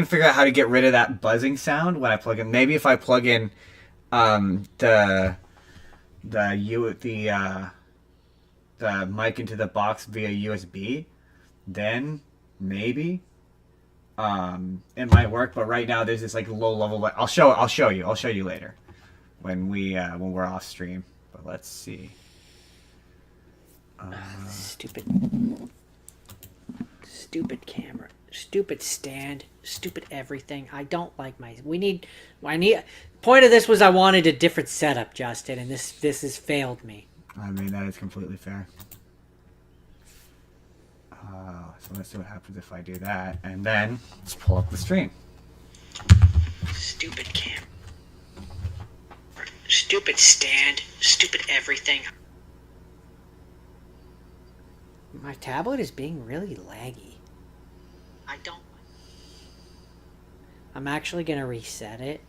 figure out how to get rid of that buzzing sound when I plug in. Maybe if I plug in the mic into the box via USB, then maybe it might work. But right now there's this like low level. I'll show you later when we're off stream. But let's see. Stupid camera, stupid stand, stupid everything. I don't like my. Point of this was I wanted a different setup, Justin, and this has failed me. I mean, that is completely fair. So let's see what happens if I do that, and then let's pull up the stream. Stupid camera, stupid stand, stupid everything. My tablet is being really laggy. I'm actually gonna reset it.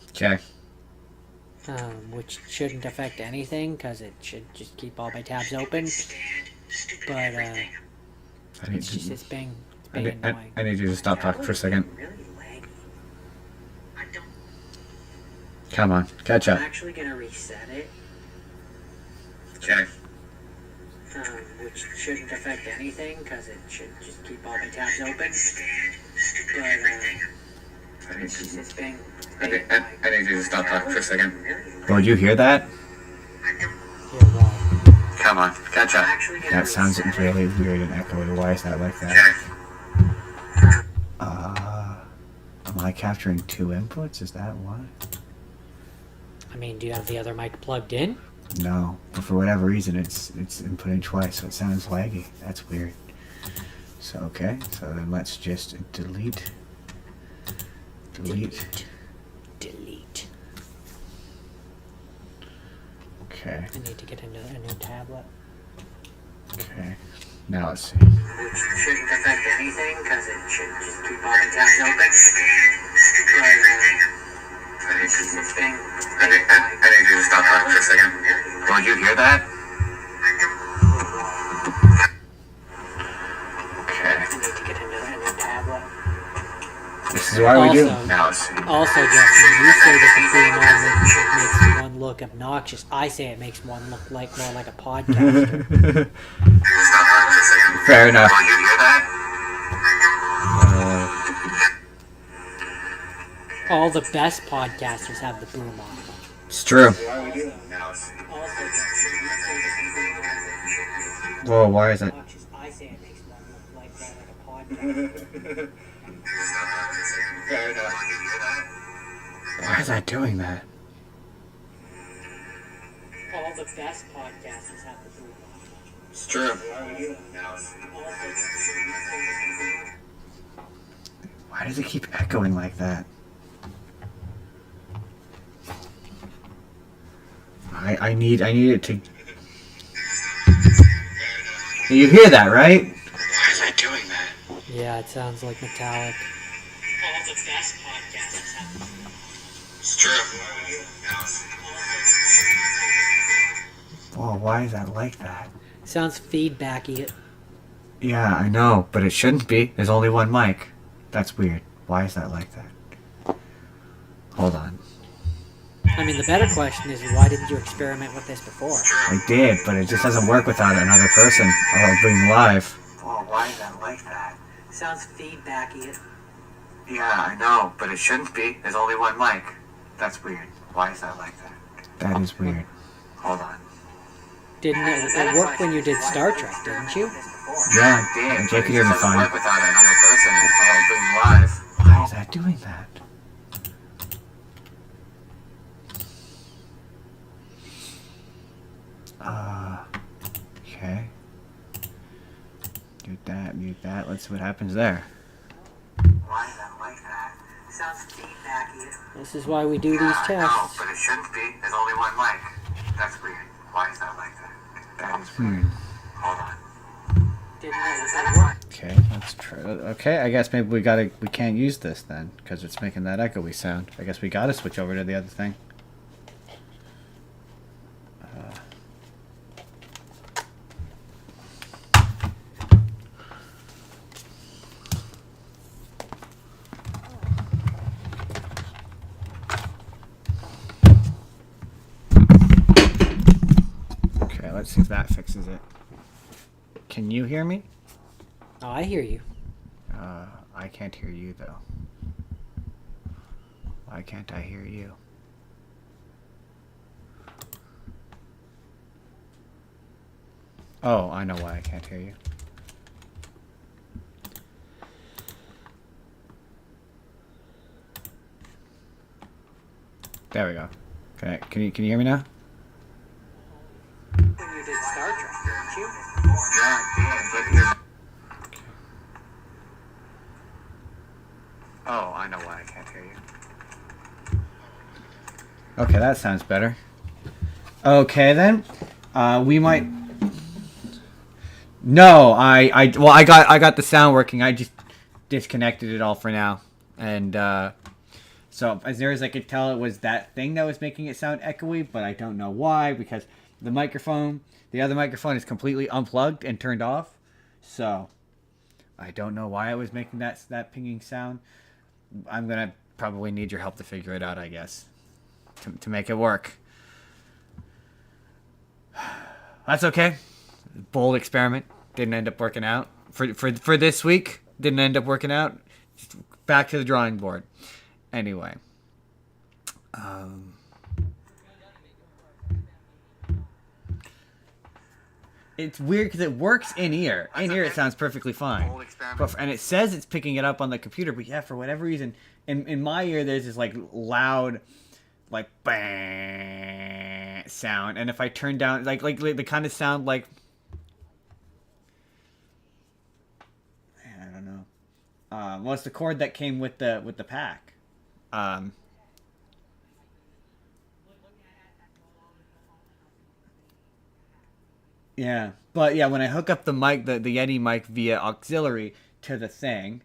Okay. Which shouldn't affect anything because it should just keep all my tabs open. But it's being annoying. I need you to stop talking for a second. Come on, catch up. I'm actually gonna reset it. Okay. Which shouldn't affect anything because it should just keep all my tabs open. But it's being I need you to stop talking for a second. Well, did you hear that? Come on, catch up. That sounds really weird and echoey. Why is that like that? Am I capturing two inputs? Is that why? I mean, do you have the other mic plugged in? No, but for whatever reason, it's inputting twice, so it sounds laggy. That's weird. So okay, so then let's just delete. Okay. I need to get into a new tablet. Okay. Now let's see. Which shouldn't affect anything because it should just keep all the tabs open. I need you to stop talking for a second. Well, did you hear that? Okay. I need to get into a new tablet. This is why we do. Now let's see. Also, Justin, you say that the free moment makes one look obnoxious. I say it makes one look like more like a podcaster. Fair enough. All the best podcasters have the boom on. It's true. Whoa, why is that? I say it makes one look like more like a podcaster. Why is that doing that? All the best podcasters have the boom on. It's true. Why does it keep echoing like that? I need it to. You hear that, right? Why is that doing that? Yeah, it sounds like metallic. All the best podcasters have. It's true. Whoa, why is that like that? Sounds feedbacky. Yeah, I know, but it shouldn't be. There's only one mic. That's weird. Why is that like that? Hold on. I mean, the better question is, why didn't you experiment with this before? I did, but it just doesn't work without another person or being live. Whoa, why is that like that? Sounds feedbacky. Yeah, I know, but it shouldn't be. There's only one mic. That's weird. Why is that like that? That is weird. Hold on. Didn't it work when you did Star Trek, didn't you? Yeah, I did. And Jake could hear me fine. Work without another person or being live. Why is that doing that? Okay. Mute that. Let's see what happens there. Why is that like that? Sounds feedbacky. This is why we do these tests. No, but it shouldn't be. There's only one mic. That's weird. Why is that like that? That is weird. Hold on. Didn't it work? Okay, let's try. Okay, I guess maybe we can't use this then because it's making that echoey sound. I guess we gotta switch over to the other thing. that fixes it. Can you hear me? Oh, I hear you. I can't hear you, though. Why can't I hear you? Oh, I know why I can't hear you. There we go. Okay, can you hear me now? When you did Star Trek, didn't you? Yeah. Oh, I know why I can't hear you. Okay, that sounds better. Okay then, we might. No, I got the sound working. I just disconnected it all for now, and so as near as I could tell, it was that thing that was making it sound echoey, but I don't know why because the other microphone is completely unplugged and turned off, so I don't know why it was making that pinging sound. I'm gonna probably need your help to figure it out, I guess, to make it work. That's okay. Bold experiment. Didn't end up working out. For this week, didn't end up working out. Just back to the drawing board. Anyway. It's weird because it works in ear. In ear, it sounds perfectly fine. And it says it's picking it up on the computer, but yeah, for whatever reason, in my ear, there's this like loud, like bang sound, and if I turn down, like the kind of sound like, I don't know. Well, it's the cord that came with the pack. Yeah, but yeah, when I hook up the mic, the Yeti mic via auxiliary to the thing,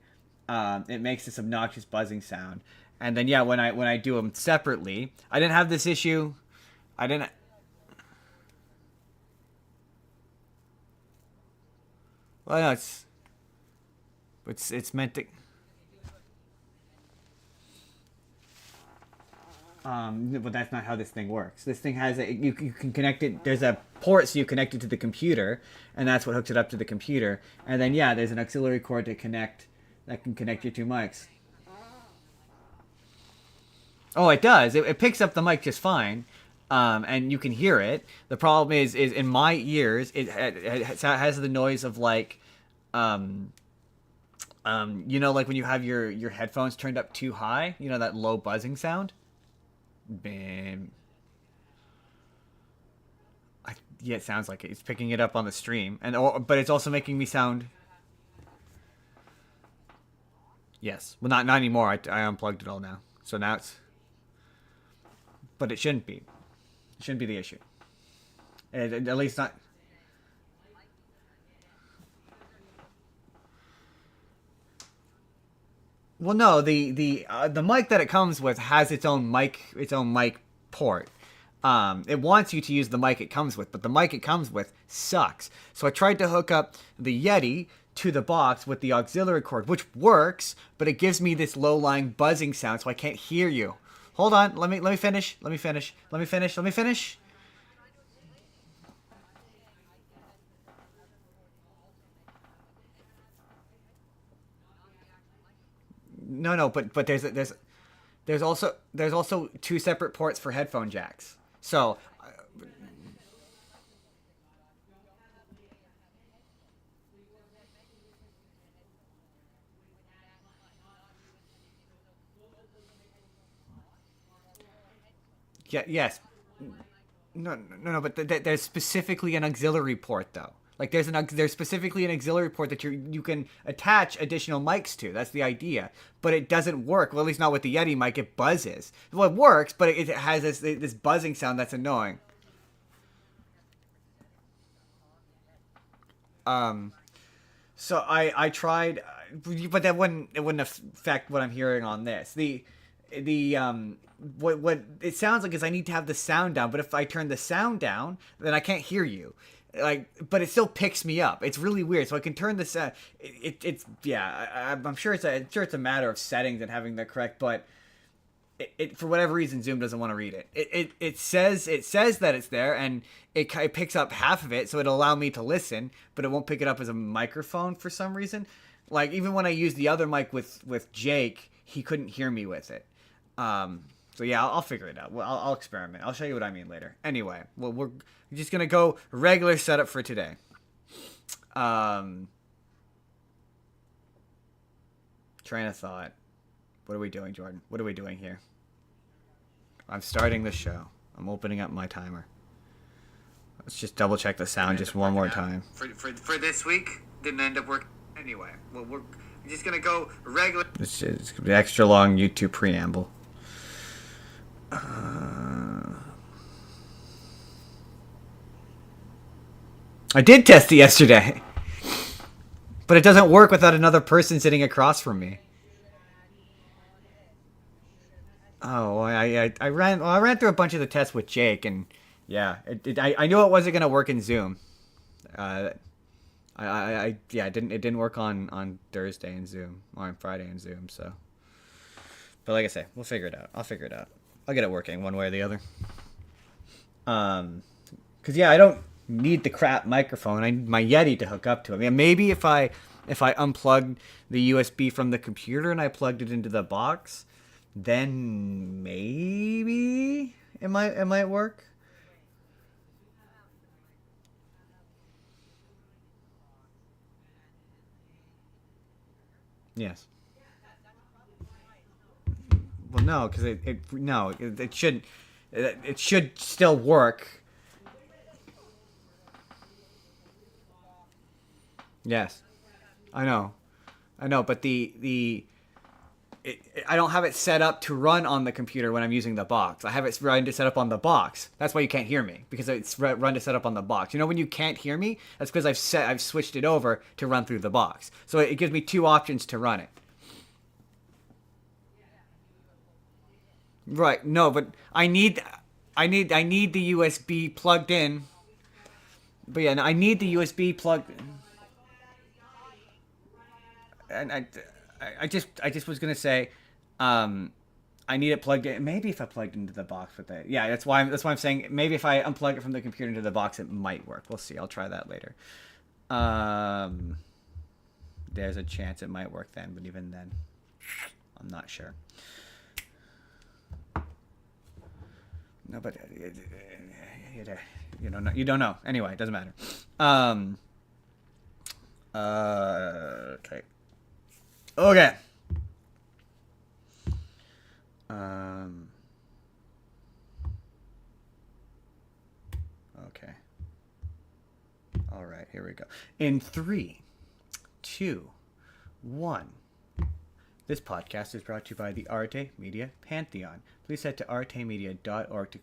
it makes this obnoxious buzzing sound. And then yeah, when I do them separately, I didn't have this issue. I didn't. Well, no, it's meant to. But that's not how this thing works. This thing has you can connect it. There's a port, so you connect it to the computer, and that's what hooks it up to the computer. And then yeah, there's an auxiliary cord to connect that can connect your two mics. Oh, it does. It picks up the mic just fine, and you can hear it. The problem is in my ears, it has the noise of like, you know, like when you have your headphones turned up too high, you know, that low buzzing sound. Bam. Yeah, it sounds like it. It's picking it up on the stream, but it's also making me sound. Yes, well, not anymore. I unplugged it all now, so now it's. But it shouldn't be. It shouldn't be the issue. At least not. Well, no, the mic that it comes with has its own mic port. It wants you to use the mic it comes with, but the mic it comes with sucks. So I tried to hook up the Yeti to the box with the auxiliary cord, which works, but it gives me this low-lying buzzing sound, so I can't hear you. Hold on, let me finish. Let me finish. No, but there's also two separate ports for headphone jacks. So yeah, yes. No, but there's specifically an auxiliary port though. Like there's specifically an auxiliary port that you can attach additional mics to. That's the idea. But it doesn't work. Well, at least not with the Yeti mic. It buzzes. Well, it works, but it has this buzzing sound that's annoying. So I tried, but it wouldn't affect what I'm hearing on this. What it sounds like is I need to have the sound down, but if I turn the sound down, then I can't hear you. Like, but it still picks me up. It's really weird. So I can turn this. It's yeah. I'm sure it's a matter of settings and having that correct. But it for whatever reason Zoom doesn't want to read it. It says that it's there, and it picks up half of it, so it'll allow me to listen, but it won't pick it up as a microphone for some reason. Like even when I used the other mic with Jake, he couldn't hear me with it. So yeah, I'll figure it out. Well, I'll experiment. I'll show you what I mean later. Anyway, well, we're just gonna go regular setup for today. Train of thought. What are we doing, Jordan? What are we doing here? I'm starting the show. I'm opening up my timer. Let's just double check the sound just one more time. For this week, didn't end up working anyway. Well, we're just gonna go regular. It's gonna be extra long YouTube preamble. I did test it yesterday, but it doesn't work without another person sitting across from me. Oh, I ran through a bunch of the tests with Jake, and yeah, I knew it wasn't gonna work in Zoom. It didn't work on Thursday in Zoom or on Friday in Zoom. So, but like I say, we'll figure it out. I'll figure it out. I'll get it working one way or the other. Cause yeah, I don't need the crap microphone. I need my Yeti to hook up to it. I mean, maybe if I unplugged the USB from the computer and I plugged it into the box, then maybe it might work. Yes. Well, no, because it should still work. Yes, I know, but I don't have it set up to run on the computer when I'm using the box. I have it run to set up on the box. That's why you can't hear me, because it's run to set up on the box. You know when you can't hear me? That's because I've switched it over to run through the box. So it gives me two options to run it. Right. No, but I need the USB plugged in. But yeah, no, I need the USB plugged. And I just was gonna say, I need it plugged in. Maybe if I plugged into the box with it, yeah, that's why I'm saying maybe if I unplug it from the computer into the box, it might work. We'll see. I'll try that later. There's a chance it might work then, but even then, I'm not sure. No, but you don't know. Anyway, it doesn't matter. Okay. Okay. Okay. All right, here we go. In 3, 2, 1. This podcast is brought to you by the Arte Media Pantheon. Please head to artemedia.org to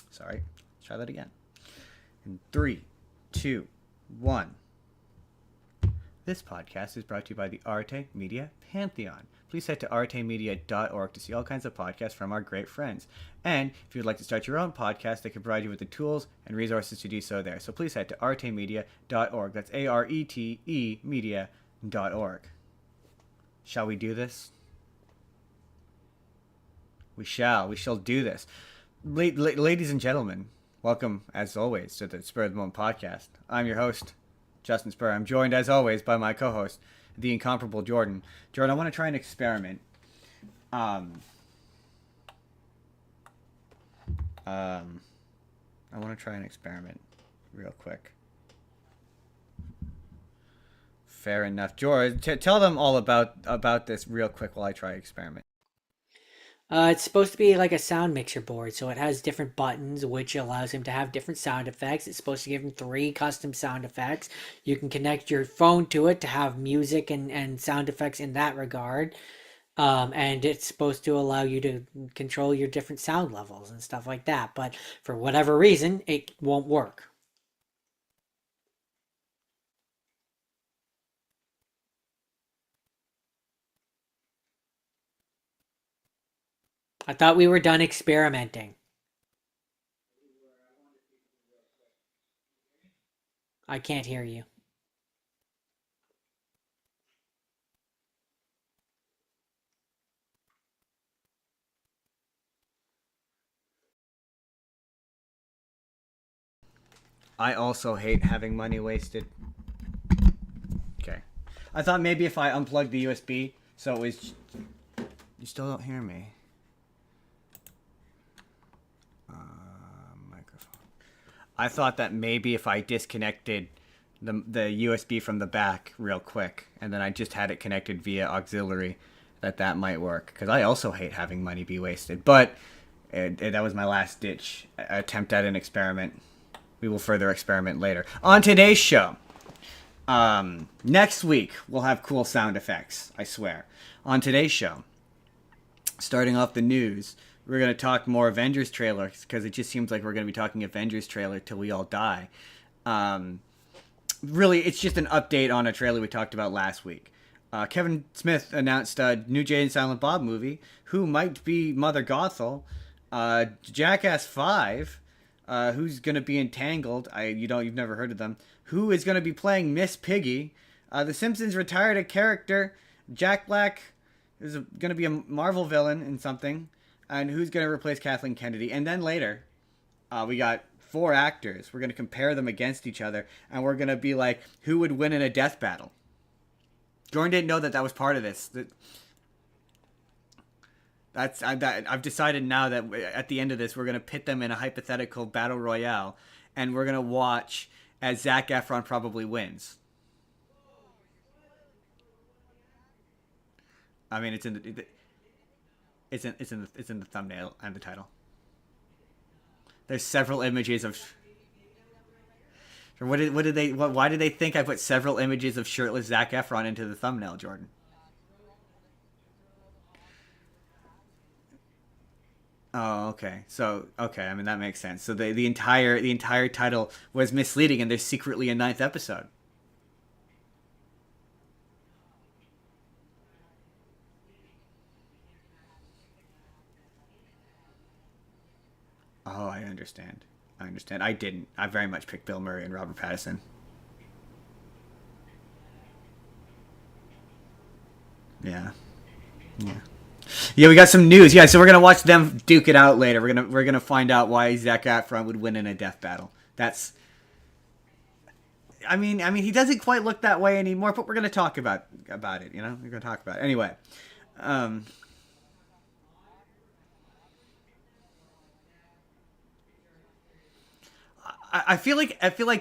sorry, let's try that again. In 3, 2, 1. This podcast is brought to you by the Arte Media Pantheon. Please head to artemedia.org to see all kinds of podcasts from our great friends. And if you'd like to start your own podcast, they can provide you with the tools and resources to do so there. So please head to artemedia.org. That's ARETE media.org. Shall we do this? We shall do this. Ladies and gentlemen, welcome, as always, to the Spur of the Moment podcast. I'm your host, Justin Spurr. I'm joined, as always, by my co-host, the incomparable Jordan. Jordan, I want to try an experiment. I want to try an experiment real quick. Fair enough. George, tell them all about this real quick while I try experiment. It's supposed to be like a sound mixer board, so it has different buttons, which allows him to have different sound effects. It's supposed to give him 3 custom sound effects. You can connect your phone to it to have music and sound effects in that regard. And it's supposed to allow you to control your different sound levels and stuff like that. But for whatever reason, it won't work. I thought we were done experimenting. I can't hear you. I also hate having money wasted. Okay. I thought maybe if I unplugged the USB, so it was... You still don't hear me. Microphone. I thought that maybe if I disconnected the USB from the back real quick, and then I just had it connected via auxiliary, that might work. Because I also hate having money be wasted. But that was my last ditch attempt at an experiment. We will further experiment later. On today's show, next week we'll have cool sound effects, I swear. On today's show, starting off the news, we're going to talk more Avengers trailers, because it just seems like we're going to be talking Avengers trailer till we all die. Really, it's just an update on a trailer we talked about last week. Kevin Smith announced a new Jay and Silent Bob movie, who might be Mother Gothel, Jackass 5, who's going to be Entangled, you've never heard of them, who is going to be playing Miss Piggy, The Simpsons retired a character, Jack Black is going to be a Marvel villain in something, and who's going to replace Kathleen Kennedy. And then later, we got 4 actors. We're going to compare them against each other, and we're going to be like, who would win in a death battle? Jordan didn't know that was part of this. I've decided now that at the end of this, we're going to pit them in a hypothetical battle royale, and we're going to watch as Zac Efron probably wins. I mean, it's in the thumbnail and the title. There's several images of. Why did they think I put several images of shirtless Zac Efron into the thumbnail, Jordan? Oh, okay. So, okay. I mean, that makes sense. So the entire title was misleading, and there's secretly a 9th episode. Oh, I understand. I didn't. I very much picked Bill Murray and Robert Pattison. Yeah. Yeah. Yeah, we got some news. Yeah, so we're gonna watch them duke it out later. We're gonna find out why Zac Efron would win in a death battle. That's. I mean, he doesn't quite look that way anymore, but we're gonna talk about it. You know, we're gonna talk about it anyway. Um, I feel like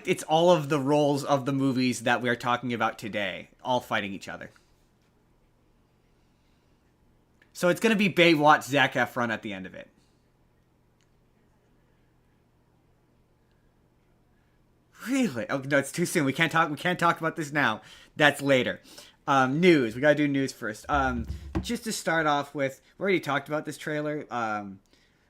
it's all of the roles of the movies that we are talking about today, all fighting each other. So it's gonna be Baywatch Zac Efron at the end of it. Really? Oh no, it's too soon. We can't talk. We can't talk about this now. That's later. News. We gotta do news first. Just to start off with, we already talked about this trailer.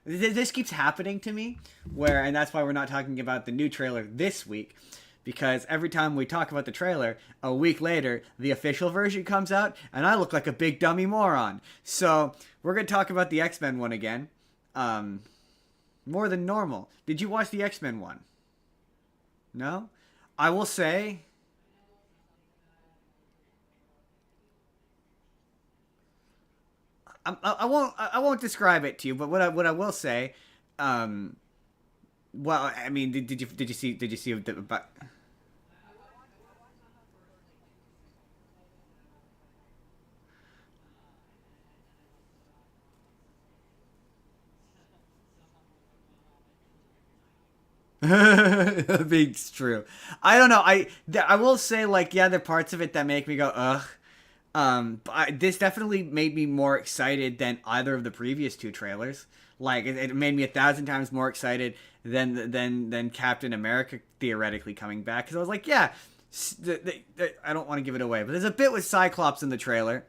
This keeps happening to me, and that's why we're not talking about the new trailer this week, because every time we talk about the trailer, a week later, the official version comes out, and I look like a big dummy moron. So we're gonna talk about the X-Men one again, more than normal. Did you watch the X-Men one? No? I will say... I won't describe it to you, but what I will say, well, I mean, did you see the, it's true. I don't know. I will say, like, yeah, there are parts of it that make me go ugh. But this definitely made me more excited than either of the previous 2 trailers. Like, it made me 1,000 times more excited than Captain America theoretically coming back, because I was like, yeah, I don't want to give it away, but there's a bit with Cyclops in the trailer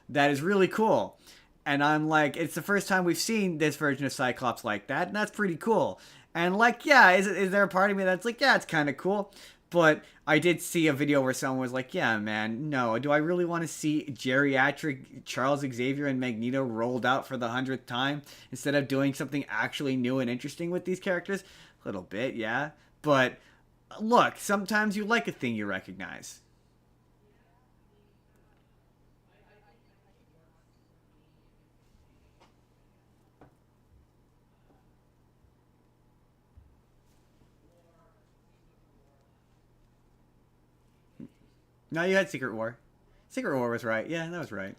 that is really cool. And I'm like, it's the first time we've seen this version of Cyclops like that, and that's pretty cool. And like, yeah, is there a part of me that's like, yeah, it's kind of cool. But I did see a video where someone was like, yeah, man, no, do I really want to see geriatric Charles Xavier and Magneto rolled out for the 100th time instead of doing something actually new and interesting with these characters? A little bit, yeah. But look, sometimes you like a thing you recognize. No, you had Secret War. Secret War was right. Yeah, that was right.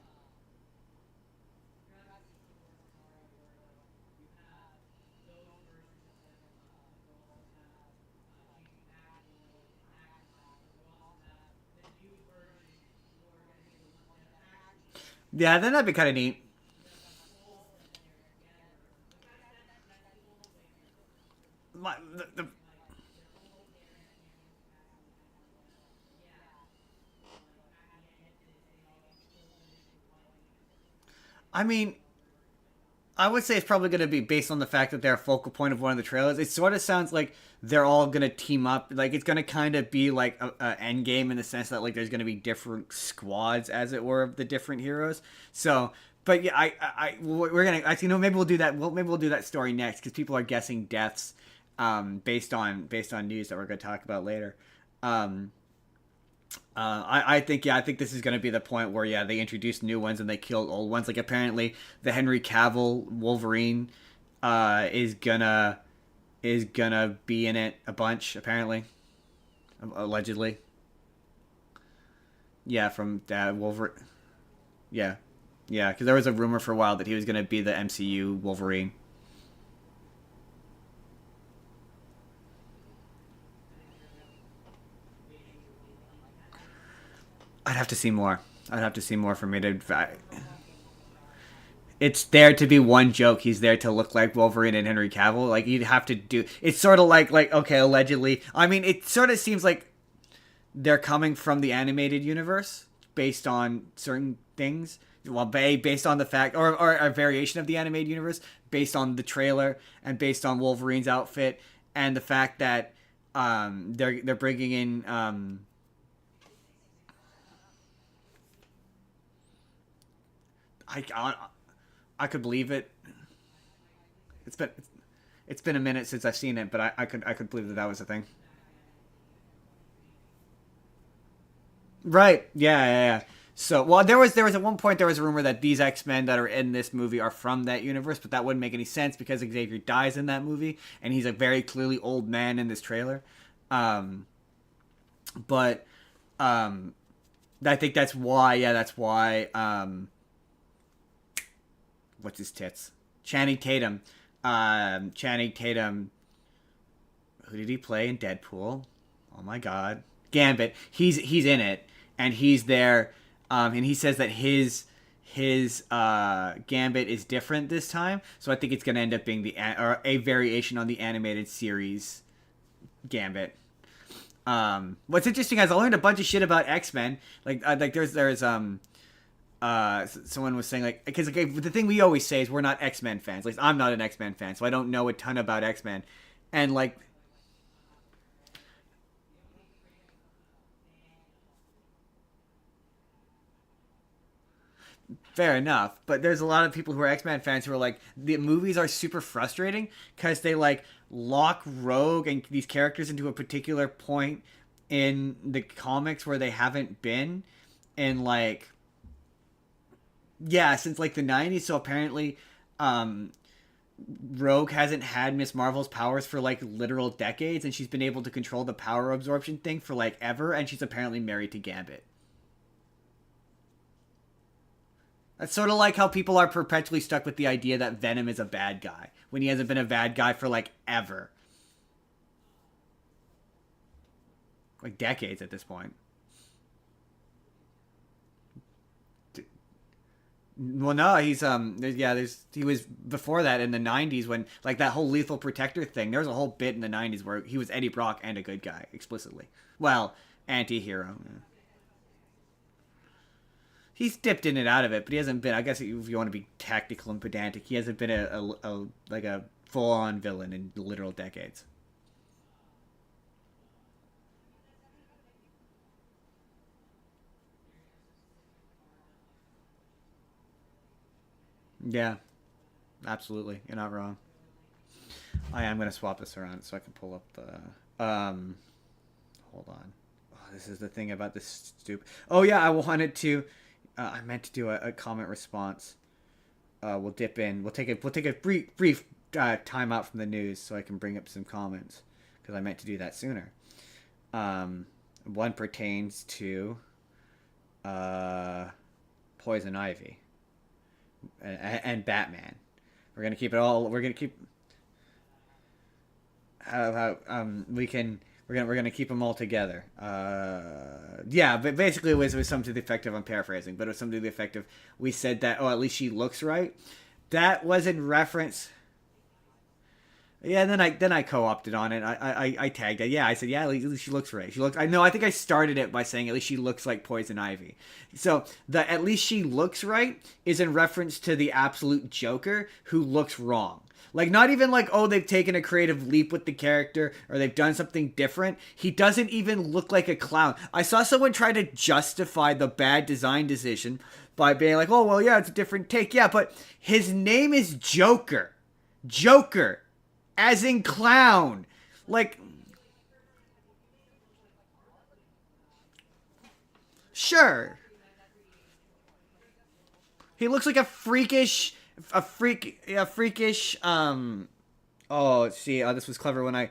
Yeah, then that'd be kind of neat. The, I mean, I would say it's probably going to be based on the fact that they're a focal point of one of the trailers. It sort of sounds like they're all going to team up. Like it's going to kind of be like a end game in the sense that like there's going to be different squads, as it were, of the different heroes. So, but yeah, we're gonna actually maybe we'll do that. Maybe we'll do that story next because people are guessing deaths, based on news that we're going to talk about later. Um, I think I think this is going to be the point where they introduce new ones and they kill old ones. Like apparently the Henry Cavill Wolverine is gonna be in it a bunch apparently, allegedly. Yeah, from Wolverine. Yeah, yeah, because there was a rumor for a while that he was gonna be the MCU Wolverine. I'd have to see more. I'd have to see more for me to. It's there to be one joke. He's there to look like Wolverine and Henry Cavill. Like you'd have to do. It's sort of like okay, allegedly. I mean, it sort of seems like they're coming from the animated universe based on certain things. Well, based on the fact, or a variation of the animated universe based on the trailer and based on Wolverine's outfit and the fact that they're bringing in I I could believe it. It's been it's been a minute since I've seen it, but I could believe that was a thing. Right. Yeah. Yeah. Yeah. So, well, there was at one point there was a rumor that these X Men that are in this movie are from that universe, but that wouldn't make any sense because Xavier dies in that movie, and he's a very clearly old man in this trailer. Um, but I think that's why. Yeah, that's why. What's his tits? Channing Tatum. Channing Tatum. Who did he play in Deadpool? Oh my God, Gambit. He's in it, and he's there, and he says that his Gambit is different this time. So I think it's gonna end up being or a variation on the animated series Gambit. What's interesting is I learned a bunch of shit about X Men. Like there's someone was saying like because okay, the thing we always say is we're not X Men fans. At least I'm not an X Men fan, so I don't know a ton about X Men. And like fair enough, but there's a lot of people who are X Men fans who are like the movies are super frustrating because they like lock Rogue and these characters into a particular point in the comics where they haven't been, and like yeah, since like the '90s. So apparently, um, Rogue hasn't had Miss Marvel's powers for like literal decades, and she's been able to control the power absorption thing for like ever, and she's apparently married to Gambit. That's sort of like how people are perpetually stuck with the idea that Venom is a bad guy when he hasn't been a bad guy for like ever, like decades at this point. Well, no, he was before that in the '90s when like that whole Lethal Protector thing. There was a whole bit in the '90s where he was Eddie Brock and a good guy explicitly. Well, anti-hero. Yeah. He's dipped in and out of it, but he hasn't been. I guess if you want to be tactical and pedantic, he hasn't been a like a full-on villain in literal decades. Yeah, absolutely. You're not wrong. I am gonna swap this around so I can pull up the. Hold on. Oh, this is the thing about this stupid. Oh yeah, I wanted to. I meant to do a comment response. We'll dip in. We'll take a brief time out from the news so I can bring up some comments because I meant to do that sooner. One pertains to uh, Poison Ivy, and Batman. We're gonna keep it all. We're gonna keep how we can. We're gonna keep them all together. Yeah, but basically it was something to the effect of, I'm paraphrasing, but it was something to the effect of, we said that, oh, at least she looks right. That was in reference. Yeah, and then I co-opted on it. I tagged it. Yeah, I said, yeah, at least she looks right. She looks. I know. I think I started it by saying at least she looks like Poison Ivy. So the at least she looks right is in reference to the absolute Joker who looks wrong. Like, not even like, oh, they've taken a creative leap with the character or they've done something different. He doesn't even look like a clown. I saw someone try to justify the bad design decision by being like, oh, well, yeah, it's a different take. Yeah, but his name is Joker. Joker. As in clown. Like, sure. He looks like a freakish, oh, see, this was clever when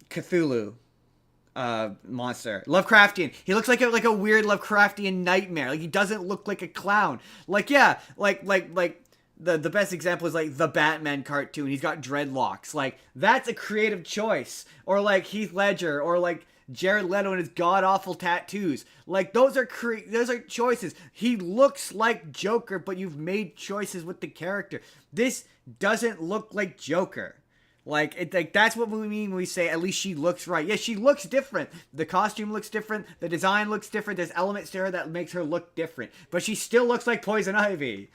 Cthulhu, monster. Lovecraftian. He looks like a weird Lovecraftian nightmare. Like, he doesn't look like a clown. Like, yeah, like, the best example is like the Batman cartoon. He's got dreadlocks. Like, that's a creative choice. Or like Heath Ledger, or like Jared Leto and his god awful tattoos. Like, those are choices. He looks like Joker, but you've made choices with the character. This doesn't look like Joker. Like that's what we mean when we say at least she looks right. Yeah, she looks different. The costume looks different. The design looks different. There's elements to her that makes her look different. But she still looks like Poison Ivy.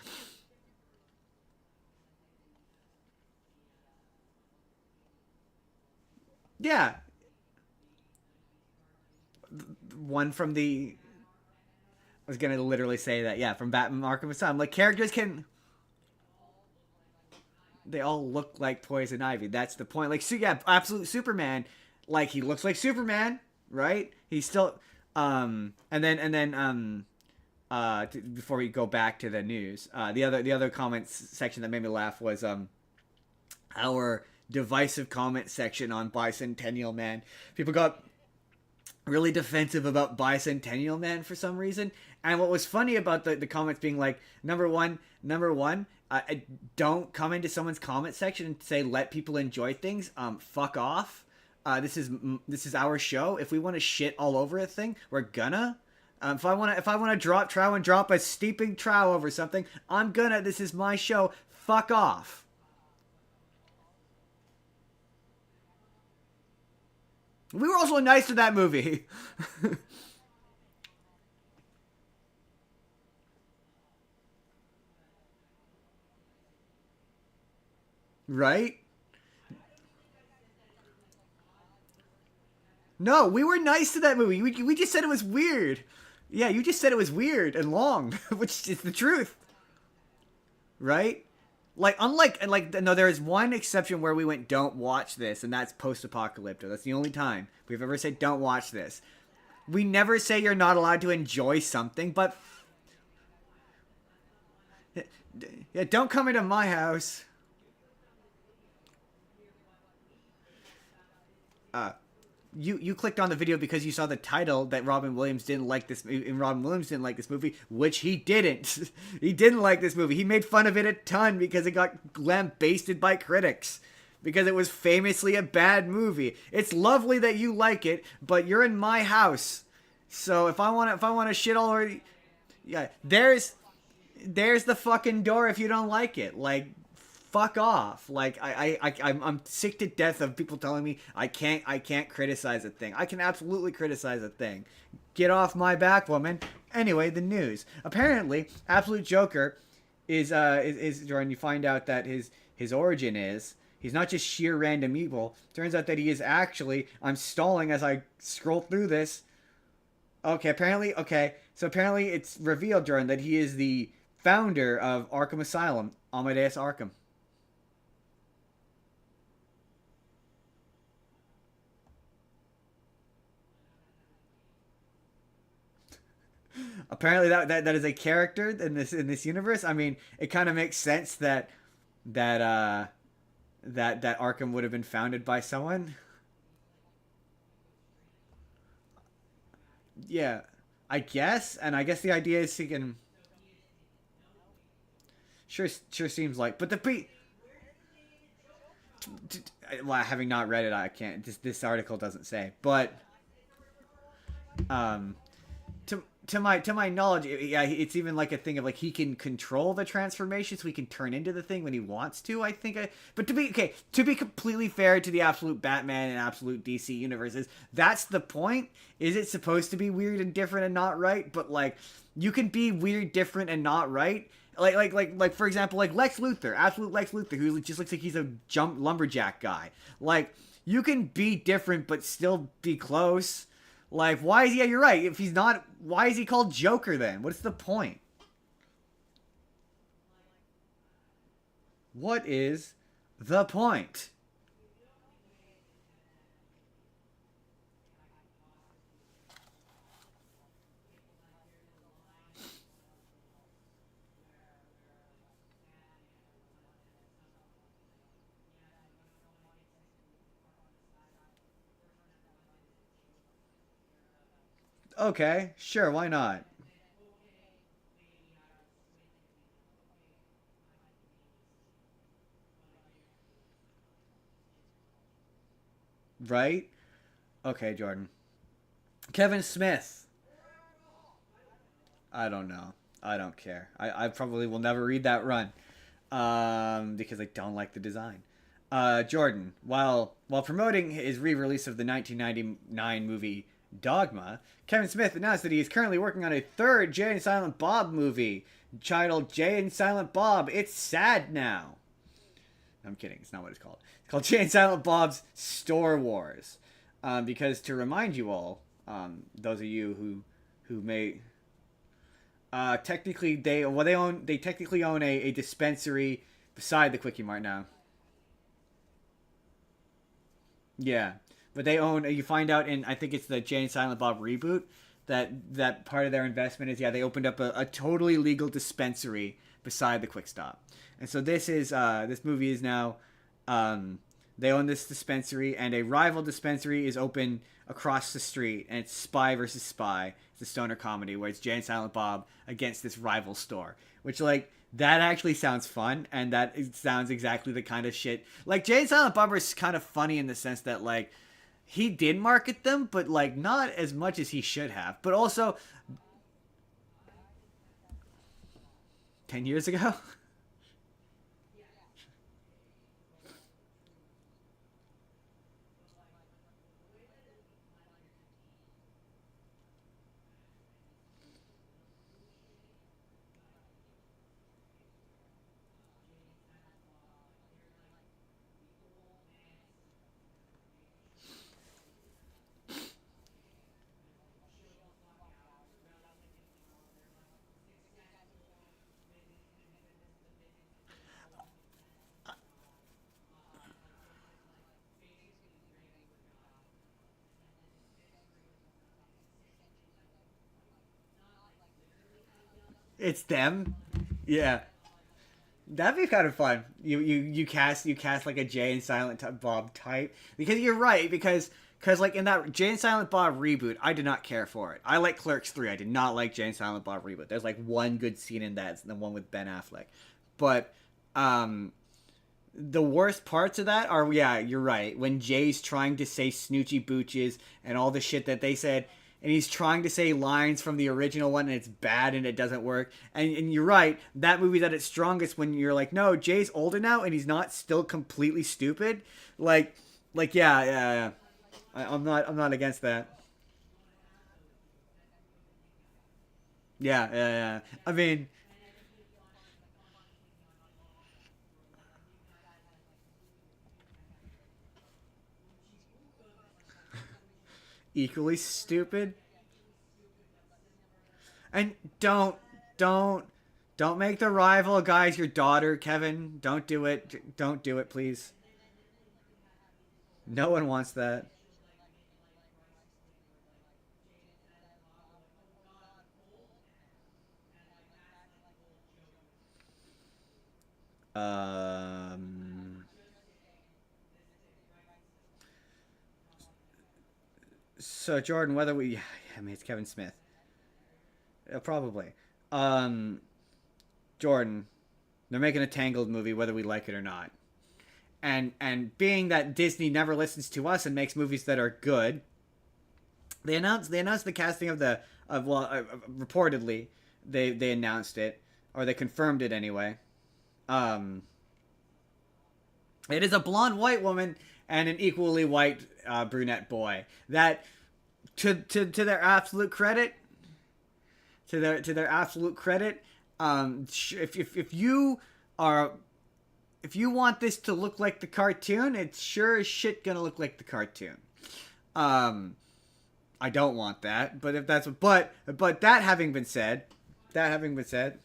Yeah, one from the. I was gonna literally say that. Yeah, from Batman Arkham Asylum. Like, characters can. They all look like Poison Ivy. That's the point. Like, so yeah, absolute Superman. Like, he looks like Superman, right? He's still. Before we go back to the news, the other comments section that made me laugh was our divisive comment section on Bicentennial Man. People got really defensive about Bicentennial Man for some reason. And what was funny about the comments being like, number one, don't come into someone's comment section and say let people enjoy things. Fuck off. This is our show. If we want to shit all over a thing, we're gonna. If I wanna drop trow and drop a steeping trow over something, I'm gonna. This is my show. Fuck off. We were also nice to that movie. Right? No, we were nice to that movie. We just said it was weird. Yeah, you just said it was weird and long, which is the truth. Right? Like, unlike, and like, no, there is one exception where we went, don't watch this, and that's Post-Apocalypto. That's the only time we've ever said, don't watch this. We never say you're not allowed to enjoy something, but yeah, don't come into my house. You clicked on the video because you saw the title that Robin Williams didn't like this, and Robin Williams didn't like this movie, which he didn't. He didn't like this movie. He made fun of it a ton because it got lambasted by critics because it was famously a bad movie. It's lovely that you like it, but you're in my house, so if I want to shit all over, yeah, there's the fucking door if you don't like it. Like, fuck off. Like, I'm sick to death of people telling me I can't criticize a thing. I can absolutely criticize a thing. Get off my back, woman. Anyway, the news. Apparently, Absolute Joker is Jordan, you find out that his origin is he's not just sheer random evil. Turns out that he is actually, I'm stalling as I scroll through this. So apparently it's revealed, Jordan, that he is the founder of Arkham Asylum, Amadeus Arkham. Apparently that is a character in this universe. I mean, it kind of makes sense that Arkham would have been founded by someone. Yeah. I guess, and I guess the idea is he can. Sure seems like, but the well, having not read it, I can't. This article doesn't say, but um, to my knowledge, yeah, it's even like a thing of like he can control the transformation, so he can turn into the thing when he wants to. I think, but to be completely fair to the absolute Batman and absolute DC universes, that's the point. Is it supposed to be weird and different and not right? But like, you can be weird, different, and not right. Like for example, like Lex Luthor, absolute Lex Luthor, who just looks like he's a jump lumberjack guy. Like, you can be different but still be close. Like, why is he? Yeah, you're right. If he's not, why is he called Joker then? What's the point? What is the point? Okay, sure, why not? Right? Okay, Jordan. Kevin Smith. I don't know. I don't care. I probably will never read that run. Because I don't like the design. Jordan, while promoting his re-release of the 1999 movie Dogma, Kevin Smith announced that he is currently working on a third Jay and Silent Bob movie titled Jay and Silent Bob. It's sad now. I'm kidding. It's not what it's called. It's called Jay and Silent Bob's Store Wars. Because to remind you all, those of you who may technically they technically own a dispensary beside the Quickie Mart now. Yeah, but they own. You find out in, I think it's the Jay and Silent Bob reboot, that part of their investment is, yeah, they opened up a totally legal dispensary beside the Quick Stop, and so this movie is now. They own this dispensary, and a rival dispensary is open across the street, and it's Spy versus Spy. It's a stoner comedy where it's Jay and Silent Bob against this rival store, which, like, that actually sounds fun, and that it sounds exactly the kind of shit. Like, Jay and Silent Bob is kind of funny in the sense that, like, he did market them, but, like, not as much as he should have. But also, 10 years ago. It's them. Yeah. That'd be kind of fun. You cast like a Jay and Bob type, because you're right, because like in that Jay and Silent Bob reboot, I did not care for it. I like Clerks 3. I did not like Jay and Silent Bob reboot. There's like one good scene in that, it's the one with Ben Affleck. But um the worst parts of that are, yeah, you're right, when Jay's trying to say Snoochie Booches and all the shit that they said, and he's trying to say lines from the original one, and it's bad and it doesn't work. And you're right, that movie's at its strongest when you're like, no, Jay's older now and he's not still completely stupid. Like yeah. I'm not against that. Yeah. I mean, equally stupid. And don't don't make the rival guys your daughter, Kevin. Don't do it. Don't do it, please. No one wants that. Um. So Jordan, whether we, I mean, it's Kevin Smith. Probably. Um, Jordan, they're making a Tangled movie, whether we like it or not. And being that Disney never listens to us and makes movies that are good, they announced the casting of the of well reportedly they announced it, or they confirmed it anyway. Um, it is a blonde white woman and an equally white brunette boy. That to their absolute credit, to their absolute credit, if you are if you want this to look like the cartoon, it's sure as shit gonna look like the cartoon. Um, I don't want that, but if that's but that having been said, that having been said,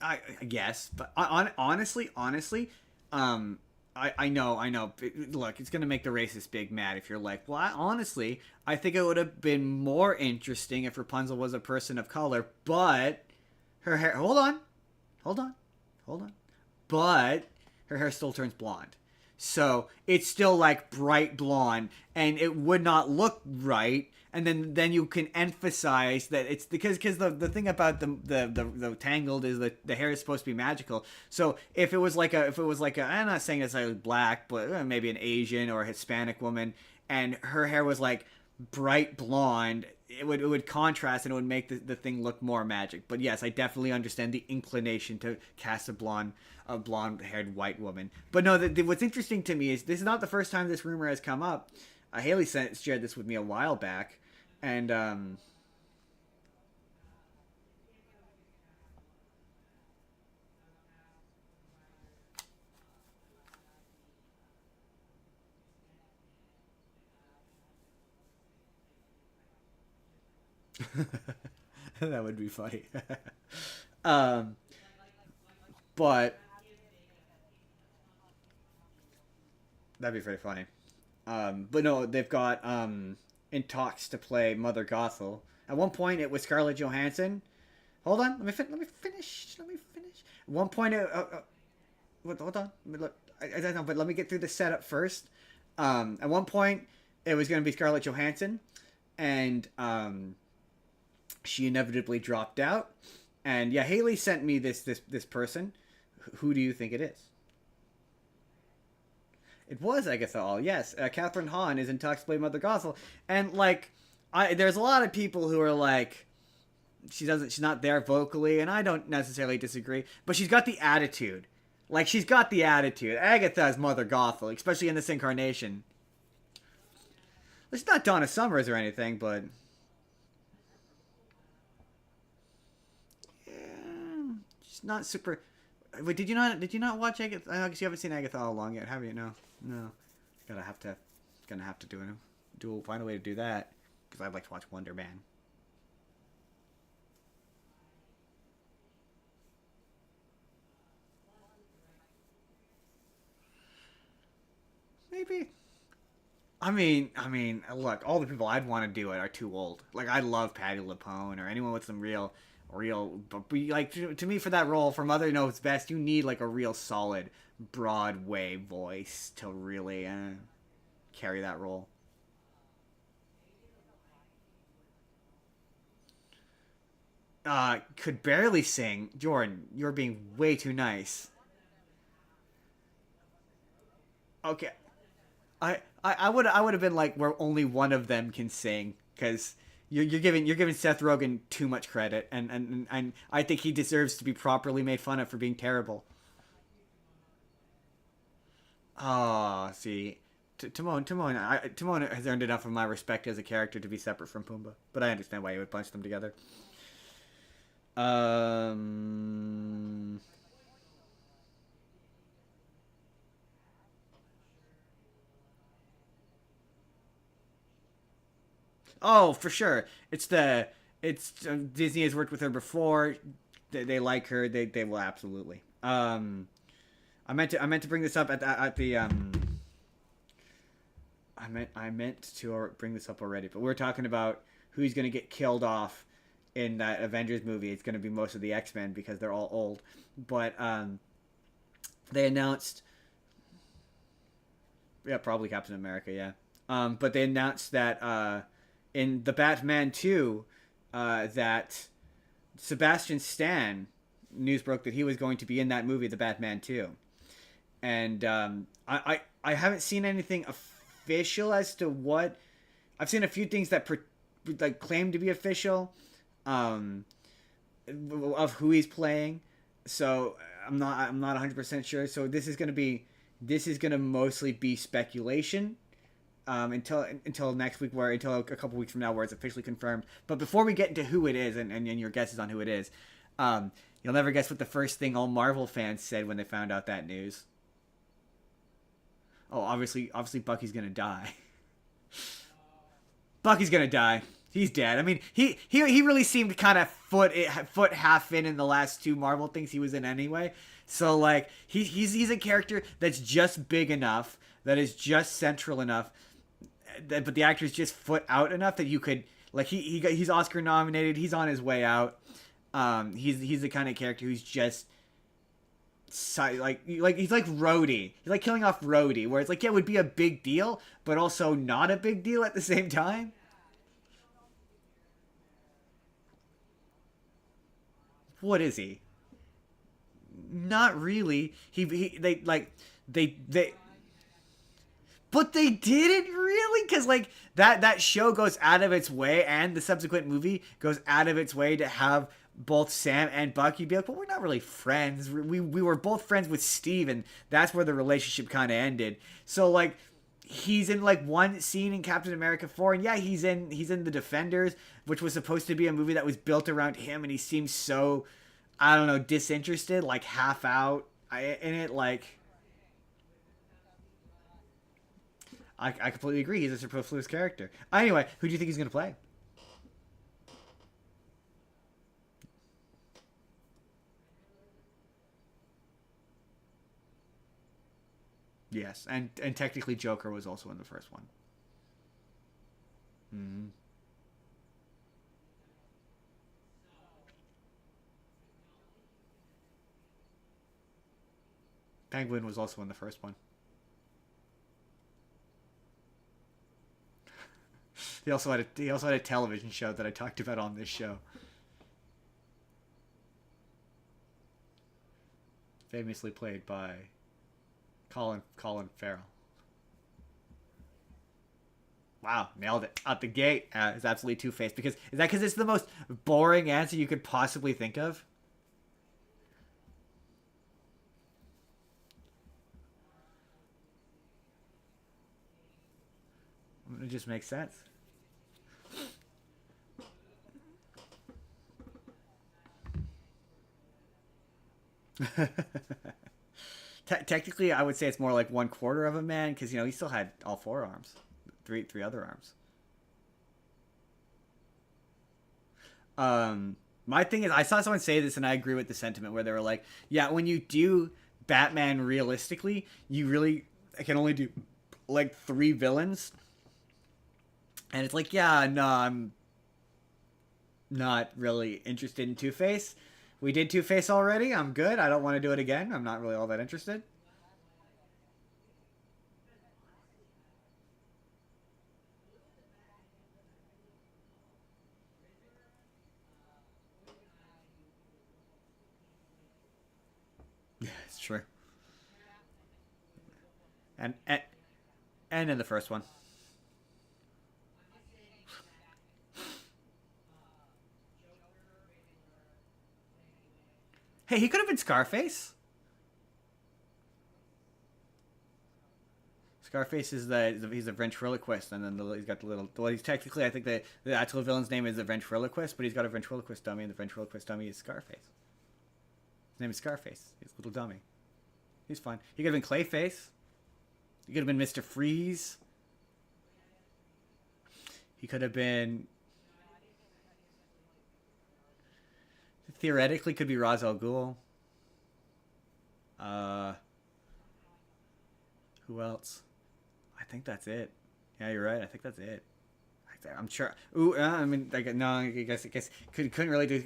I guess, but honestly, um, I know. Look, it's gonna make the racist big mad if you're like, well, honestly, I think it would have been more interesting if Rapunzel was a person of color, but her hair. Hold on, hold on. But her hair still turns blonde. So it's still like bright blonde, and it would not look right. And then you can emphasize that it's because the thing about the Tangled is that the hair is supposed to be magical. So if it was like a I'm not saying it's like black, but maybe an Asian or a Hispanic woman, and her hair was like bright blonde, it would contrast and it would make the thing look more magic. But yes, I definitely understand the inclination to cast a blonde haired white woman. But no, what's interesting to me is this is not the first time this rumor has come up. Haley shared this with me a while back, and that would be funny. um, but that'd be pretty funny. But no, they've got in talks to play Mother Gothel. At one point, it was Scarlett Johansson. Hold on, let me finish. Let me finish. At one point, hold on. I don't know, but let me get through the setup first. At one point, it was going to be Scarlett Johansson, and she inevitably dropped out. And yeah, Haley sent me this person. Who do you think it is? It was Agatha All, yes. Catherine Hahn is in talks to play Mother Gothel, and like, there's a lot of people who are like, she's not there vocally, and I don't necessarily disagree, but she's got the attitude. Like, she's got the attitude. Agatha is Mother Gothel, especially in this incarnation. It's not Donna Summers or anything, but yeah, she's not super. Wait, did you not watch Agatha? I guess you haven't seen Agatha all along yet, have you? No, no. Gonna have to find a way to do that because I'd like to watch Wonder Man. Maybe. Look, all the people I'd want to do it are too old. Like, I love Patti LuPone or anyone with some but like to me for that role, for Mother Knows Best, you need like a real solid Broadway voice to really carry that role. Could barely sing. Jordan, you're being way too nice. Okay, I would have been like where only one of them can sing because you're giving Seth Rogen too much credit, and I think he deserves to be properly made fun of for being terrible. Ah, see, Timon has earned enough of my respect as a character to be separate from Pumbaa, but I understand why you would punch them together. Um. Oh, for sure. It's Disney has worked with her before. They like her. They will absolutely. I meant to bring this up at the I meant to bring this up already, but we are talking about who's gonna get killed off in that Avengers movie, it's going to be most of the X-Men because they're all old. But they announced, yeah, probably Captain America, yeah. But they announced that in the Batman 2, that Sebastian Stan, news broke that he was going to be in that movie, the Batman 2. And I haven't seen anything official as to what. I've seen a few things that like claim to be official, of who he's playing. So I'm not 100% sure. So this is gonna mostly be speculation. Until next week, until a couple weeks from now, where it's officially confirmed. But before we get into who it is and your guesses on who it is, you'll never guess what the first thing all Marvel fans said when they found out that news. Oh, obviously, Bucky's gonna die. Bucky's gonna die. He's dead. I mean, he really seemed kind of foot half in the last two Marvel things he was in anyway. So like he's a character that's just big enough, that is just central enough, but the actor's just foot out enough that you could like he's Oscar nominated. He's on his way out. He's the kind of character who's just like he's like Rhodey. He's like killing off Rhodey, where it's like, yeah, it would be a big deal, but also not a big deal at the same time. What is he? Not really. They like they but they didn't really, because like that show goes out of its way, and the subsequent movie goes out of its way to have both Sam and Bucky be like, but we're not really friends. We were both friends with Steve, and that's where the relationship kind of ended. So like he's in like one scene in Captain America 4, and yeah, he's in The Defenders, which was supposed to be a movie that was built around him, and he seems so, I don't know, disinterested, like half out in it. Like I completely agree. He's a superfluous character. Anyway, who do you think he's going to play? Yes, and technically Joker was also in the first one. Mm-hmm. Penguin was also in the first one. He also had a television show that I talked about on this show, famously played by Colin Farrell. Wow, nailed it out the gate. It's absolutely two-faced. Because is that because it's the most boring answer you could possibly think of? It just makes sense. Technically, I would say it's more like one quarter of a man, because he still had all four arms, three other arms. My thing is, I saw someone say this, and I agree with the sentiment where they were like, "Yeah, when you do Batman realistically, you really can only do like three villains," and it's like, yeah, no, I'm not really interested in Two Face. We did Two Face already. I'm good. I don't want to do it again. I'm not really all that interested. Yeah, it's true. And and in the first one, hey, he could have been Scarface. Scarface is he's a ventriloquist, and then he's got the little. Well, he's technically, I think the actual villain's name is the ventriloquist, but he's got a ventriloquist dummy, and the ventriloquist dummy is Scarface. His name is Scarface. He's a little dummy. He's fine. He could have been Clayface. He could have been Mr. Freeze. He could have been, theoretically, could be Ra's al Ghul. Uh, who else? I think that's it. Yeah, you're right. I think that's it. I'm sure. Ooh, I mean, like no, I guess couldn't really do.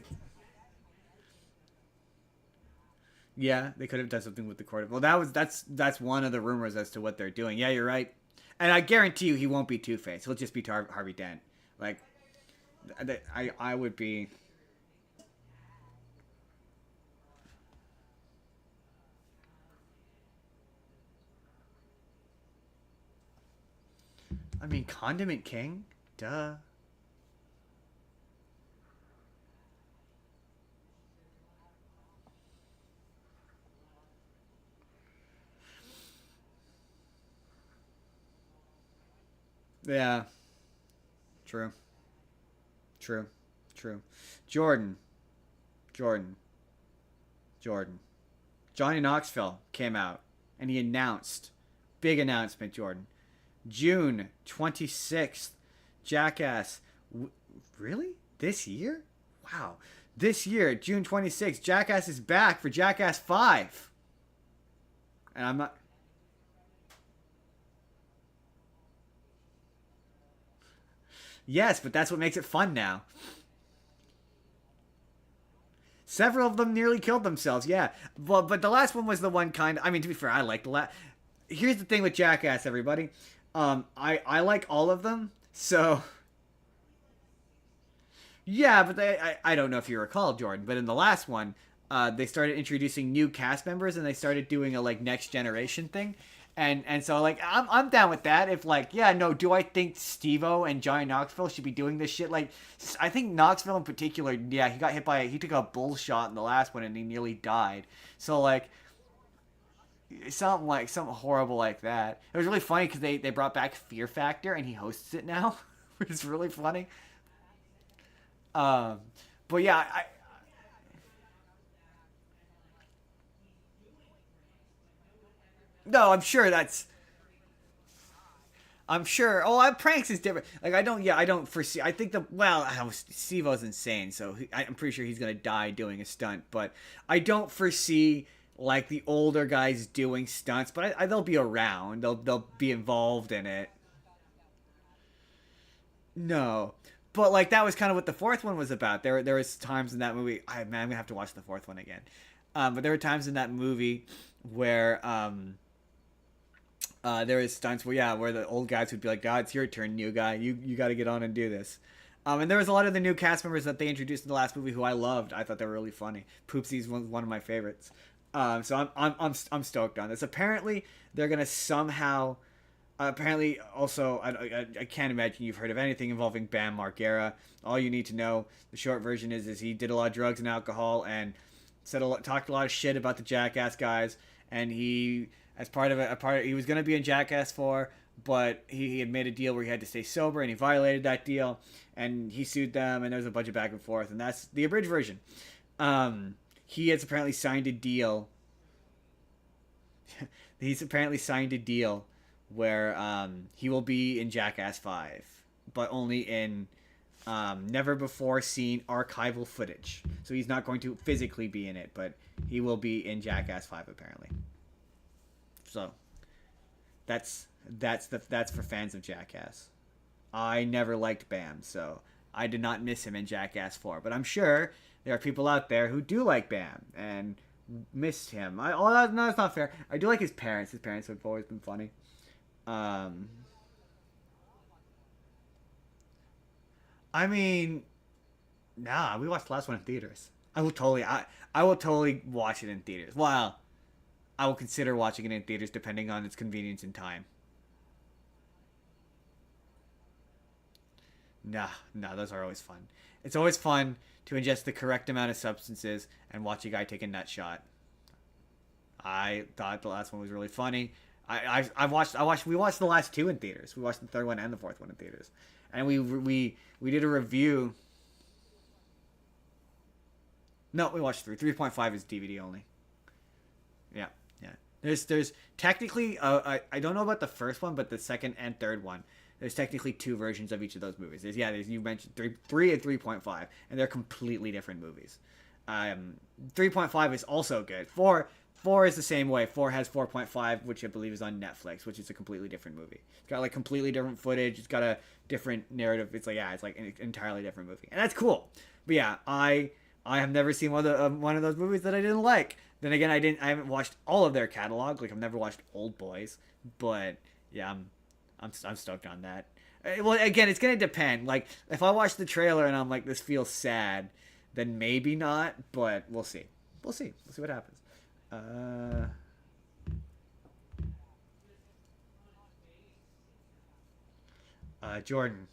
Yeah, they could have done something with the court. Well, that's one of the rumors as to what they're doing. Yeah, you're right. And I guarantee you, he won't be Two Face. He'll just be Harvey Dent. Like, I would be. I mean, Condiment King, duh. Yeah, true, true, true. Jordan, Jordan, Jordan. Johnny Knoxville came out and he announced, big announcement, Jordan. June 26th, Jackass. Really? This year? Wow. This year, June 26th, Jackass is back for Jackass 5. And I'm not. Yes, but that's what makes it fun now. Several of them nearly killed themselves, yeah. Well, but the last one was the one kind. I mean, to be fair, I like the last. Here's the thing with Jackass, everybody. I like all of them. So yeah, but I don't know if you recall, Jordan, but in the last one, they started introducing new cast members and they started doing a like next generation thing. And so like I'm down with that. If like yeah no, do I think Steve-O and Johnny Knoxville should be doing this shit? Like I think Knoxville in particular, yeah, he took a bull shot in the last one and he nearly died. So like something horrible like that. It was really funny because they brought back Fear Factor and he hosts it now, which is really funny. Um, but yeah, no, I'm sure. Oh, pranks is different. Like I don't. Yeah, I don't foresee. I think Steve-O's insane, so I'm pretty sure he's gonna die doing a stunt. But I don't foresee like the older guys doing stunts. But they'll be around. They'll be involved in it. No, but like that was kind of what the fourth one was about. There was times in that movie. Man, I'm gonna have to watch the fourth one again. But there were times in that movie where there was stunts where yeah, where the old guys would be like, "God, it's your turn, new guy. You got to get on and do this." And there was a lot of the new cast members that they introduced in the last movie who I loved. I thought they were really funny. Poopsie's one of my favorites. So I'm stoked on this. Apparently, they're gonna somehow. Apparently, also, I can't imagine you've heard of anything involving Bam Margera. All you need to know, the short version is he did a lot of drugs and alcohol and talked a lot of shit about the Jackass guys. And he, as part of it, he was going to be in Jackass 4, but he had made a deal where he had to stay sober, and he violated that deal, and he sued them, and there was a bunch of back and forth, and that's the abridged version. He has apparently signed a deal. He's apparently signed a deal where he will be in Jackass 5, but only in never before seen archival footage. So he's not going to physically be in it, but he will be in Jackass 5 apparently. So that's for fans of Jackass. I never liked Bam, so I did not miss him in Jackass 4, but I'm sure there are people out there who do like Bam and missed him. No, that's not fair. I do like his parents. His parents have always been funny. Um, I mean, nah, we watched the last one in theaters. I will totally watch it in theaters. Well, I will consider watching it in theaters depending on its convenience and time. Nah, those are always fun. It's always fun to ingest the correct amount of substances and watch a guy take a nut shot. I thought the last one was really funny. We watched the last two in theaters. We watched the third one and the fourth one in theaters, and we did a review. No, we watched three. 3.5 is DVD only. Yeah, yeah. There's technically I don't know about the first one, but the second and third one. There's technically two versions of each of those movies. You mentioned three and 3.5, and they're completely different movies. 3.5 is also good. 4 is the same way. 4 has 4.5, which I believe is on Netflix, which is a completely different movie. It's got like completely different footage. It's got a different narrative. It's like, yeah, it's like an entirely different movie, and that's cool. But yeah, I have never seen one of those movies that I didn't like. Then again, I haven't watched all of their catalog. Like I've never watched Old Boys, but yeah, I'm stoked on that. Well, again, it's gonna depend. Like if I watch the trailer and I'm like, this feels sad, then maybe not. But we'll see. We'll see. We'll see what happens. Jordan,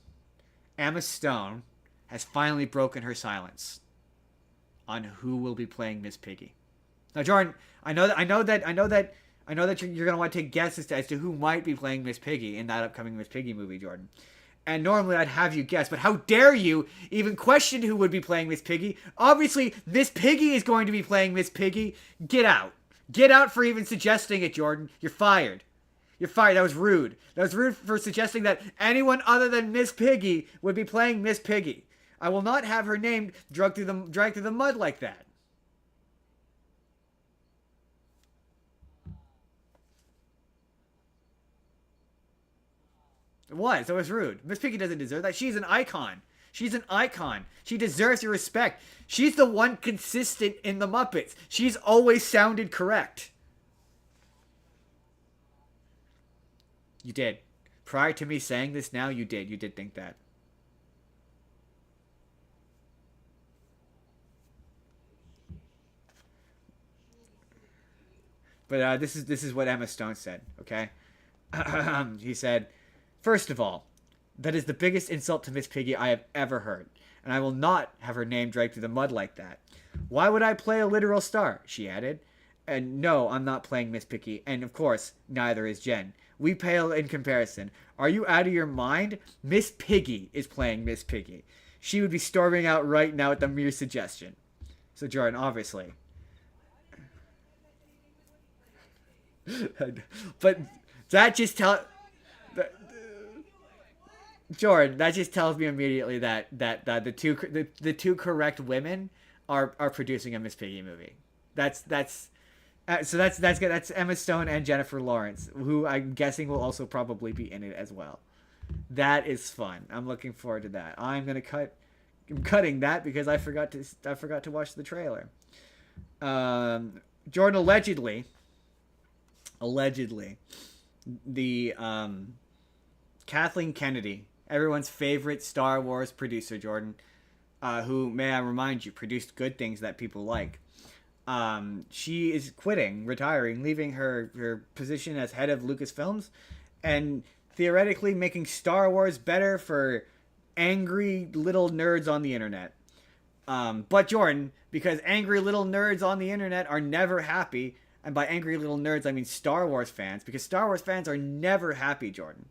Emma Stone has finally broken her silence on who will be playing Miss Piggy. Now, Jordan, I know that you're gonna want to take guesses as to who might be playing Miss Piggy in that upcoming Miss Piggy movie, Jordan. And normally I'd have you guess, but how dare you even question who would be playing Miss Piggy? Obviously, Miss Piggy is going to be playing Miss Piggy. Get out. Get out for even suggesting it, Jordan. You're fired. You're fired. That was rude. That was rude for suggesting that anyone other than Miss Piggy would be playing Miss Piggy. I will not have her name dragged through the mud like that. It was. That was rude. Miss Piggy doesn't deserve that. She's an icon. She's an icon. She deserves your respect. She's the one consistent in the Muppets. She's always sounded correct. You did. Prior to me saying this now, you did. You did think that. But this is what Emma Stone said, okay? He said, "First of all, that is the biggest insult to Miss Piggy I have ever heard, and I will not have her name dragged through the mud like that. Why would I play a literal star?" she added. "And no, I'm not playing Miss Piggy, and of course, neither is Jen. We pale in comparison. Are you out of your mind? Miss Piggy is playing Miss Piggy. She would be storming out right now at the mere suggestion." So Jordan, obviously. But that just tell Jordan, that just tells me immediately that the two correct women are producing a Miss Piggy movie. That's good. That's Emma Stone and Jennifer Lawrence, who I'm guessing will also probably be in it as well. That is fun. I'm looking forward to that. I'm cutting that because I forgot to watch the trailer. Jordan, allegedly, the Kathleen Kennedy, everyone's favorite Star Wars producer, Jordan, who, may I remind you, produced good things that people like. She is retiring, leaving her position as head of Lucasfilms, and theoretically making Star Wars better for angry little nerds on the internet. But Jordan, because angry little nerds on the internet are never happy, and by angry little nerds I mean Star Wars fans, because Star Wars fans are never happy, Jordan.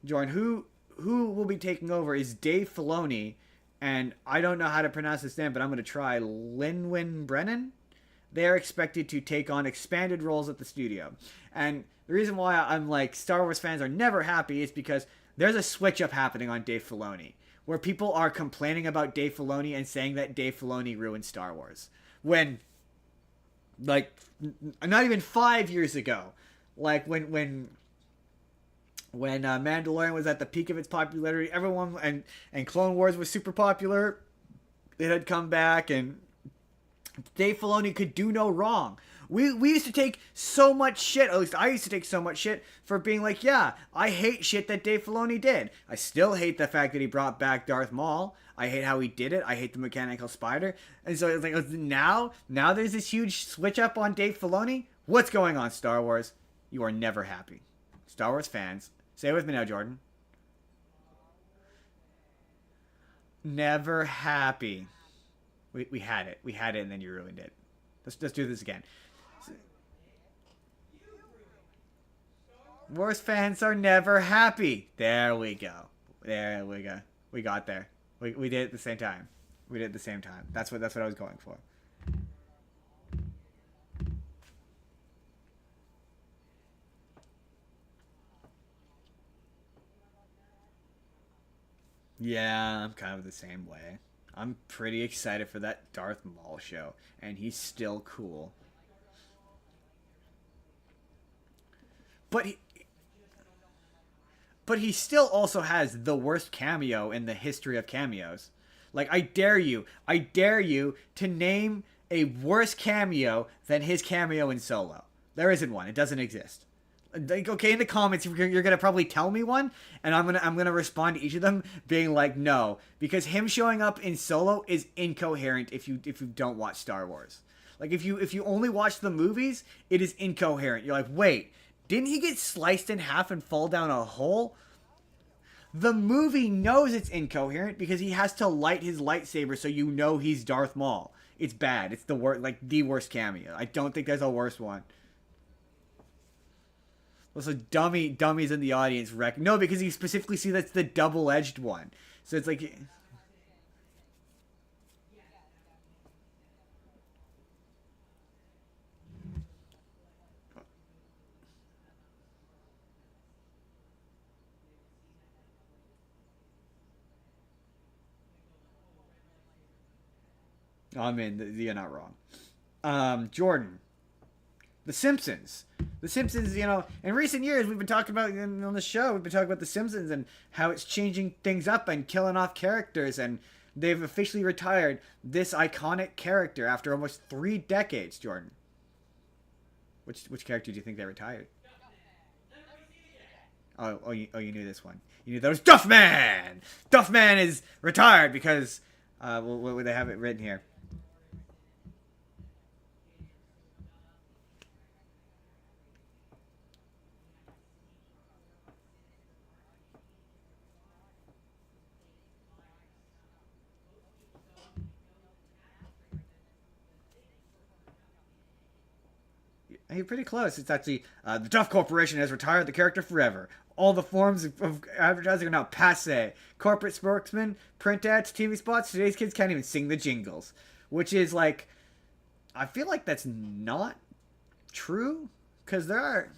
Jordan, who will be taking over is Dave Filoni, and I don't know how to pronounce his name, but I'm going to try Linwin Brennan. They are expected to take on expanded roles at the studio. And the reason why I'm like Star Wars fans are never happy is because there's a switch up happening on Dave Filoni, where people are complaining about Dave Filoni and saying that Dave Filoni ruined Star Wars. When, like, not even 5 years ago, like when Mandalorian was at the peak of its popularity, everyone and Clone Wars was super popular. It had come back, and Dave Filoni could do no wrong. We used to take so much shit, at least I used to take so much shit, for being like, yeah, I hate shit that Dave Filoni did. I still hate the fact that he brought back Darth Maul. I hate how he did it. I hate the mechanical spider. And so it's like, now there's this huge switch up on Dave Filoni. What's going on, Star Wars? You are never happy. Star Wars fans, say it with me now, Jordan. Never happy. We had it. We had it, and then you ruined it. Let's do this again. Worst fans are never happy. There we go. There we go. We got there. We did it at the same time. We did it at the same time. That's what I was going for. Yeah, I'm kind of the same way. I'm pretty excited for that Darth Maul show, and he's still cool. But he still also has the worst cameo in the history of cameos. Like I dare you to name a worse cameo than his cameo in Solo. There isn't one. It doesn't exist. Like, okay, in the comments you're gonna probably tell me one, and I'm gonna respond to each of them being like no, because him showing up in Solo is incoherent if you don't watch Star Wars. Like if you only watch the movies, it is incoherent. You're like, wait, didn't he get sliced in half and fall down a hole? The movie knows it's incoherent because he has to light his lightsaber so you know he's Darth Maul. It's bad. It's the worst, like the worst cameo. I don't think there's a worse one. Also, dummies in the audience wreck. No, because you specifically see that's the double-edged one. So it's like, I mean, you're not wrong. Jordan, The Simpsons. The Simpsons, in recent years we've been talking about on the show. We've been talking about The Simpsons and how it's changing things up and killing off characters, and they've officially retired this iconic character after almost 3 decades. Jordan, which character do you think they retired? You knew this one. You knew that was Duffman. Duffman is retired because, what would they have it written here? You're pretty close. It's actually the Duff Corporation has retired the character forever. All the forms of advertising are now passe. Corporate spokesmen, print ads, TV spots. Today's kids can't even sing the jingles, which is like, I feel like that's not true because there's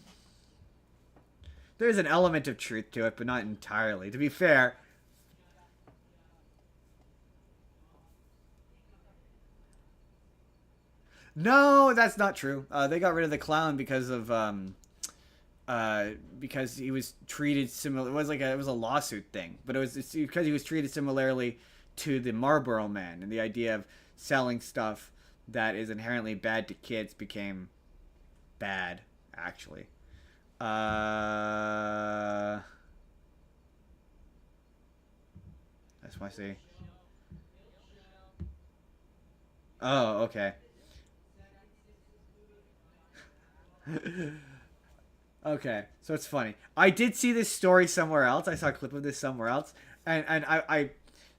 an element of truth to it, but not entirely. To be fair, no, that's not true. They got rid of the clown because he was treated similar. It was a lawsuit thing, but it's because he was treated similarly to the Marlboro Man, and the idea of selling stuff that is inherently bad to kids became bad, actually. That's why I say. Oh, okay. Okay, so it's funny. I did see this story somewhere else. I saw a clip of this somewhere else, and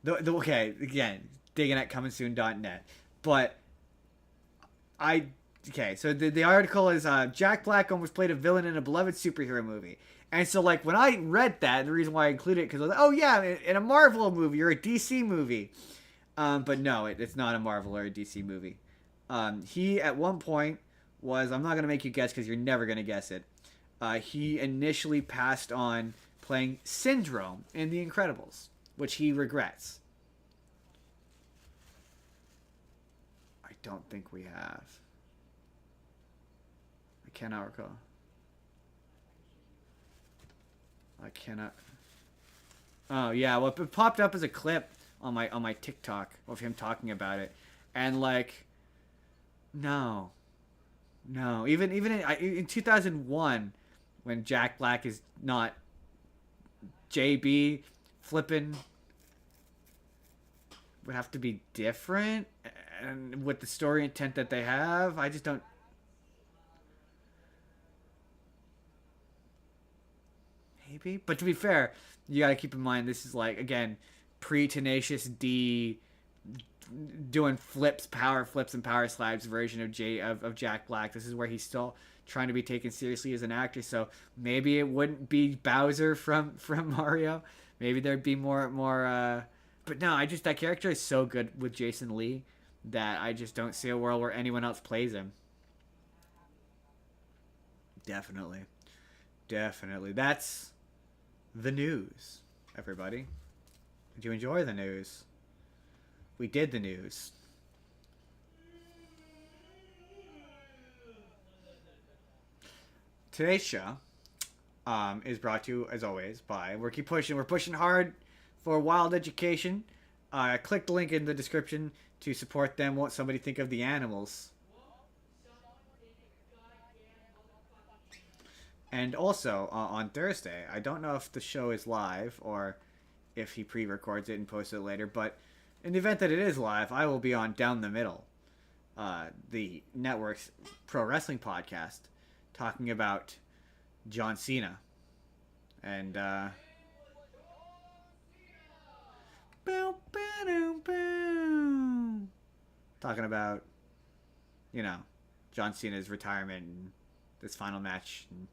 okay, again, digging at comingsoon.net, but I okay. So the article is Jack Black almost played a villain in a beloved superhero movie, and so like when I read that, the reason why I included it because I was like, oh yeah, in a Marvel movie or a DC movie, but no, it's not a Marvel or a DC movie. He at one point was, I'm not gonna make you guess because you're never gonna guess it. He initially passed on playing Syndrome in The Incredibles, which he regrets. I don't think we have. I cannot recall. I cannot. Oh yeah, well it popped up as a clip on my TikTok of him talking about it, and like, no, even in 2001, when Jack Black is not JB, flipping would have to be different, and with the story intent that they have, I just don't. Maybe, but to be fair, you got to keep in mind this is like again pre-Tenacious D doing power flips and power slides version of Jack Black. This is where he's still trying to be taken seriously as an actor. So maybe it wouldn't be Bowser from Mario. Maybe there'd be more. But no, that character is so good with Jason Lee that I just don't see a world where anyone else plays him. Definitely, definitely. That's the news, everybody. Did you enjoy the news? we did the news. Today's show is brought to you, as always, by We're pushing hard for Wild Education. Click the link in the description to support them. Won't somebody think of the animals? And also, on Thursday, I don't know if the show is live or if he pre-records it and posts it later, but in the event that it is live, I will be on Down the Middle, the network's pro wrestling podcast, talking about John Cena. And, talking about, John Cena's retirement and this final match. And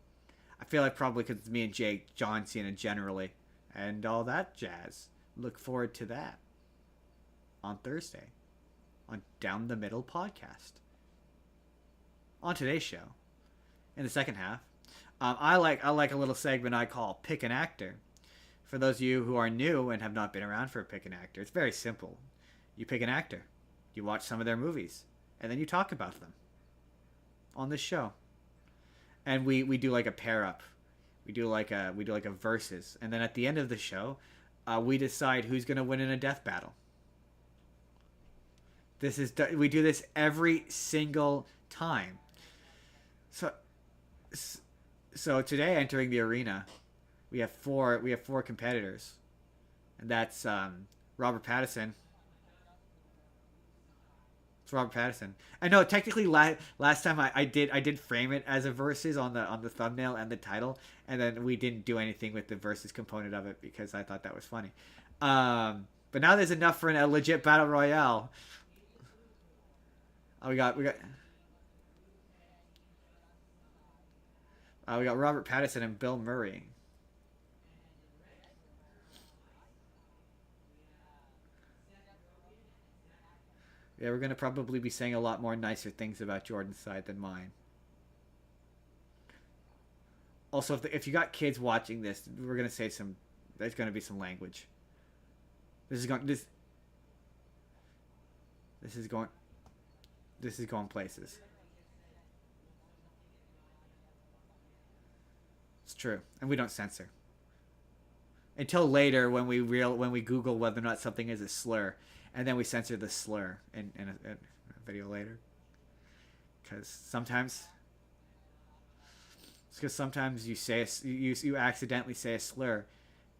I feel like probably because it's me and Jake, John Cena generally, and all that jazz. Look forward to that on Thursday on Down the Middle podcast. On today's show, in the second half, I like a little segment I call Pick an Actor. For those of you who are new and have not been around for Pick an Actor, it's very simple. You pick an actor, you watch some of their movies, and then you talk about them on this show. And we do like a pair up. We do like a versus, and then at the end of the show, we decide who's gonna win in a death battle. We do this every single time. So today, entering the arena, we have four competitors, and that's Robert Pattison. It's Robert Pattison. I know technically last time I did frame it as a versus on the thumbnail and the title, and then we didn't do anything with the versus component of it because I thought that was funny. But now there's enough for a legit battle royale. We got Robert Pattison and Bill Murray. Yeah, we're going to probably be saying a lot more nicer things about Jordan's side than mine. Also, if you got kids watching this, we're going to say there's going to be some language. This is going places. It's true, and we don't censor. Until later, when we Google whether or not something is a slur, and then we censor the slur in a video later. Because sometimes you accidentally say a slur,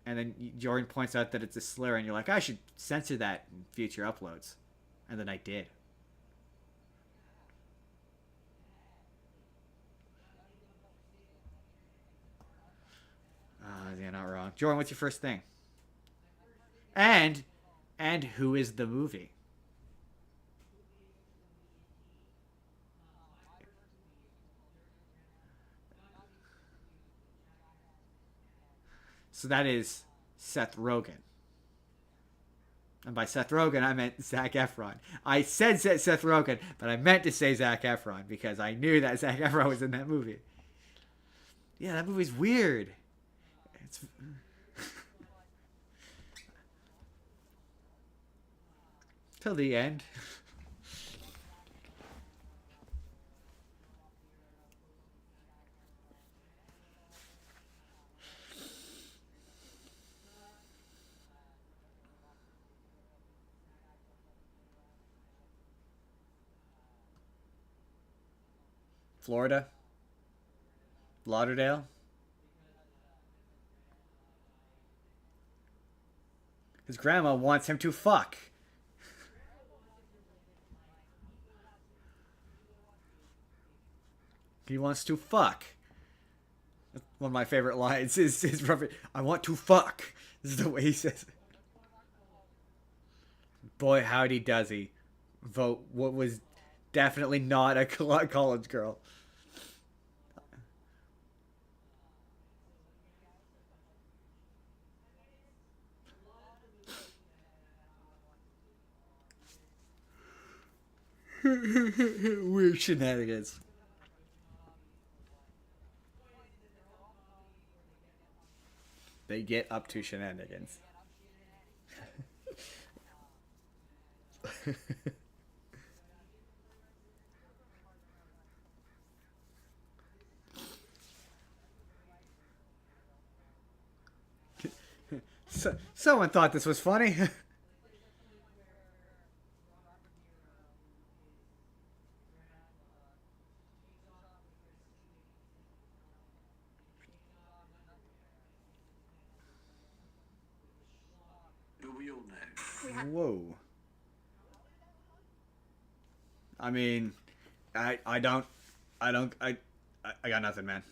and then Jordan points out that it's a slur, and you're like, I should censor that in future uploads, and then I did. Yeah, not wrong. Jordan, what's your first thing? And who is the movie? So that is Seth Rogen. And by Seth Rogen, I meant Zac Efron. I said Seth Rogen, but I meant to say Zac Efron because I knew that Zac Efron was in that movie. Yeah, that movie's weird. It's... till the end. Florida. Lauderdale. His grandma wants him to fuck. He wants to fuck. One of my favorite lines is I want to fuck. This is the way he says it. Boy, howdy does he vote what was definitely not a college girl. Weird shenanigans. They get up to shenanigans. Someone thought this was funny. But we all know. Whoa. I mean, I don't, I got nothing, man.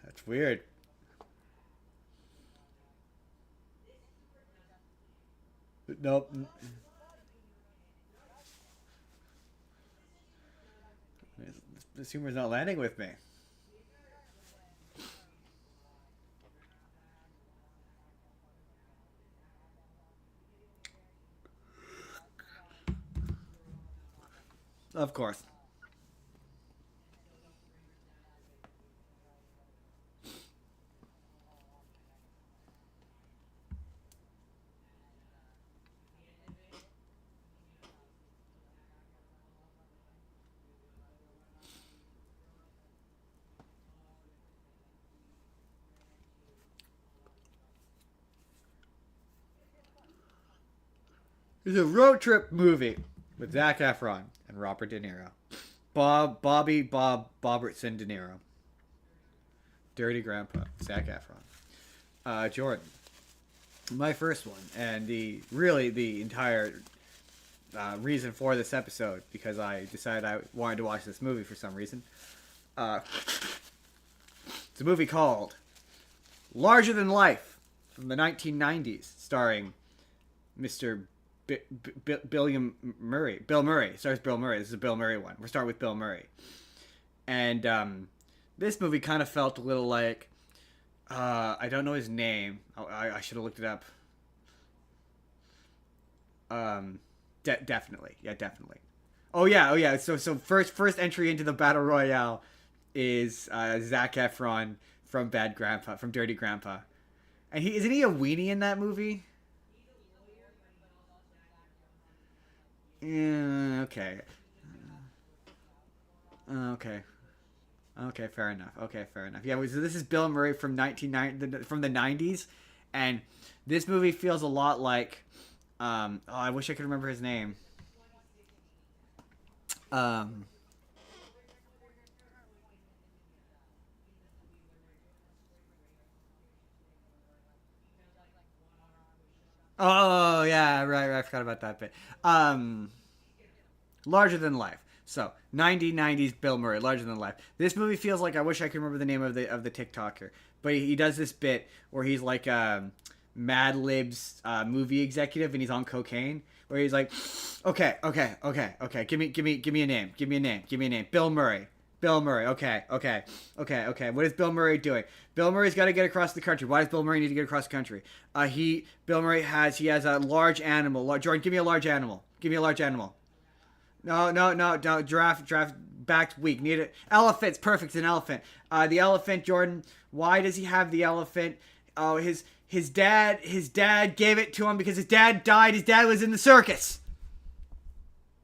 That's weird. Nope. This humor's not landing with me. Of course. It's a road trip movie with Zac Efron and Robert De Niro. Bob Robertson De Niro. Dirty Grandpa, Zac Efron. Jordan. My first one, and the entire reason for this episode, because I decided I wanted to watch this movie for some reason. It's a movie called Larger Than Life from the 1990s, starring Mr. Bill Murray. Bill Murray. Stars Bill Murray. This is a Bill Murray one. We're starting with Bill Murray. And this movie kind of felt a little like, I don't know his name. I should have looked it up. Definitely. Yeah, definitely. Oh yeah. So first entry into the Battle Royale is Zac Efron from from Dirty Grandpa. And isn't he a weenie in that movie? Yeah, okay. Okay. Okay, fair enough. Yeah, so this is Bill Murray from from the 90s, and this movie feels a lot like I wish I could remember his name. Um Oh, yeah, right, I forgot about that bit. Um Larger Than Life. So, 90s Bill Murray, Larger Than Life. This movie feels like, I wish I could remember the name of the TikToker, but he does this bit where he's like Mad Lib's movie executive, and he's on cocaine, where he's like, okay, give me a name. Bill Murray. Okay. What is Bill Murray doing? Bill Murray's got to get across the country. Why does Bill Murray need to get across the country? Bill Murray has a large animal. Jordan, give me a large animal. No. Giraffe back's weak. Need it. Elephant's perfect. It's an elephant. The elephant, Jordan. Why does he have the elephant? Oh, his dad gave it to him because his dad died. His dad was in the circus.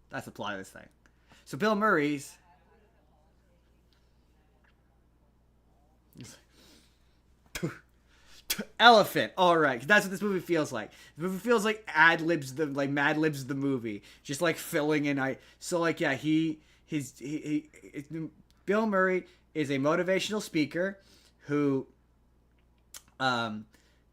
That's the plot of this thing. So Bill Murray's elephant. All right, that's what this movie feels like. The movie feels like Mad Libs the movie, just like filling in. Bill Murray is a motivational speaker who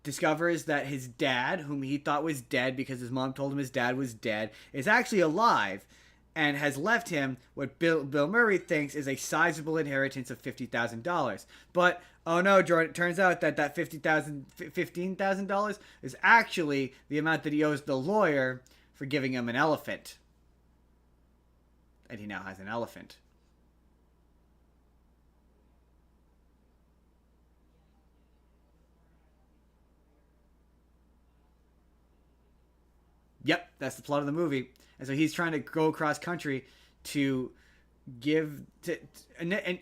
discovers that his dad, whom he thought was dead because his mom told him his dad was dead, is actually alive, and has left him what Bill Murray thinks is a sizable inheritance of $50,000. But oh no, Jordan! It turns out that $15,000 is actually the amount that he owes the lawyer for giving him an elephant, and he now has an elephant. Yep, that's the plot of the movie. And so he's trying to go across country to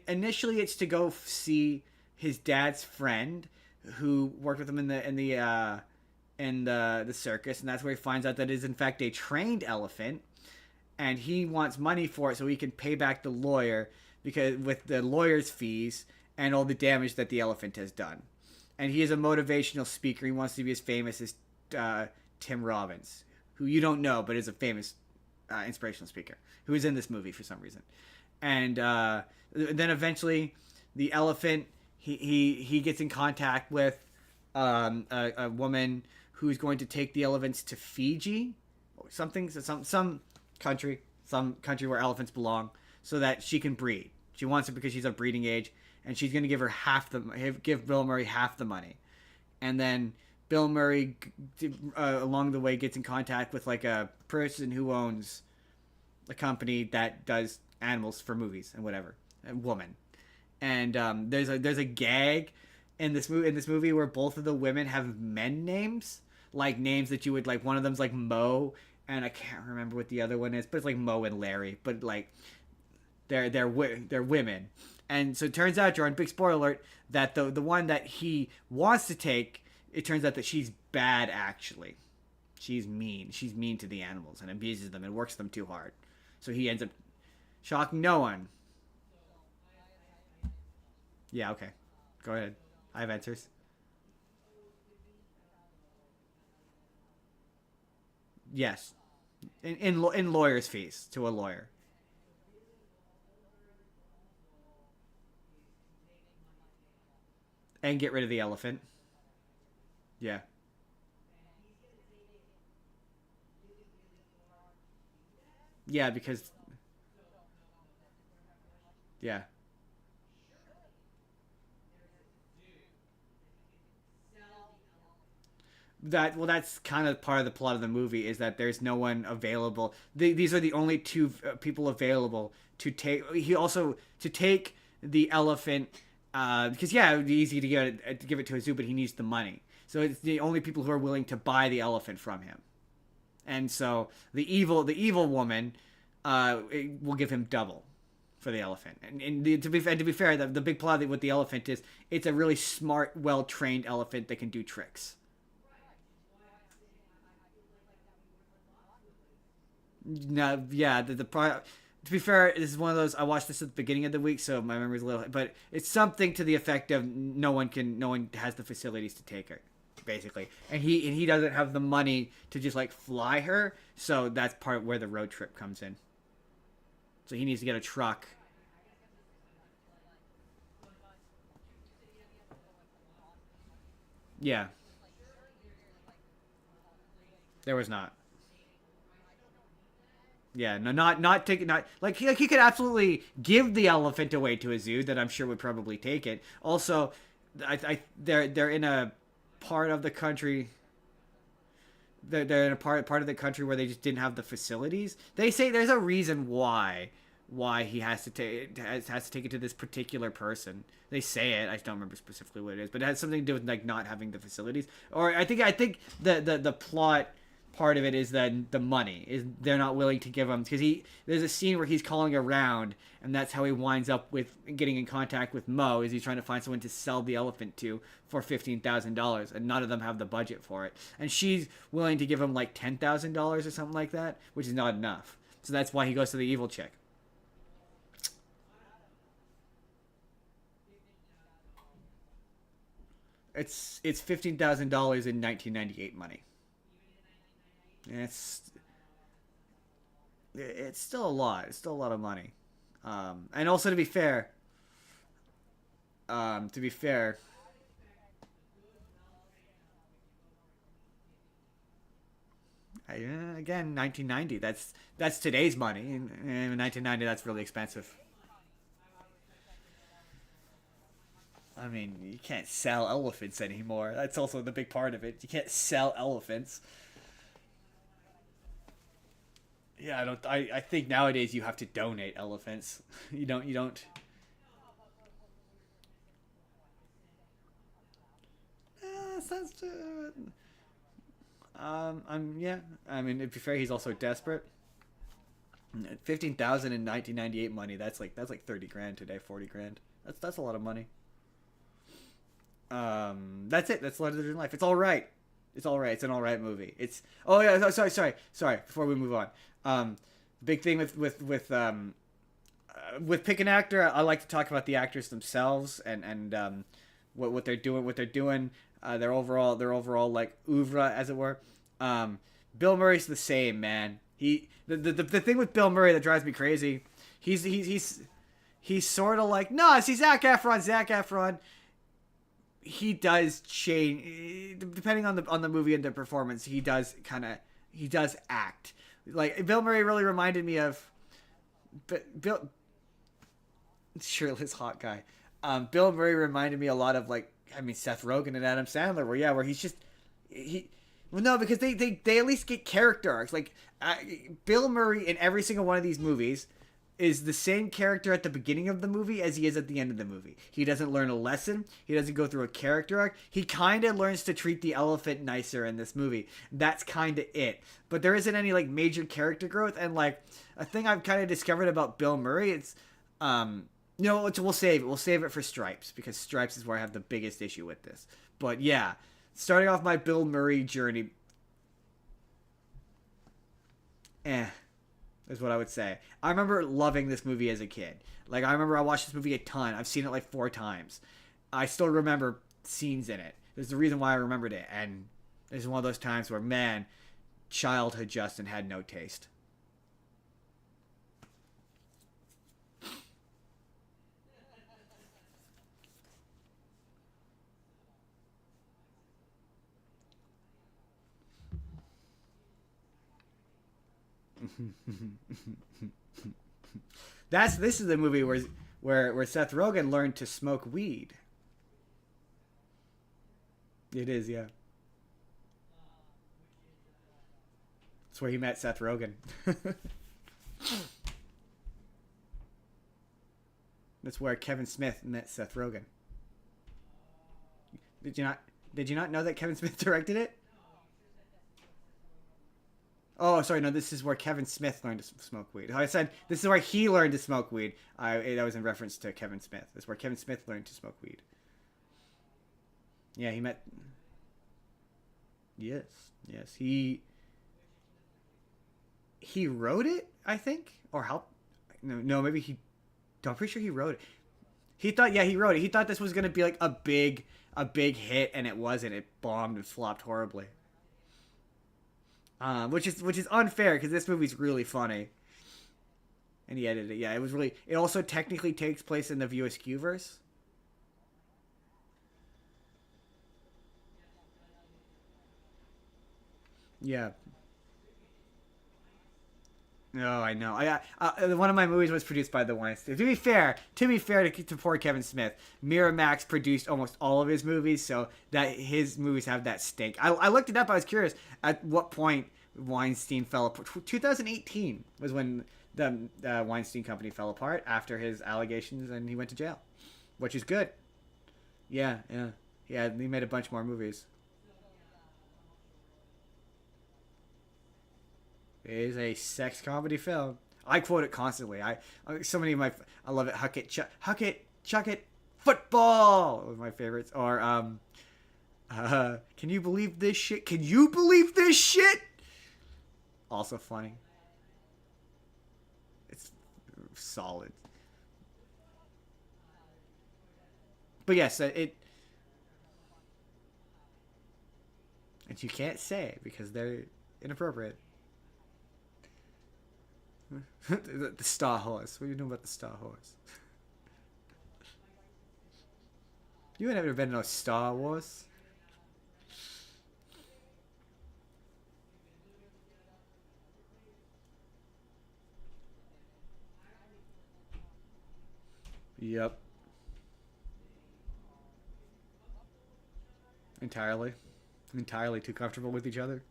initially it's to go see his dad's friend who worked with him in the circus, and that's where he finds out that it is in fact a trained elephant, and he wants money for it so he can pay back the lawyer because with the lawyer's fees and all the damage that the elephant has done. And he is a motivational speaker. He wants to be as famous as Tim Robbins, who you don't know, but is a famous inspirational speaker who is in this movie for some reason. And then eventually, the elephant he gets in contact with a woman who's going to take the elephants to Fiji, or something, some country where elephants belong, so that she can breed. She wants it because she's of breeding age, and she's going to give Bill Murray half the money, and then Bill Murray along the way gets in contact with like a person who owns a company that does animals for movies and whatever, a woman, and there's a gag in this movie where both of the women have men names, like names that you would like. One of them's like Mo, and I can't remember what the other one is, but it's like Mo and Larry, but like they're women. And so it turns out, Jordan, big spoiler alert, that the one that he wants to take, it turns out that she's bad actually. She's mean. She's mean to the animals and abuses them and works them too hard. So he ends up shocking no one. Yeah, okay. Go ahead. I have answers. Yes. In lawyer's fees to a lawyer. And get rid of the elephant. Yeah. Yeah, because yeah. That's kind of part of the plot of the movie, is that there's no one available. These are the only two people available to take. He also to take the elephant because yeah, it would be easy to give it to a zoo, but he needs the money. So it's the only people who are willing to buy the elephant from him. And so the evil woman will give him double for the elephant. And to be fair, the big plot with the elephant is it's a really smart, well trained elephant that can do tricks. No, yeah, to be fair, this is one of those. I watched this at the beginning of the week, so my memory's a little. But it's something to the effect of no one has the facilities to take her, basically, and he doesn't have the money to just like fly her. So that's part where the road trip comes in. So he needs to get a truck. Yeah, there was not. Yeah, no, not taking not like he could absolutely give the elephant away to a zoo that I'm sure would probably take it. Also, they're in a part of the country. They're in a part of the country where they just didn't have the facilities. They say there's a reason why he has to take it to this particular person. They say it. I don't remember specifically what it is, but it has something to do with like not having the facilities. Or I think the plot part of it is that the money is they're not willing to give him because there's a scene where he's calling around, and that's how he winds up with getting in contact with Mo, is he's trying to find someone to sell the elephant to for $15,000, and none of them have the budget for it, and she's willing to give him like $10,000 or something like that, which is not enough. So that's why he goes to the evil chick. It's $15,000 in 1998 money. It's it's still a lot. It's still a lot of money. And also to be fair, again, 1990. That's today's money. In 1990, that's really expensive. I mean, you can't sell elephants anymore. That's also the big part of it. You can't sell elephants. Yeah, I don't. I think nowadays you have to donate elephants. You don't. That's I'm yeah. I mean, to be fair, he's also desperate. 15,000 in 1998 money. That's like 30 grand today. 40 grand. That's a lot of money. That's it. That's Larger Than Life. It's all right. It's all right. It's an all right movie. It's oh yeah. Sorry. Before we move on, big thing with pick an actor. I like to talk about the actors themselves and what they're doing. Their overall like oeuvre, as it were. Bill Murray's the same, man. The thing with Bill Murray that drives me crazy. He's sort of like, no, see Zac Efron. He does change depending on the movie and the performance. He does act like Bill Murray really reminded me of Bill shirtless hot guy. Bill Murray reminded me a lot of Seth Rogen and Adam Sandler, where he's just well, no, because they at least get character arcs. Bill Murray in every single one of these movies is the same character at the beginning of the movie as he is at the end of the movie. He doesn't learn a lesson. He doesn't go through a character arc. He kind of learns to treat the elephant nicer in this movie. That's kind of it. But there isn't any major character growth. And a thing I've kind of discovered about Bill Murray, it's we'll save it for Stripes, because Stripes is where I have the biggest issue with this. But yeah, starting off my Bill Murray journey, is what I would say. I remember loving this movie as a kid. I remember I watched this movie a ton. I've seen it 4 times. I still remember scenes in it. There's the reason why I remembered it. And it's one of those times where, man, childhood Justin had no taste. This is the movie where Seth Rogen learned to smoke weed. It is, yeah. That's where he met Seth Rogen. That's where Kevin Smith met Seth Rogen. Did you not know that Kevin Smith directed it? Oh, sorry, no, this is where Kevin Smith learned to smoke weed. I said this is where he learned to smoke weed. That was in reference to Kevin Smith. This is where Kevin Smith learned to smoke weed. Yeah, he met... Yes. He wrote it, I think? Or helped? No, maybe he... I'm pretty sure he wrote it. He wrote it. He thought this was going to be a big hit, and it wasn't. It bombed and flopped horribly. Which is unfair, because this movie's really funny. And he edited it. Yeah, it was really... It also technically takes place in the View Askew-verse. Yeah. No, I know. One of my movies was produced by the Weinstein. To be fair to poor Kevin Smith, Miramax produced almost all of his movies, so that his movies have that stink. I looked it up. I was curious at what point Weinstein fell apart. 2018 was when the Weinstein Company fell apart after his allegations, and he went to jail, which is good. Yeah. He made a bunch more movies. It is a sex comedy film. I quote it constantly. I love it. Huck it, chuck it, football was my favorites. Or can you believe this shit? Can you believe this shit? Also funny. It's solid. But yes, and you can't say it because they're inappropriate. The Star Horse. What do you know about the Star Horse? You ain't never been to no Star Wars. Yep. Entirely too comfortable with each other.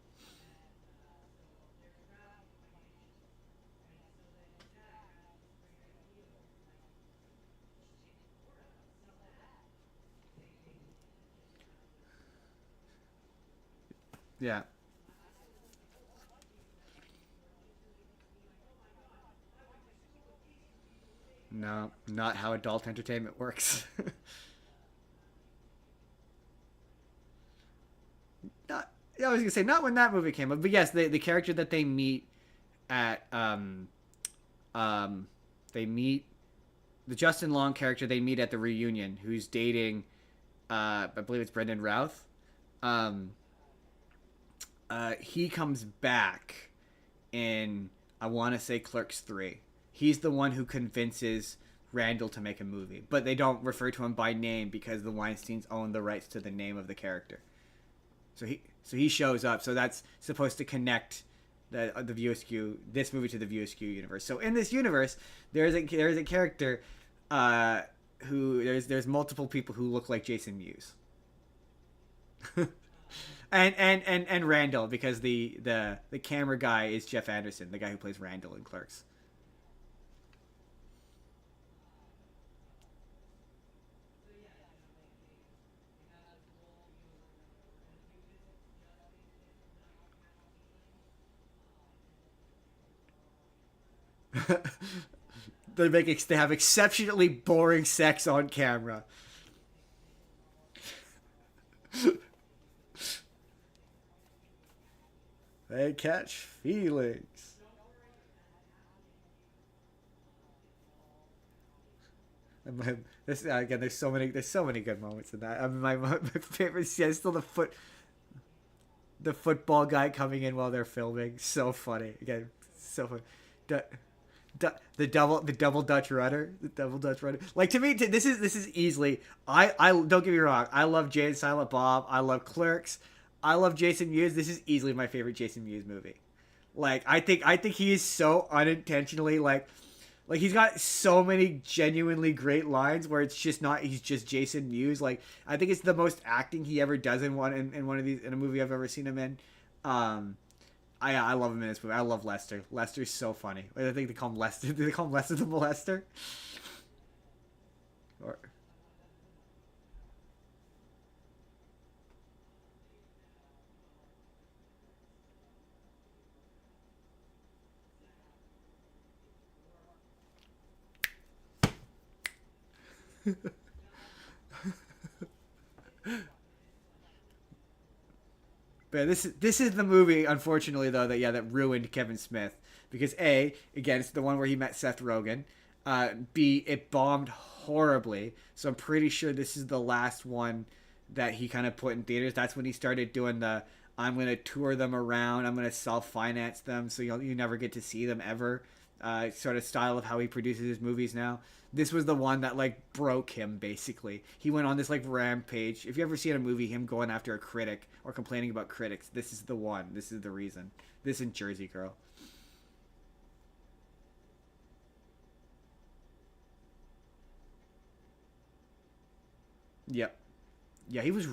Yeah. No, not how adult entertainment works. Not, yeah, I was gonna say not when that movie came up, but yes, the character that they meet at um they meet the Justin Long character they meet at the reunion, who's dating I believe it's Brendan Routh. Um, he comes back in, I want to say, Clerks 3. He's the one who convinces Randall to make a movie, but they don't refer to him by name because the Weinsteins own the rights to the name of the character. So he shows up. So that's supposed to connect the View Askew, this movie, to the View Askew universe. So in this universe, there's a character who there's multiple people who look like Jason Mewes. and Randall, because the camera guy is Jeff Anderson, the guy who plays Randall in Clerks. They have exceptionally boring sex on camera. They catch feelings. This again. There's so many good moments in that. I mean, my favorite scene is still the football guy coming in while they're filming. So funny. Again, so funny. The double Dutch rudder. The double Dutch rudder. Like, to me, this is easily. I don't get me wrong. I love Jay and Silent Bob. I love Clerks. I love Jason Mewes. This is easily my favorite Jason Mewes movie. Like, I think he is so unintentionally like he's got so many genuinely great lines where it's just not, he's just Jason Mewes. Like, I think it's the most acting he ever does in one of these, in a movie I've ever seen him in. I love him in this movie. I love Lester. Lester's so funny. I think they call him Lester. Do they call him Lester the Molester? Or But this is the movie, unfortunately, though, that ruined Kevin Smith, because A, again, it's the one where he met Seth Rogen. B, it bombed horribly, so I'm pretty sure this is the last one that he kind of put in theaters. That's when he started doing the, I'm gonna tour them around, I'm gonna self-finance them, so you never get to see them ever, sort of style of how he produces his movies now. This was the one that, like, broke him, basically. He went on this, like, rampage. If you ever see in a movie him going after a critic or complaining about critics, this is the one. This is the reason. This and Jersey Girl. Yep. Yeah, he was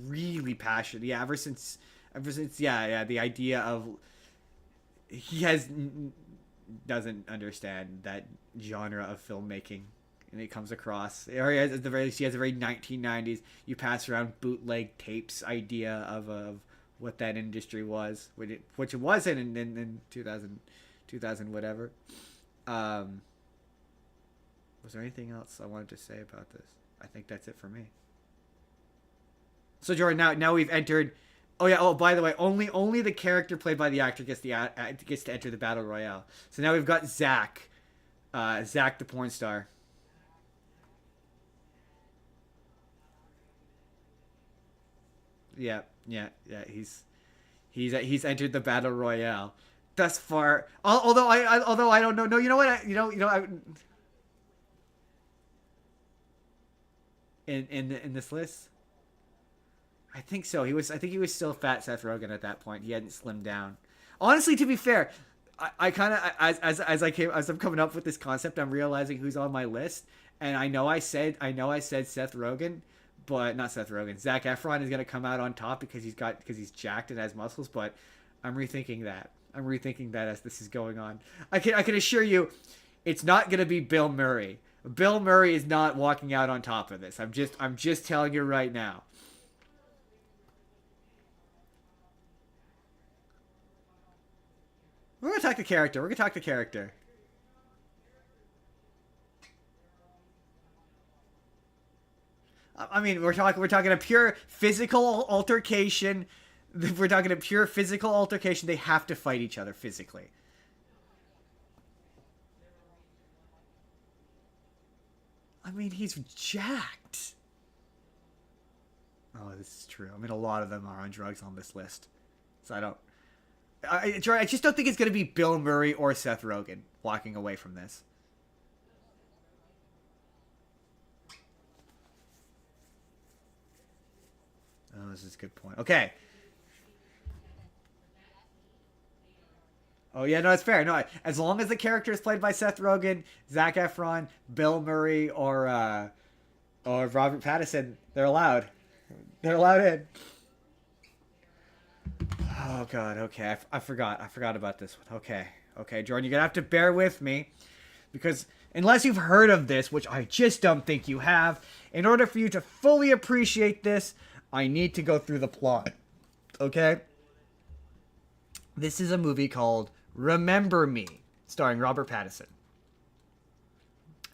really passionate. Yeah, ever since, yeah, the idea of, he doesn't understand that genre of filmmaking, and it comes across, or he has a very 1990s, you pass around bootleg tapes idea of what that industry was, which it wasn't in 2000 whatever. Was there anything else I wanted to say about this? I think that's it for me. So Jordan, now we've entered. Oh yeah. Oh, by the way, only the character played by the actor gets to enter the battle royale. So now we've got Zach, Zach the porn star. Yeah, yeah, yeah. He's entered the battle royale. Thus far, although I don't know. No, you know what? In this list, I think so. I think he was still fat Seth Rogen at that point. He hadn't slimmed down. Honestly, to be fair, I kind of, as I'm coming up with this concept, I'm realizing who's on my list, and I know I said Seth Rogen, but not Seth Rogen. Zac Efron is gonna come out on top because he's jacked and has muscles, but I'm rethinking that. As this is going on. I can assure you, it's not gonna be Bill Murray. Bill Murray is not walking out on top of this. I'm just telling you right now. We're gonna talk to character. I mean, we're talking a pure physical altercation. We're talking a pure physical altercation. They have to fight each other physically. I mean, he's jacked. Oh, this is true. I mean, a lot of them are on drugs on this list. So I just don't think it's going to be Bill Murray or Seth Rogen walking away from this. Oh, this is a good point. Okay. Oh, yeah, no, it's fair. No, as long as the character is played by Seth Rogen, Zac Efron, Bill Murray, or Robert Pattison, they're allowed. They're allowed in. Oh, God, okay. I forgot about this one. Okay, Jordan, you're going to have to bear with me. Because unless you've heard of this, which I just don't think you have, in order for you to fully appreciate this, I need to go through the plot. Okay? This is a movie called Remember Me, starring Robert Pattison.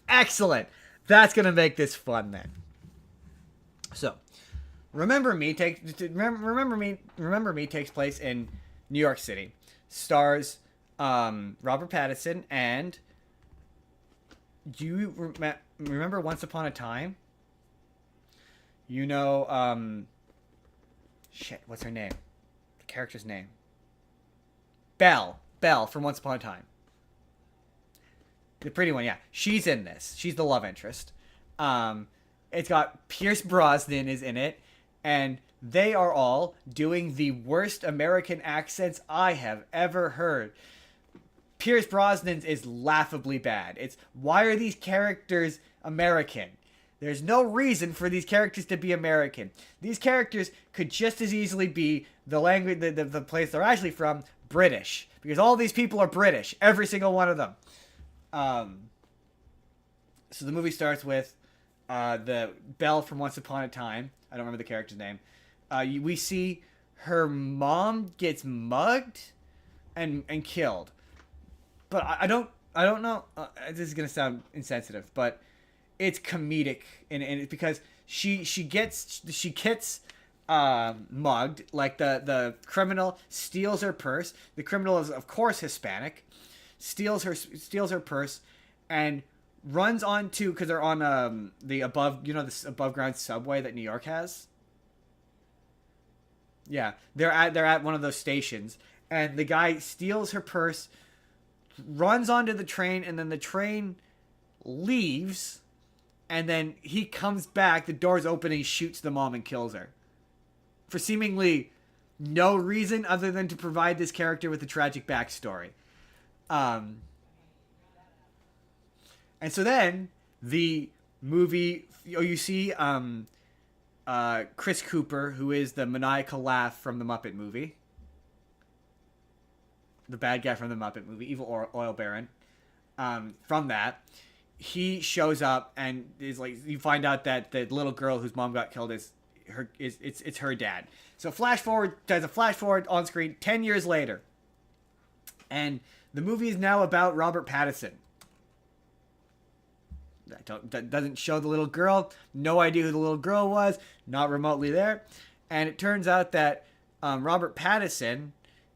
Excellent. That's going to make this fun then. So, Remember Me takes place in New York City. Stars Robert Pattison, and do you remember Once Upon a Time? You know, shit, what's her name? The character's name. Belle from Once Upon a Time. The pretty one, yeah. She's in this. She's the love interest. It's got Pierce Brosnan is in it, and they are all doing the worst American accents I have ever heard. Pierce Brosnan's is laughably bad. It's, why are these characters American? There's no reason for these characters to be American. These characters could just as easily be the language, the place they're actually from, British. Because all these people are British. Every single one of them. So the movie starts with the Belle from Once Upon a Time. I don't remember the character's name. We see her mom gets mugged and killed. But I don't know. This is gonna sound insensitive, but it's comedic, and it's because she gets mugged. Like the criminal steals her purse. The criminal is of course Hispanic. Steals her purse, and runs onto, because they're on the this above ground subway that New York has. Yeah, they're at one of those stations, and the guy steals her purse, runs onto the train, and then the train leaves, and then he comes back, the door's open, and he shoots the mom and kills her. For seemingly no reason other than to provide this character with a tragic backstory. And so then the movie, you see Chris Cooper, who is the maniacal laugh from the Muppet movie. The bad guy from the Muppet movie, Evil Oil Baron. From that, he shows up and is like, you find out that the little girl whose mom got killed is her dad. So there's a flash forward on screen 10 years later. And the movie is now about Robert Pattison. That doesn't show the little girl. No idea who the little girl was. Not remotely there. And it turns out that Robert Pattison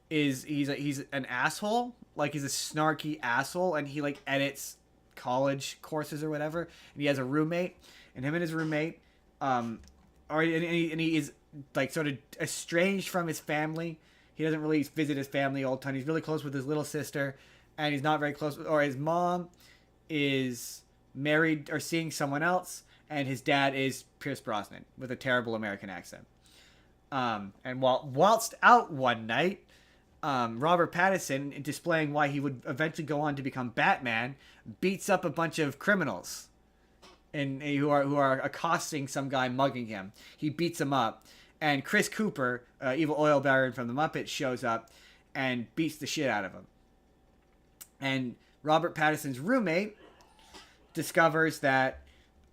he's an asshole. Like, he's a snarky asshole, and he like edits college courses or whatever. And he has a roommate, and him and his roommate, he is like sort of estranged from his family. He doesn't really visit his family all the time. He's really close with his little sister, and he's not very close with, or his mom is married or seeing someone else, and his dad is Pierce Brosnan with a terrible American accent. And whilst out one night, Robert Pattison, displaying why he would eventually go on to become Batman, beats up a bunch of criminals, and who are accosting some guy mugging him. He beats him up, and Chris Cooper, Evil Oil Baron from the Muppets, shows up and beats the shit out of him. And Robert Pattison's roommate discovers that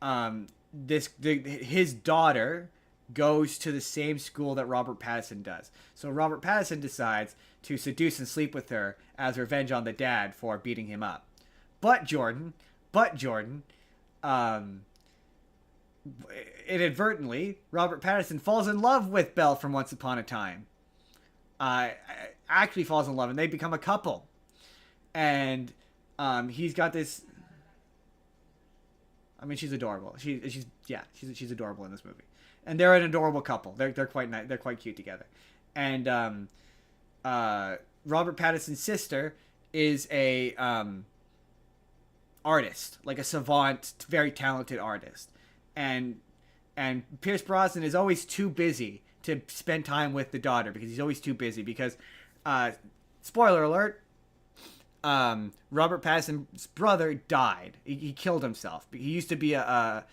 his daughter goes to the same school that Robert Pattison does. So Robert Pattison decides to seduce and sleep with her as revenge on the dad for beating him up. But Jordan, inadvertently, Robert Pattinson falls in love with Belle from Once Upon a Time. Actually falls in love, and they become a couple. And he's got this. I mean, she's adorable. She's adorable in this movie, and they're an adorable couple. They're quite nice. They're quite cute together. And Robert Pattinson's sister is a artist, like a savant, very talented artist, and Pierce Brosnan is always too busy to spend time with the daughter because he's always too busy because, spoiler alert, Robert Pattinson's brother died. He killed himself. He used to be a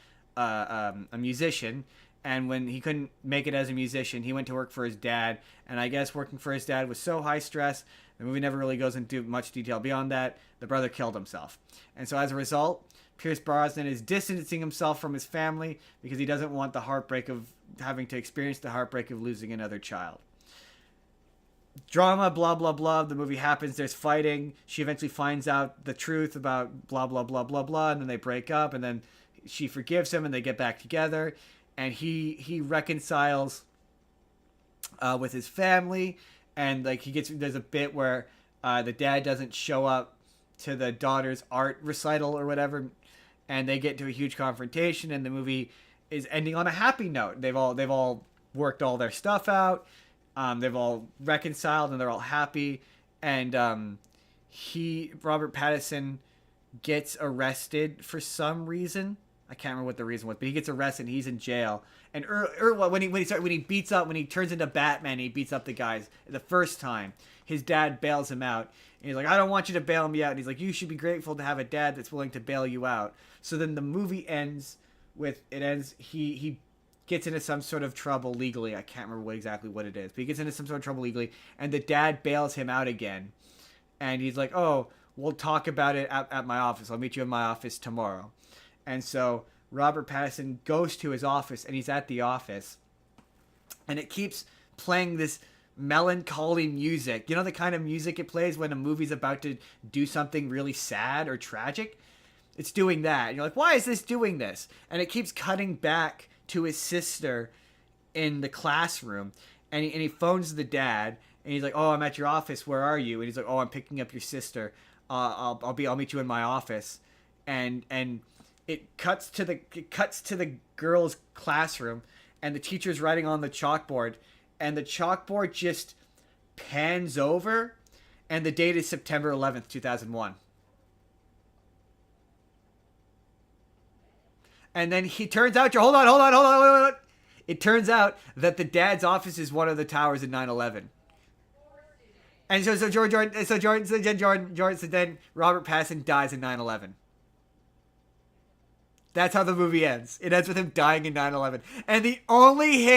musician, and when he couldn't make it as a musician, he went to work for his dad. And I guess working for his dad was so high stress. The movie never really goes into much detail beyond that. The brother killed himself, and so as a result, Pierce Brosnan is distancing himself from his family because he doesn't want the heartbreak of having to experience the heartbreak of losing another child. Drama, blah, blah, blah. The movie happens. There's fighting. She eventually finds out the truth about blah, blah, blah, blah, blah. And then they break up. And then she forgives him and they get back together. And he reconciles with his family. And like there's a bit where the dad doesn't show up to the daughter's art recital or whatever. And they get to a huge confrontation. And the movie is ending on a happy note. They've all worked all their stuff out. They've all reconciled and they're all happy. And Robert Pattinson gets arrested for some reason. I can't remember what the reason was, but he gets arrested and he's in jail. And when he turns into Batman, he beats up the guys the first time. His dad bails him out. And he's like, I don't want you to bail me out. And he's like, you should be grateful to have a dad that's willing to bail you out. So then the movie ends with, he gets into some sort of trouble legally. I can't remember exactly what it is, but he gets into some sort of trouble legally, and the dad bails him out again. And he's like, oh, we'll talk about it at my office. I'll meet you in my office tomorrow. And so Robert Pattinson goes to his office, and he's at the office, and it keeps playing this melancholy music. You know the kind of music it plays when a movie's about to do something really sad or tragic? It's doing that. And you're like, why is this doing this? And it keeps cutting back to his sister in the classroom, and he phones the dad, and he's like, oh, I'm at your office, where are you? And he's like, oh, I'm picking up your sister. I'll meet you in my office. And it cuts to the girl's classroom, and the teacher's writing on the chalkboard, and the chalkboard just pans over, and the date is September 11th, 2001. And then he turns out, hold on. It turns out that the dad's office is one of the towers in 9/11. And so then Robert Pattinson dies in 9/11. That's how the movie ends. It ends with him dying in 9/11. And the only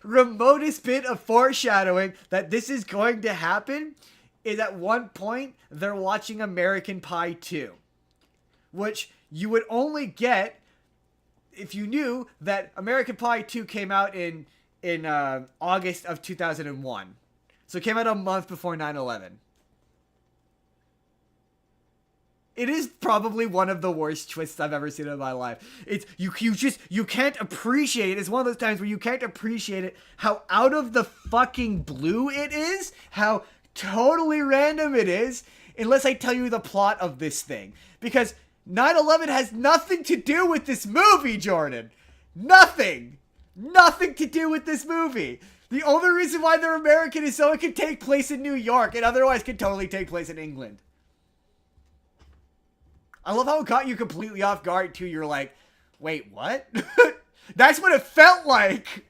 remotest bit of foreshadowing that this is going to happen is at one point they're watching American Pie 2. Which you would only get if you knew that American Pie 2 came out in August of 2001. So it came out a month before 9/11. It is probably one of the worst twists I've ever seen in my life. It's you can't appreciate it. It's one of those times where you can't appreciate it, how out of the fucking blue it is, how totally random it is, unless I tell you the plot of this thing. Because 9/11 has nothing to do with this movie, Jordan. Nothing to do with this movie. The only reason why they're American is so it could take place in New York, and otherwise could totally take place in England. I love how it caught you completely off guard too. You're like, wait, what? That's what it felt like.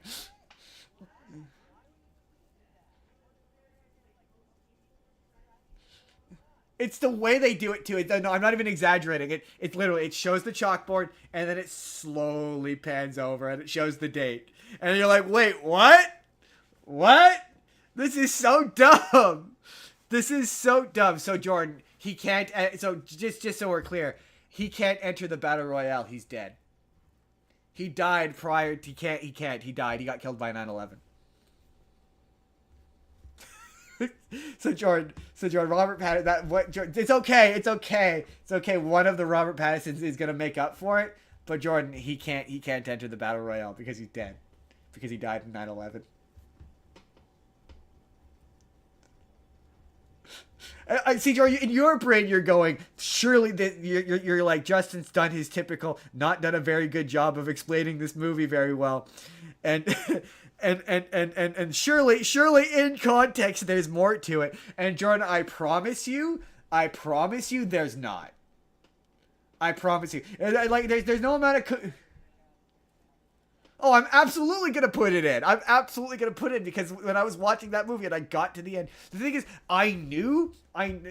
It's the way they do it too. No, I'm not even exaggerating. It literally, it shows the chalkboard and then it slowly pans over and it shows the date. And you're like, wait, what? What? This is so dumb. This is so dumb. So Jordan, he can't, so just so we're clear, he can't enter the Battle Royale. He's dead. He died prior to, he can't, he died. He got killed by 9/11. So Jordan, Robert Pattinson, it's okay. One of the Robert Pattinsons is gonna make up for it, But Jordan, he can't enter the battle royale because he's dead, because he died in 9/11. I see, Jordan. In your brain, you're going. Surely that you're like Justin's done his typical, not done a very good job of explaining this movie very well, and and surely in context there's more to it. And Jordan, I promise you, there's not. I promise you. Like there's no amount of. Oh, I'm absolutely gonna put it in. I'm absolutely gonna put it in because when I was watching that movie and I got to the end, the thing is, I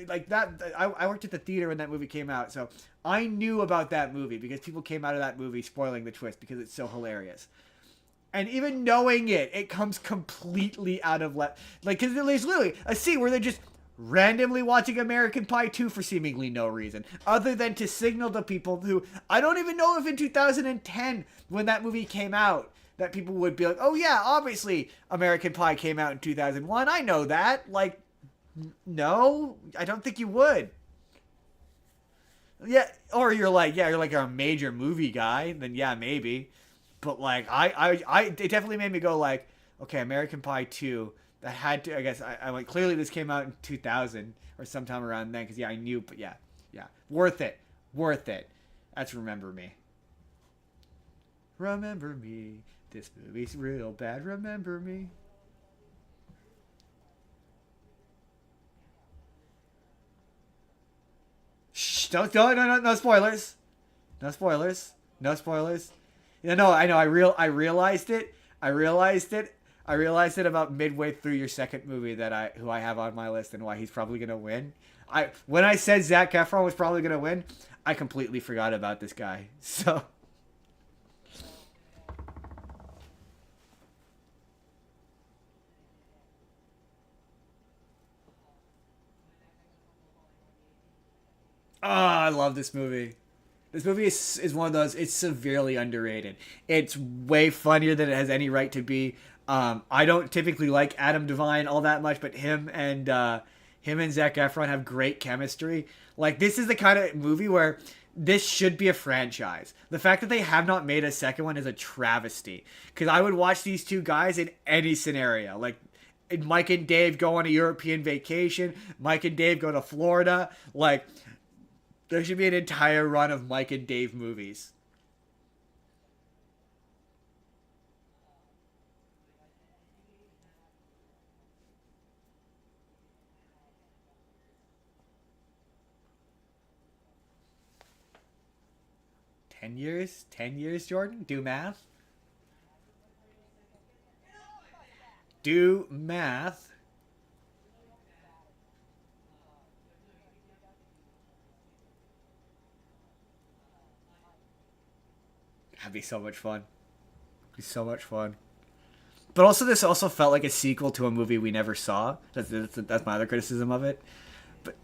like that. I worked at the theater when that movie came out, so I knew about that movie because people came out of that movie spoiling the twist because it's so hilarious. And even knowing it, it comes completely out of like because there's literally a scene where they're just randomly watching American Pie 2 for seemingly no reason other than to signal to people who I don't even know if in 2010 when that movie came out that people would be like, oh yeah, obviously American Pie came out in 2001, I know that. Like, no, I don't think you would. Yeah, or you're like a major movie guy, then yeah, maybe. But like it definitely made me go like, okay, American Pie 2, that had to, I guess, I like, clearly this came out in 2000 or sometime around then, because yeah, I knew, but yeah, worth it. That's Remember Me. Remember me, this movie's real bad, remember me. Shh, don't, no spoilers. No spoilers. No spoilers. Yeah, no, I know, I realized it about midway through your second movie who I have on my list and why he's probably gonna win. When I said Zac Efron was probably gonna win, I completely forgot about this guy. So I love this movie. This movie is one of those. It's severely underrated. It's way funnier than it has any right to be. I don't typically like Adam Devine all that much, but him and Zac Efron have great chemistry. Like, this is the kind of movie where this should be a franchise. The fact that they have not made a second one is a travesty. Because I would watch these two guys in any scenario. Like, Mike and Dave go on a European vacation. Mike and Dave go to Florida. Like, there should be an entire run of Mike and Dave movies. Ten years, Jordan? Do math. Do math. That'd be so much fun. It'd be so much fun. But also, this also felt like a sequel to a movie we never saw. That's my other criticism of it. But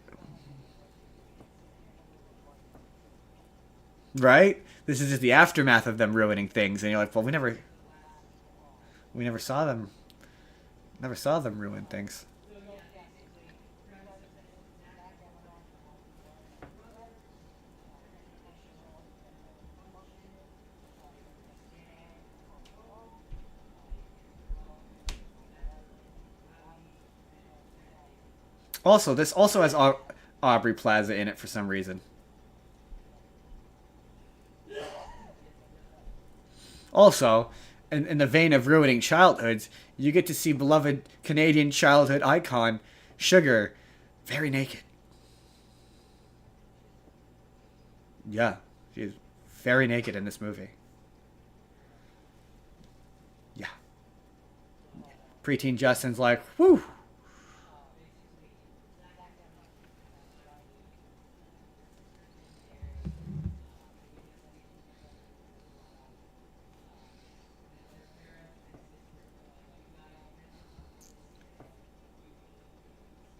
right, this is just the aftermath of them ruining things, and you're like, well, we never saw them ruin things. Also, this also has Aubrey Plaza in it for some reason. Also, in the vein of ruining childhoods, you get to see beloved Canadian childhood icon Sugar very naked. Yeah, she's very naked in this movie. Yeah. Preteen Justin's like, whew.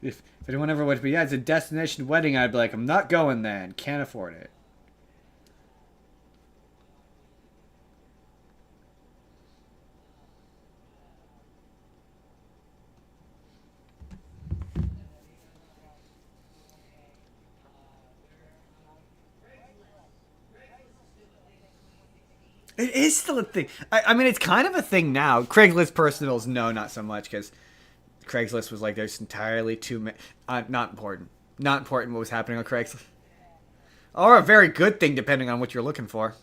If anyone ever would be, yeah, it's a destination wedding, I'd be like, I'm not going then. Can't afford it. It is still a thing. I mean, it's kind of a thing now. Craigslist personals, no, not so much, because Craigslist was like, there's entirely too many. Not important. Not important what was happening on Craigslist. Or a very good thing, depending on what you're looking for.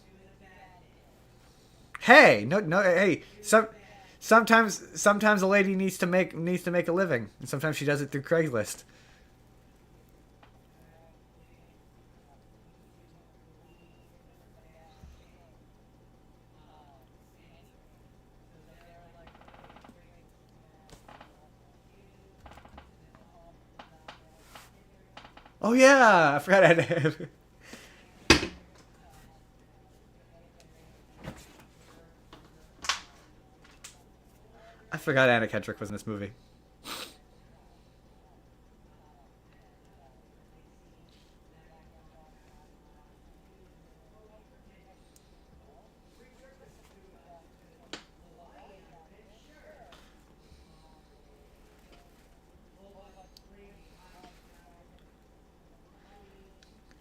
Hey, no, hey. Sometimes a lady needs to make a living, and sometimes she does it through Craigslist. Oh yeah, I forgot I had. I forgot Anna Kendrick was in this movie.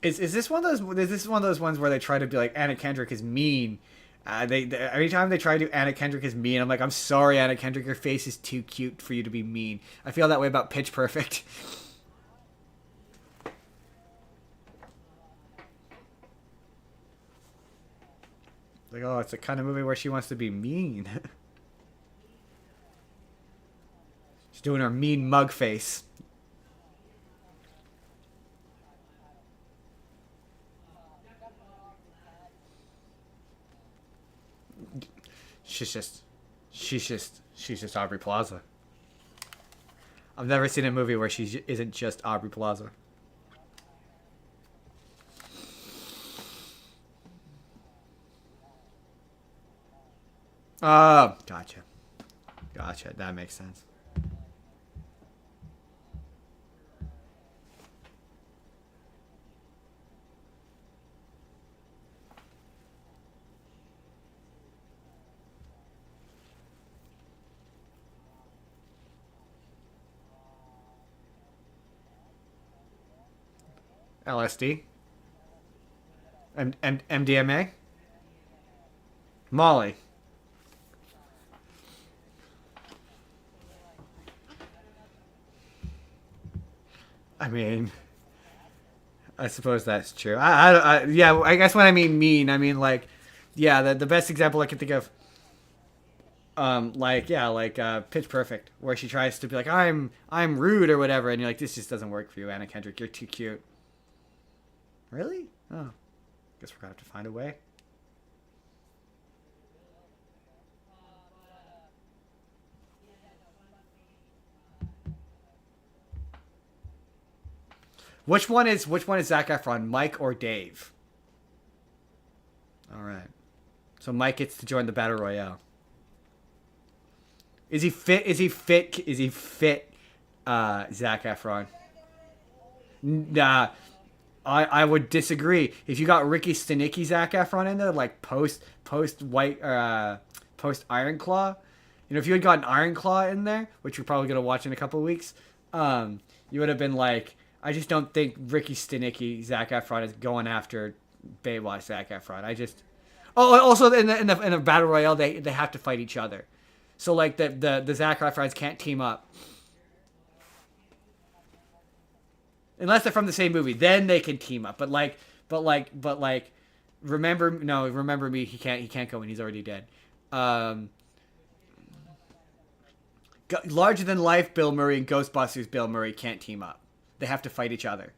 Is this one of those? Is this one of those ones where they try to be like Anna Kendrick is mean? They every time they try to do Anna Kendrick is mean, I'm like, I'm sorry, Anna Kendrick, your face is too cute for you to be mean. I feel that way about Pitch Perfect. Like, oh, it's the kind of movie where she wants to be mean. She's doing her mean mug face. She's just Aubrey Plaza. I've never seen a movie where she isn't just Aubrey Plaza. Oh, gotcha. Gotcha. That makes sense. LSD? MDMA? Molly. I mean, I suppose that's true. Yeah, I guess when I mean, I mean like, yeah, the best example I can think of, Pitch Perfect, where she tries to be like, I'm rude or whatever, and you're like, this just doesn't work for you, Anna Kendrick. You're too cute. Really? Oh, guess we're gonna have to find a way. Which one is Zac Efron, Mike or Dave? All right. So Mike gets to join the battle royale. Is he fit? Is he fit? Is he fit? Zac Efron. Nah, I would disagree. If you got Ricky Stenicki Zac Efron in there, like post White post Iron Claw, you know, if you had gotten Iron Claw in there, which you're probably gonna watch in a couple of weeks, you would have been like, I just don't think Ricky Stenicki Zac Efron is going after Baywatch Zac Efron. I just also in the battle royale they have to fight each other, so like the Zac Efrons can't team up. Unless they're from the same movie, then they can team up. But remember me. He can't go in. He's already dead. Larger than life Bill Murray and Ghostbusters Bill Murray can't team up. They have to fight each other.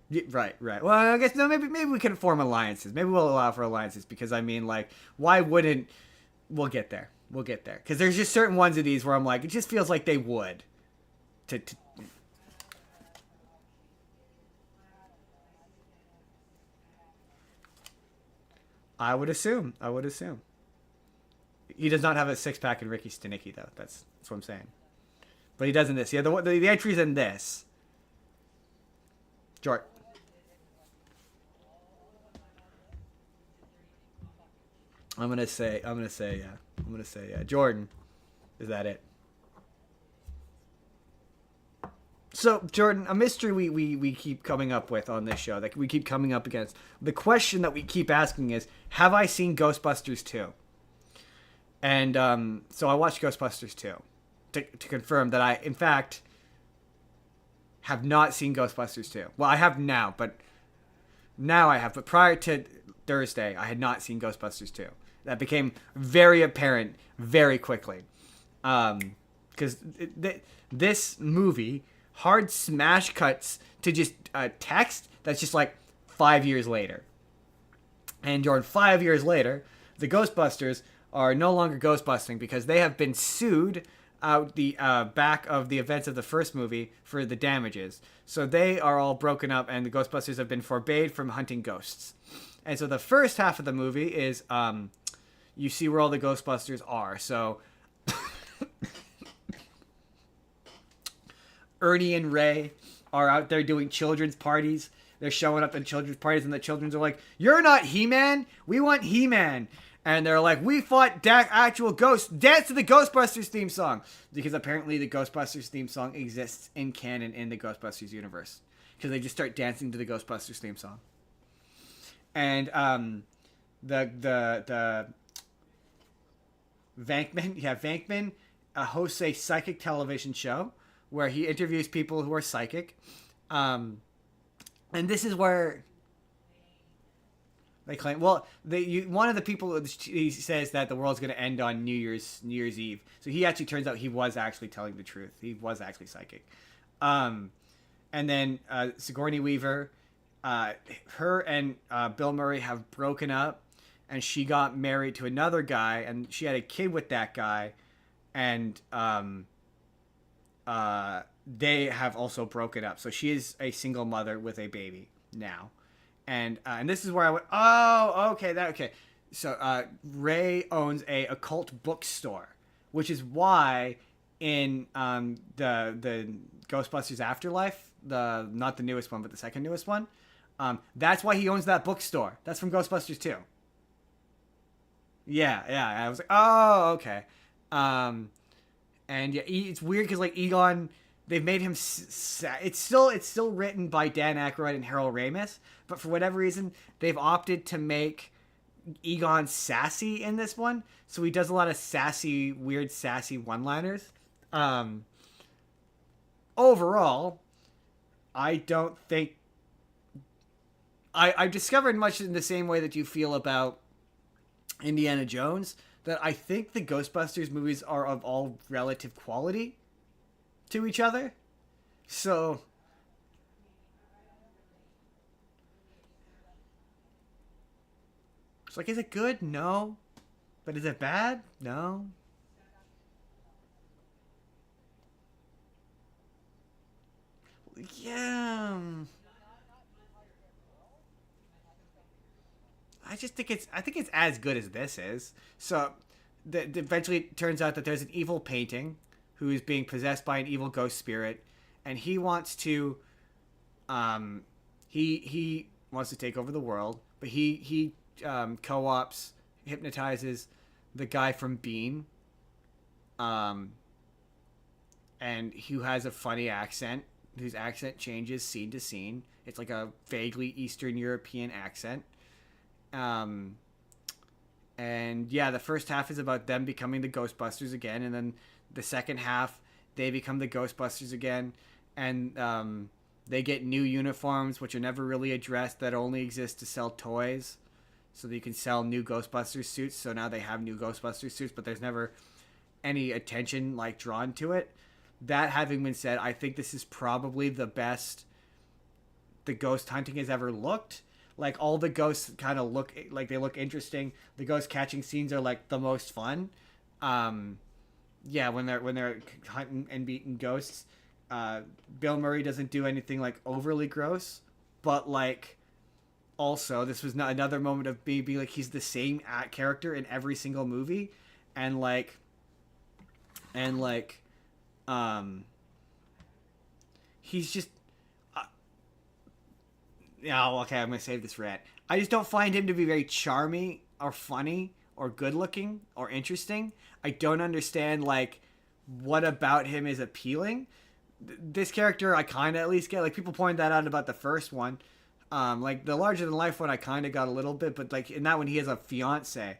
Yeah, right. Well, I guess no. Maybe we can form alliances. Maybe we'll allow for alliances because I mean, like, why wouldn't? We'll get there. Because there's just certain ones of these where I'm like, it just feels like they would. I would assume. He does not have a six-pack in Ricky Stenicki, though. That's what I'm saying. But he does in this. Yeah, the entry's in this. George. I'm gonna say Jordan. Is that it? So, Jordan, a mystery we keep coming up with on this show, that we keep coming up against. The question that we keep asking is, have I seen Ghostbusters 2? And so I watched Ghostbusters 2 to confirm that I, in fact, have not seen Ghostbusters 2. Well, I have now, but prior to Thursday, I had not seen Ghostbusters 2. That became very apparent very quickly. Because this movie hard smash cuts to just text that's just like 5 years later. And Jordan, 5 years later, the Ghostbusters are no longer ghostbusting because they have been sued out the back of the events of the first movie for the damages. So they are all broken up, and the Ghostbusters have been forbade from hunting ghosts. And so the first half of the movie is you see where all the Ghostbusters are. So Ernie and Ray are out there doing children's parties. They're showing up at children's parties, and the children's are like, "You're not He-Man. We want He-Man." And they're like, "We fought actual ghosts. Dance to the Ghostbusters theme song." Because apparently the Ghostbusters theme song exists in canon in the Ghostbusters universe. Because they just start dancing to the Ghostbusters theme song. And the Venkman hosts a psychic television show where he interviews people who are psychic. And this is where they claim, well, one of the people, he says that the world's going to end on New Year's Eve. So he actually turns out he was actually telling the truth. He was actually psychic. And then Sigourney Weaver, her and Bill Murray have broken up, and she got married to another guy, and she had a kid with that guy, and they have also broken up. So she is a single mother with a baby now. And this is where I went, oh, okay. So Ray owns a occult bookstore, which is why in the Ghostbusters Afterlife, not the newest one, but the second newest one, that's why he owns that bookstore. That's from Ghostbusters 2. Yeah. I was like, oh, okay. And yeah, it's weird because like Egon, they've made him. It's still written by Dan Aykroyd and Harold Ramis, but for whatever reason, they've opted to make Egon sassy in this one. So he does a lot of weird sassy one-liners. Overall, I don't think I've discovered much in the same way that you feel about Indiana Jones, that I think the Ghostbusters movies are of all relative quality to each other. So it's like, is it good? No. But is it bad? No. Yeah. I think it's as good as this is. So eventually it turns out that there's an evil painting who is being possessed by an evil ghost spirit, and he wants to he wants to take over the world, but he co-ops, hypnotizes the guy from Bean, and who has a funny accent, whose accent changes scene to scene. It's like a vaguely Eastern European accent. And yeah, the first half is about them becoming the Ghostbusters again, and then the second half they become the Ghostbusters again, and they get new uniforms which are never really addressed, that only exist to sell toys, so that you can sell new Ghostbusters suits. So now they have new Ghostbusters suits, but there's never any attention like drawn to it. That having been said, I think this is probably the best the ghost hunting has ever looked. Like, all the ghosts kind of look like they look interesting. The ghost catching scenes are like the most fun. Yeah, when they're hunting and beating ghosts. Bill Murray doesn't do anything like overly gross, but like, also this was not another moment of being like, he's the same character in every single movie, and he's just. Yeah, okay, I'm going to save this rant. I just don't find him to be very charming or funny or good looking or interesting. I don't understand, like, what about him is appealing. this character I kind of at least get. Like, people pointed that out about the first one. Like, the larger than life one I kind of got a little bit, but like in that one he has a fiance.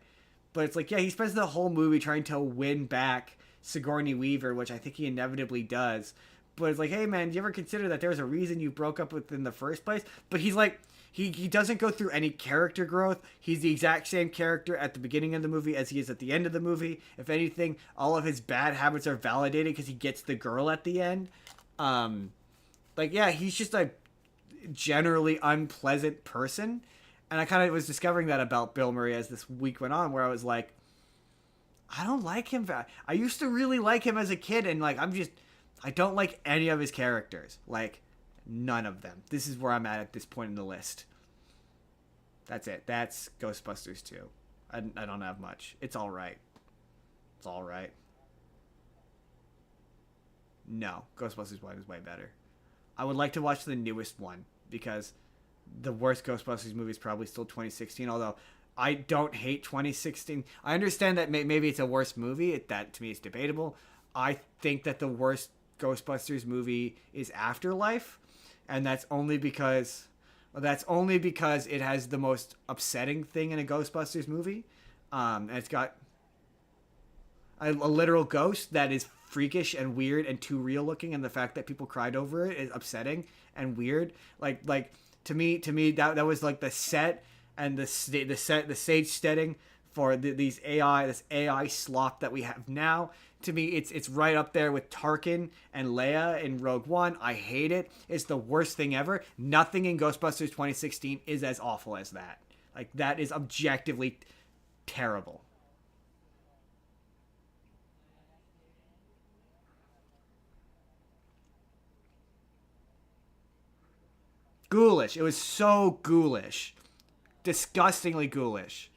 But it's like, yeah, he spends the whole movie trying to win back Sigourney Weaver, which I think he inevitably does. But it's like, hey man, do you ever consider that there's a reason you broke up with in the first place? But he's like, he doesn't go through any character growth. He's the exact same character at the beginning of the movie as he is at the end of the movie. If anything, all of his bad habits are validated because he gets the girl at the end. Like, yeah, he's just a generally unpleasant person. And I kind of was discovering that about Bill Murray as this week went on, where I was like, I don't like him. I used to really like him as a kid, and like, I don't like any of his characters. Like, none of them. This is where I'm at this point in the list. That's it. That's Ghostbusters 2. I don't have much. It's all right. It's all right. No, Ghostbusters 1 is way better. I would like to watch the newest one, because the worst Ghostbusters movie is probably still 2016, although I don't hate 2016. I understand that maybe it's a worse movie. That, to me, is debatable. I think that the worst Ghostbusters movie is Afterlife, and that's only because it has the most upsetting thing in a Ghostbusters movie. And it's got a literal ghost that is freakish and weird and too real looking, and the fact that people cried over it is upsetting and weird. Like to me that was like the set and the stage setting for this AI slop that we have now. To me, it's right up there with Tarkin and Leia in Rogue One. I hate it. It's the worst thing ever. Nothing in Ghostbusters 2016 is as awful as that. Like, that is objectively terrible. Ghoulish. It was so ghoulish. Disgustingly ghoulish.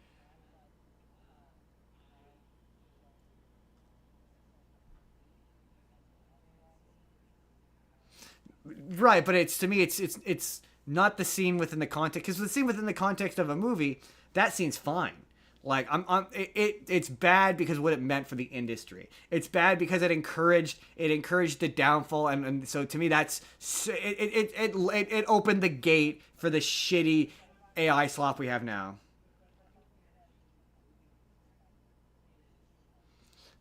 Right, but it's, to me, it's not the scene within the context, because the scene within the context of a movie, that scene's fine. Like, it's bad because what it meant for the industry. It's bad because it encouraged the downfall, and so to me it opened the gate for the shitty AI slop we have now.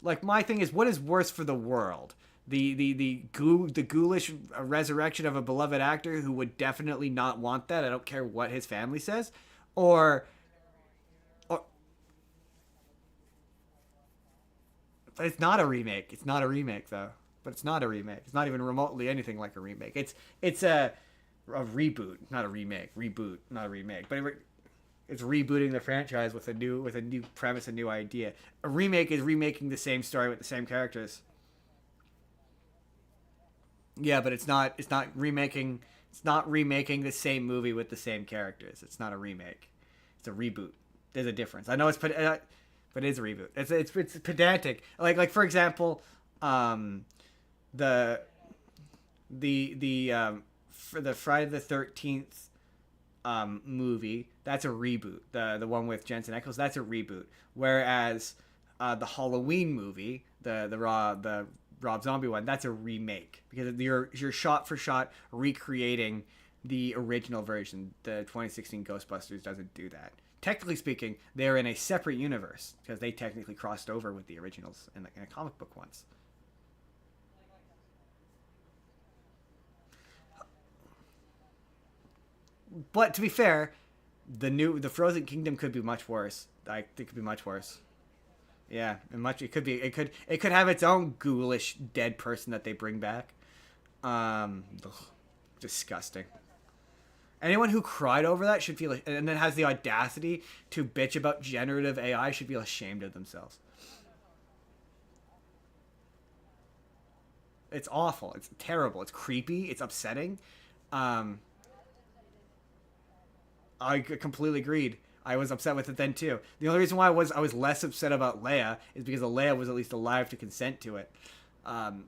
Like, my thing is, what is worse for the world? The ghoulish resurrection of a beloved actor who would definitely not want that. I don't care what his family says, or but it's not a remake. It's not a remake though. But it's not a remake. It's not even remotely anything like a remake. It's a reboot, not a remake. Reboot, not a remake. But it's rebooting the franchise with a new premise, a new idea. A remake is remaking the same story with the same characters. Yeah, but it's not remaking. It's not remaking the same movie with the same characters. It's not a remake. It's a reboot. There's a difference. I know but it is a reboot. It's pedantic. Like for example, the for the Friday the 13th movie, that's a reboot. The one with Jensen Ackles, that's a reboot. Whereas the Halloween movie, the Rob Zombie one, that's a remake, because you're shot for shot recreating the original version. The 2016 Ghostbusters doesn't do that. Technically speaking, they're in a separate universe because they technically crossed over with the originals in a comic book once. But to be fair, the Frozen Kingdom could be much worse. I think it could be much worse. Yeah, it could have its own ghoulish dead person that they bring back. Ugh, disgusting. Anyone who cried over that should feel, and then has the audacity to bitch about generative AI, should feel ashamed of themselves. It's awful. It's terrible. It's creepy. It's upsetting. Um, I completely agreed. I was upset with it then too. The only reason why I was less upset about Leia is because Leia was at least alive to consent to it. Um,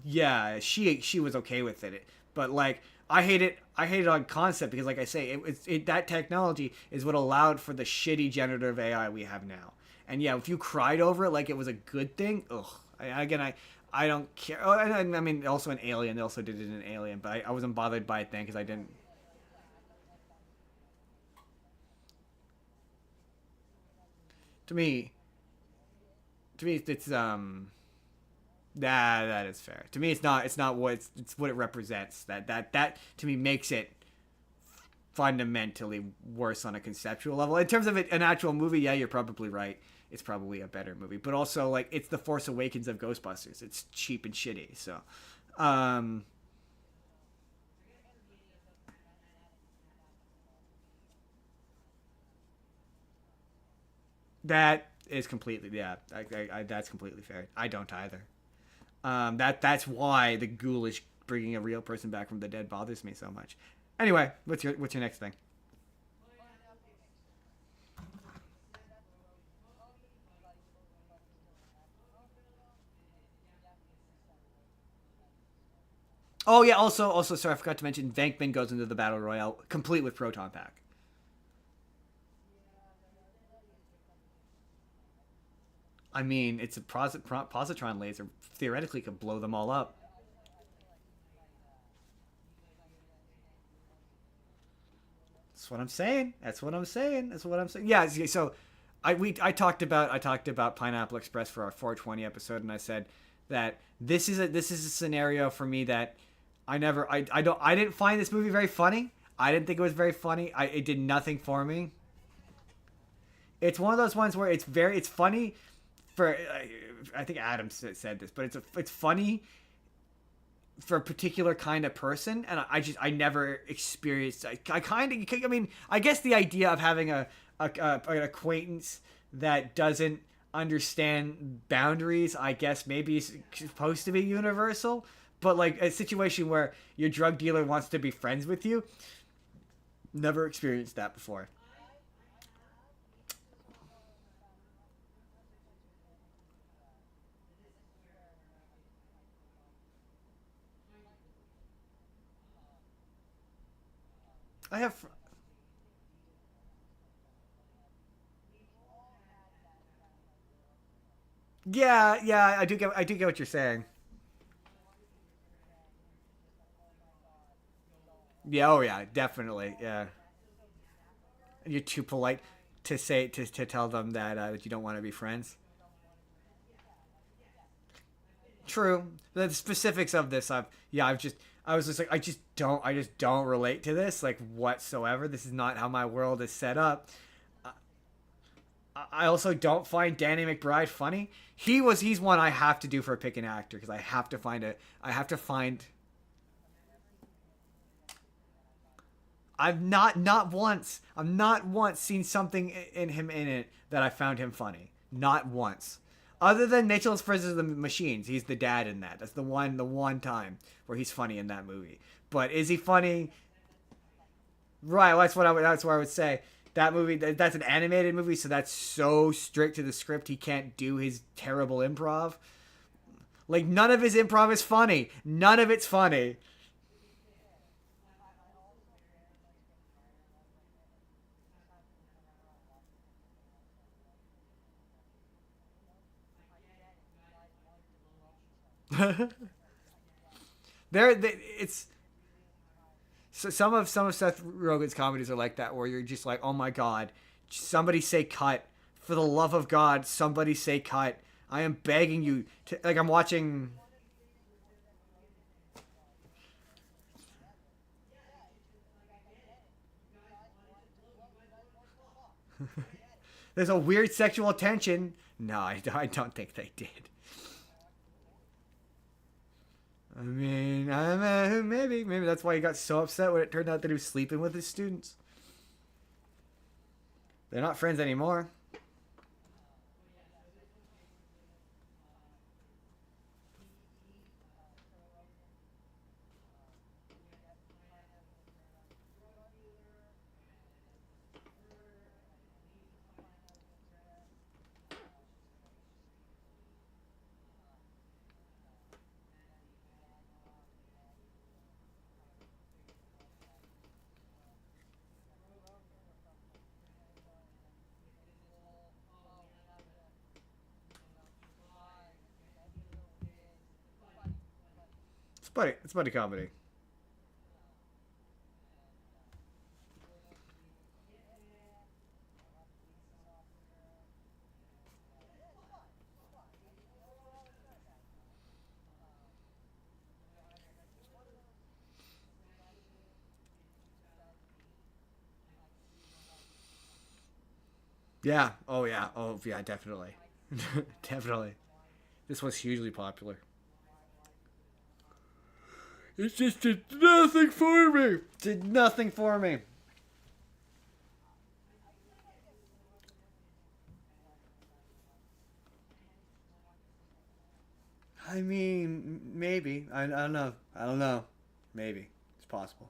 yeah, she was okay with it, but like, I hate it on concept, because like I say, that technology is what allowed for the shitty generative AI we have now. And yeah, if you cried over it like it was a good thing, ugh. I don't care. Oh, I mean, also an Alien. They also did it in an Alien, but I wasn't bothered by it then because I didn't. To me, it's that is fair. To me, it's not what it's what it represents. That to me makes it fundamentally worse on a conceptual level. In terms of an actual movie, yeah, you're probably right. It's probably a better movie, but also like it's the Force Awakens of Ghostbusters. It's cheap and shitty. So, um, that is completely yeah. That's completely fair. I don't either. That's why the ghoulish bringing a real person back from the dead bothers me so much. Anyway, what's your next thing? Oh yeah, also sorry, I forgot to mention Venkman goes into the battle royale complete with proton pack. I mean, it's a positron laser. Theoretically, could blow them all up. That's what I'm saying. That's what I'm saying. That's what I'm saying. Yeah. So, I talked about Pineapple Express for our 420 episode, and I said that this is a scenario for me that I didn't find this movie very funny. I didn't think it was very funny. It did nothing for me. It's one of those ones where it's funny for I think Adam said this, but it's funny for a particular kind of person, and I never experienced. I kind of I mean I guess the idea of having an acquaintance that doesn't understand boundaries, I guess maybe is supposed to be universal, but like a situation where your drug dealer wants to be friends with you, never experienced that before. I have yeah, I do get what you're saying. Yeah, oh yeah, definitely, yeah. You're too polite to tell them that you don't want to be friends. True. The specifics of this, I was just like I just don't relate to this like whatsoever. This is not how my world is set up. I also don't find Danny McBride funny. He's one I have to do for a pick an actor because I have to find. I've not once seen something in him in it that I found him funny. Not once. Other than Mitchell's versus the Machines, he's the dad in that. That's the one time where he's funny in that movie. But is he funny? Right, well, that's what I would say. That movie, that's an animated movie, so that's so strict to the script. He can't do his terrible improv. Like none of his improv is funny. None of it's funny. It's so some of Seth Rogen's comedies are like that, where you're just like, oh my god, somebody say cut, for the love of God, somebody say cut. I am begging you to like I'm watching. There's a weird sexual tension. No, I don't think they did. I mean, maybe that's why he got so upset when it turned out that he was sleeping with his students. They're not friends anymore. It's buddy comedy. Yeah. Oh yeah. Oh yeah. Definitely. Definitely. This was hugely popular. It just did nothing for me. Did nothing for me. I mean, maybe. I don't know. I don't know. Maybe. It's possible.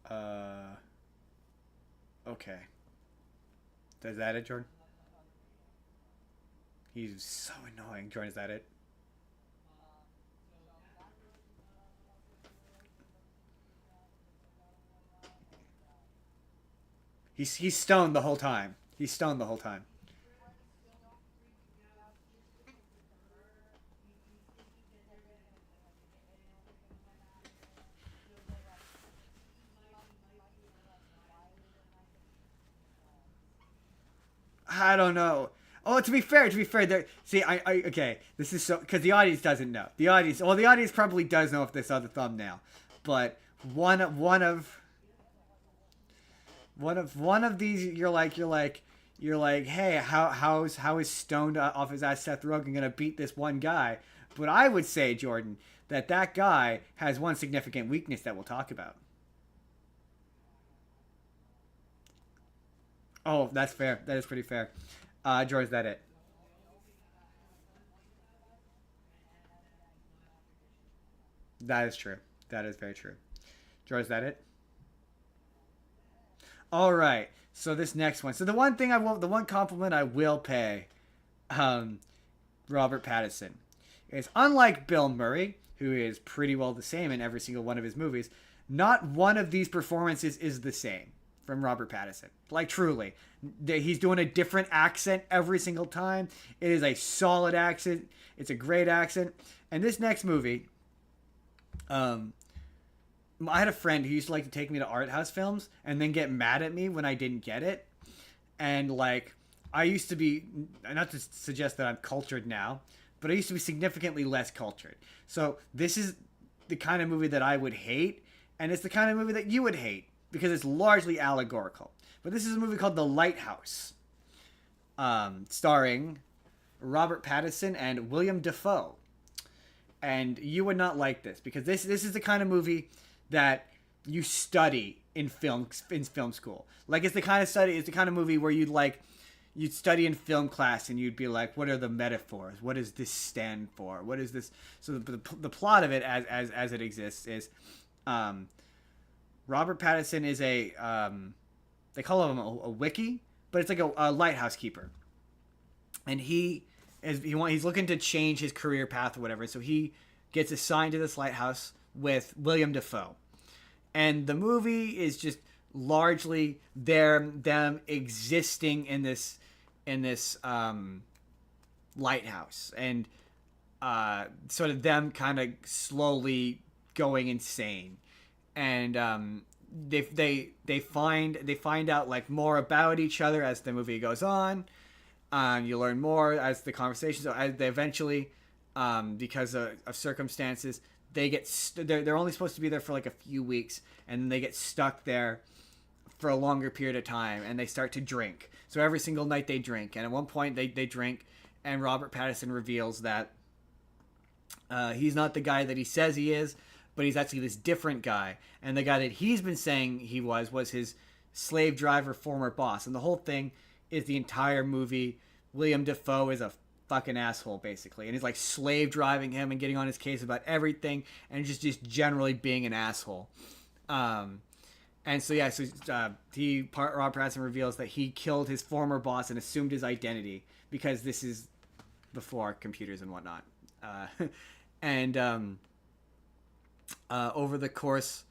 Uh. Okay. Is that it, Jordan? He's so annoying. Jordan, is that it? He's stoned the whole time. He's stoned the whole time. I don't know. Oh, to be fair, there. See, okay. This is so because the audience doesn't know. The audience probably does know if they saw the thumbnail, but one of these, you're like, hey, how is stoned off his ass Seth Rogen gonna beat this one guy? But I would say, Jordan, that guy has one significant weakness that we'll talk about. Oh, that's fair. That is pretty fair. George, is that it? That is true. That is very true. George, is that it? All right. So this next one. So the one compliment I will pay, um, Robert Pattinson, is unlike Bill Murray, who is pretty well the same in every single one of his movies. Not one of these performances is the same from Robert Pattinson. Like truly, he's doing a different accent every single time. It is a solid accent. It's a great accent. And this next movie, um, I had a friend who used to like to take me to art house films and then get mad at me when I didn't get it. And like, I used to be, not to suggest that I'm cultured now, but I used to be significantly less cultured. So this is the kind of movie that I would hate, and it's the kind of movie that you would hate because it's largely allegorical. But this is a movie called The Lighthouse, starring Robert Pattinson and William Dafoe. And you would not like this because this is the kind of movie that you study in film school. Like it's the kind of movie where you'd study in film class and you'd be like, what are the metaphors? What does this stand for? What is this? So the plot of it as it exists is, Robert Pattinson is they call him a wiki, but it's like a lighthouse keeper, and he's looking to change his career path or whatever. So he gets assigned to this lighthouse with William Dafoe, and the movie is just largely them existing in this lighthouse, and sort of them kind of slowly going insane, and they find out like more about each other as the movie goes on. You learn more as the conversations. So as they eventually, because of circumstances, they're only supposed to be there for like a few weeks, and then they get stuck there for a longer period of time, and they start to drink. So every single night they drink, and at one point they drink, and Robert Pattinson reveals that he's not the guy that he says he is, but he's actually this different guy, and the guy that he's been saying he was his slave driver former boss. And the whole thing is the entire movie, William Dafoe is a fucking asshole basically, and he's like slave driving him and getting on his case about everything, and just generally being an asshole. And so yeah, so Rob Pattinson reveals that he killed his former boss and assumed his identity because this is before computers and whatnot. And over the course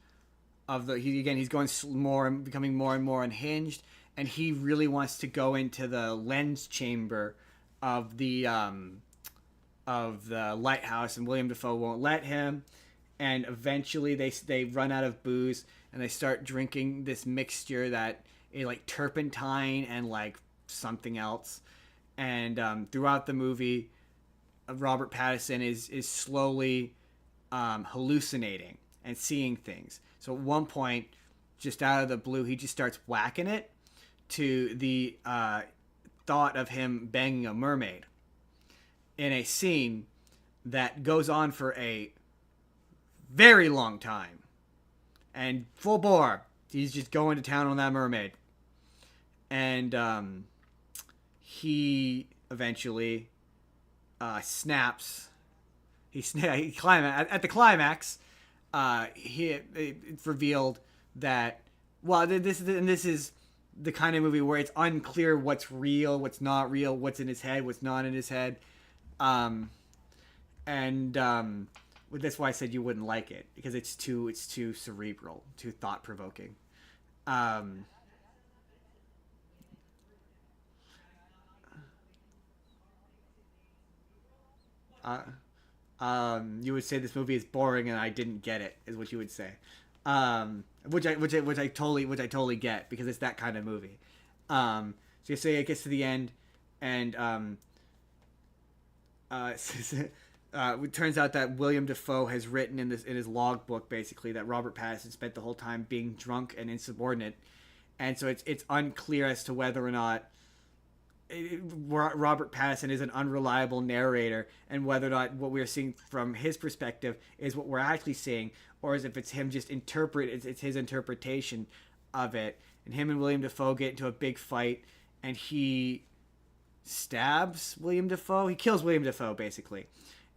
he's going more and becoming more and more unhinged, and he really wants to go into the lens chamber of the lighthouse, and William Dafoe won't let him. And eventually they run out of booze, and they start drinking this mixture that is like turpentine and like something else. And throughout the movie, Robert Pattison is slowly hallucinating and seeing things. So at one point, just out of the blue, he just starts whacking it to the thought of him banging a mermaid in a scene that goes on for a very long time. And full bore, he's just going to town on that mermaid. And he eventually snaps. He climax at the climax. It's revealed that this is the kind of movie where it's unclear what's real, what's not real, what's in his head, what's not in his head. That's why I said you wouldn't like it, because it's too cerebral, too thought provoking. You would say this movie is boring and I didn't get it, is what you would say. Which I totally get, because it's that kind of movie. So you say it gets to the end, and it turns out that William Dafoe has written in his logbook basically that Robert Pattinson spent the whole time being drunk and insubordinate, and so it's unclear as to whether or not Robert Pattison is an unreliable narrator, and whether or not what we're seeing from his perspective is what we're actually seeing, or as if it's him just it's his interpretation of it. And him and William Dafoe get into a big fight, and he stabs William Dafoe. He kills William Dafoe basically,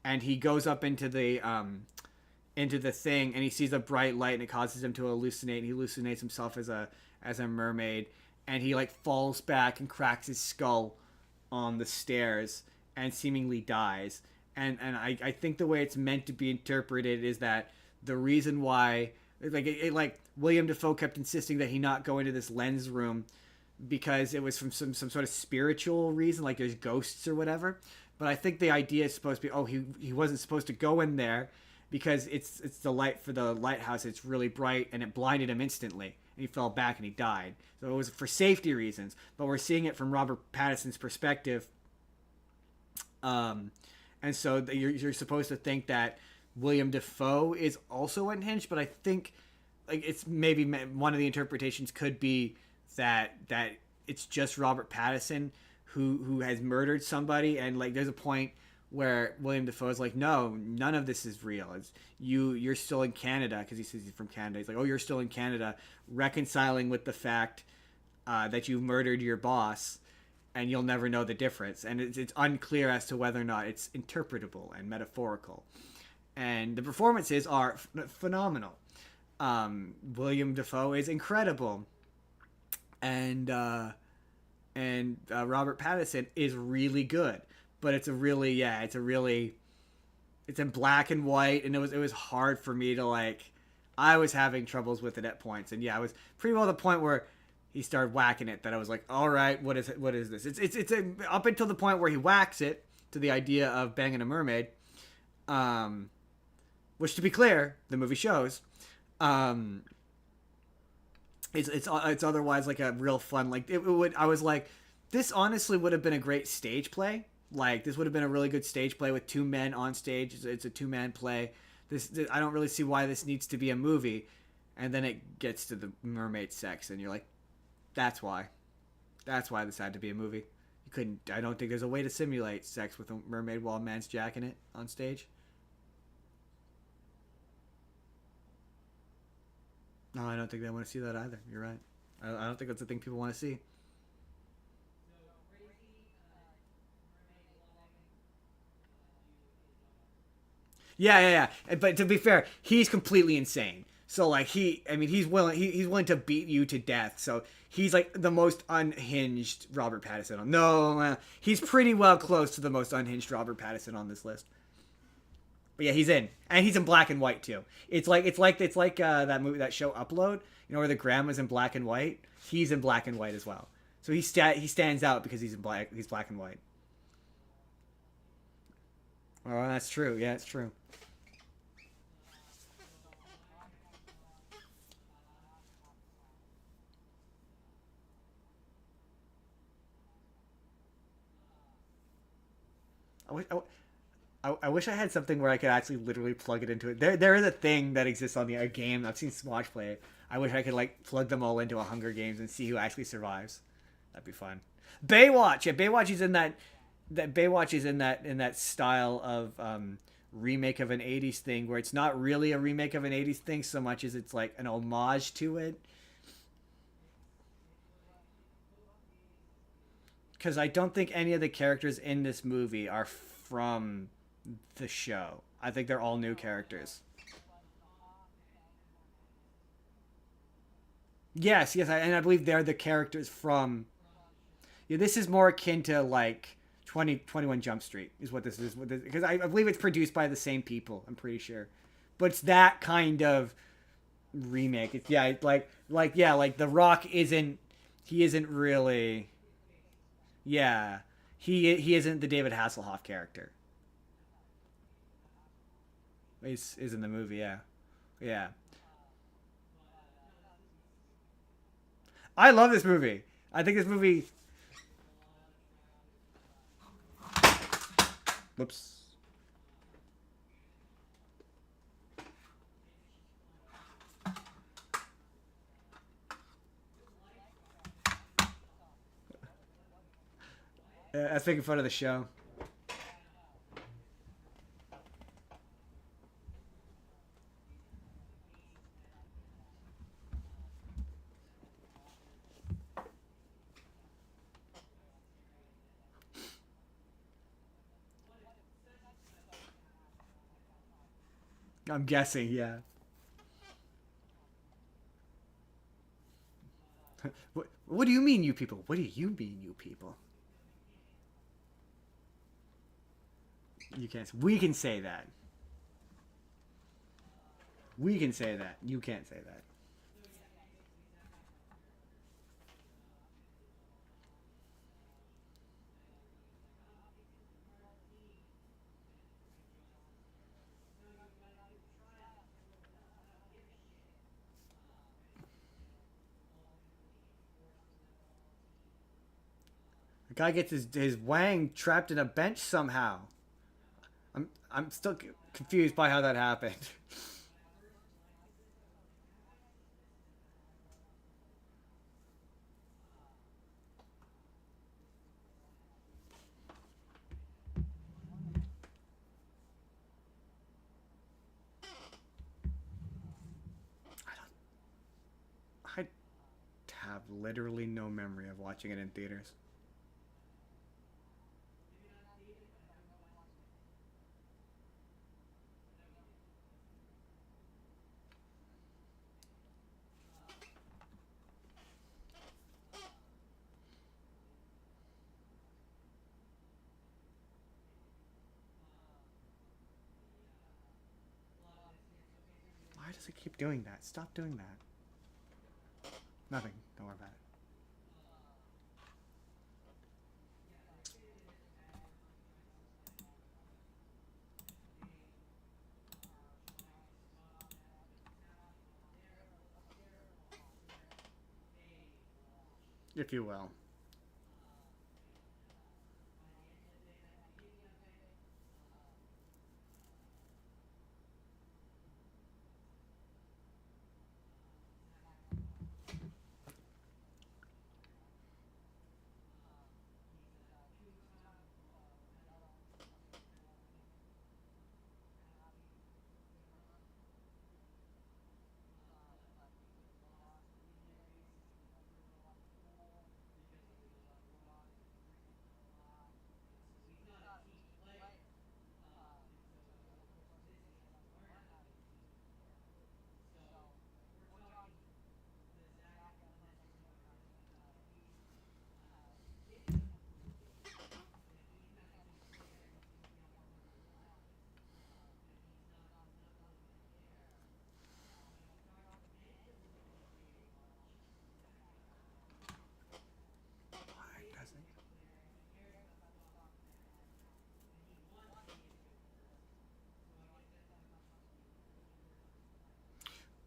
and he goes up into the thing, and he sees a bright light, and it causes him to hallucinate. And he hallucinates himself as a mermaid. And he like falls back and cracks his skull on the stairs and seemingly dies. And I think the way it's meant to be interpreted is that the reason why like William Dafoe kept insisting that he not go into this lens room because it was from some sort of spiritual reason, like there's ghosts or whatever. But I think the idea is supposed to be, he wasn't supposed to go in there because it's the light for the lighthouse. It's really bright, and it blinded him instantly. He fell back and he died. So it was for safety reasons, but we're seeing it from Robert Pattinson's perspective. And so you're supposed to think that William Dafoe is also unhinged, but I think like it's maybe one of the interpretations could be that it's just Robert Pattison who has murdered somebody, and like there's a point where William Dafoe is like, no, none of this is real. It's you're still in Canada, because he says he's from Canada. He's like, oh, you're still in Canada, reconciling with the fact that you murdered your boss, and you'll never know the difference. And it's unclear as to whether or not it's interpretable and metaphorical. And the performances are phenomenal. William Dafoe is incredible, and Robert Pattison is really good. But it's in black and white, and it was hard for me to like. I was having troubles with it at points, and yeah, I was pretty well the point where he started whacking it that I was like, all right, what is this? It's up until the point where he whacks it to the idea of banging a mermaid, which, to be clear, the movie shows. It's otherwise like a real fun, like it would. I was like, this honestly would have been a great stage play. Like, this would have been a really good stage play with two men on stage. It's a two-man play. This I don't really see why this needs to be a movie. And then it gets to the mermaid sex, and you're like, that's why. That's why this had to be a movie. You couldn't. I don't think there's a way to simulate sex with a mermaid while a man's jacking it on stage. No, I don't think they want to see that either. You're right. I don't think that's the thing people want to see. Yeah. But to be fair, he's completely insane. So like he's willing to beat you to death. So he's like the most unhinged Robert Pattinson. He's pretty well close to the most unhinged Robert Pattinson on this list. But yeah, he's in, and he's in black and white too. It's like that movie, that show Upload. You know, where the grandma's in black and white. He's in black and white as well. So he stands out because he's in black. He's black and white. Oh, that's true. Yeah, it's true. I wish, I wish I had something where I could actually literally plug it into it. There is a thing that exists on a game. I've seen Swatch play it. I wish I could like plug them all into a Hunger Games and see who actually survives. That'd be fun. Baywatch. Yeah, Baywatch is in that. That Baywatch is in that style of remake of an '80s thing where it's not really a remake of an '80s thing so much as it's like an homage to it. Because I don't think any of the characters in this movie are from the show. I think they're all new characters. Yes, yes, and I believe they're the characters from. Yeah, this is more akin to like 2021 Jump Street is what this is. Because I believe it's produced by the same people. I'm pretty sure, but it's that kind of remake. It's yeah, like The Rock isn't. He isn't really. Yeah, he isn't the David Hasselhoff character. He's is in the movie. Yeah, yeah. I love this movie. I think this movie. Whoops. That's making fun of the show. I'm guessing, yeah. What do you mean, you people? What do you mean, you people? You can't. We can say that. We can say that. You can't say that. The guy gets his wang trapped in a bench somehow. I'm still confused by how that happened. I have literally no memory of watching it in theaters. Why does it keep doing that? Stop doing that. Nothing. Don't worry about it. If you will.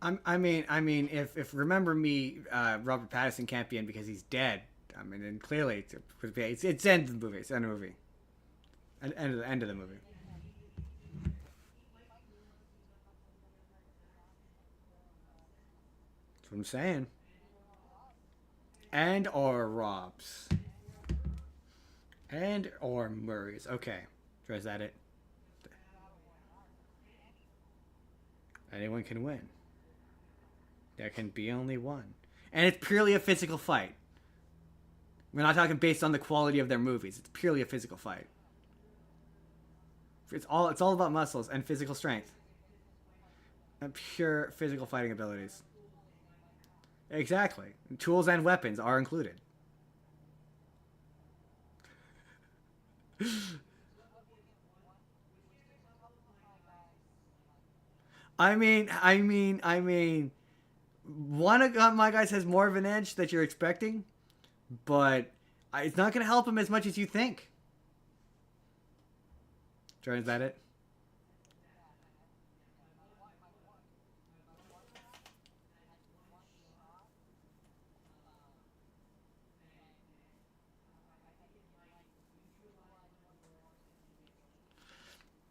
if Remember Me, Robert Pattinson can't be in because he's dead. I mean, and clearly it's end of the movie. It's end of the movie. End of the movie. That's what I'm saying. And or Robs. And or Murray's. Okay. So is that it? Anyone can win. There can be only one. And it's purely a physical fight. We're not talking based on the quality of their movies. It's purely a physical fight. It's all about muscles and physical strength. And pure physical fighting abilities. Exactly. Tools and weapons are included. I mean, one of my guys has more of an edge that you're expecting, but it's not going to help him as much as you think. Jordan, is that it?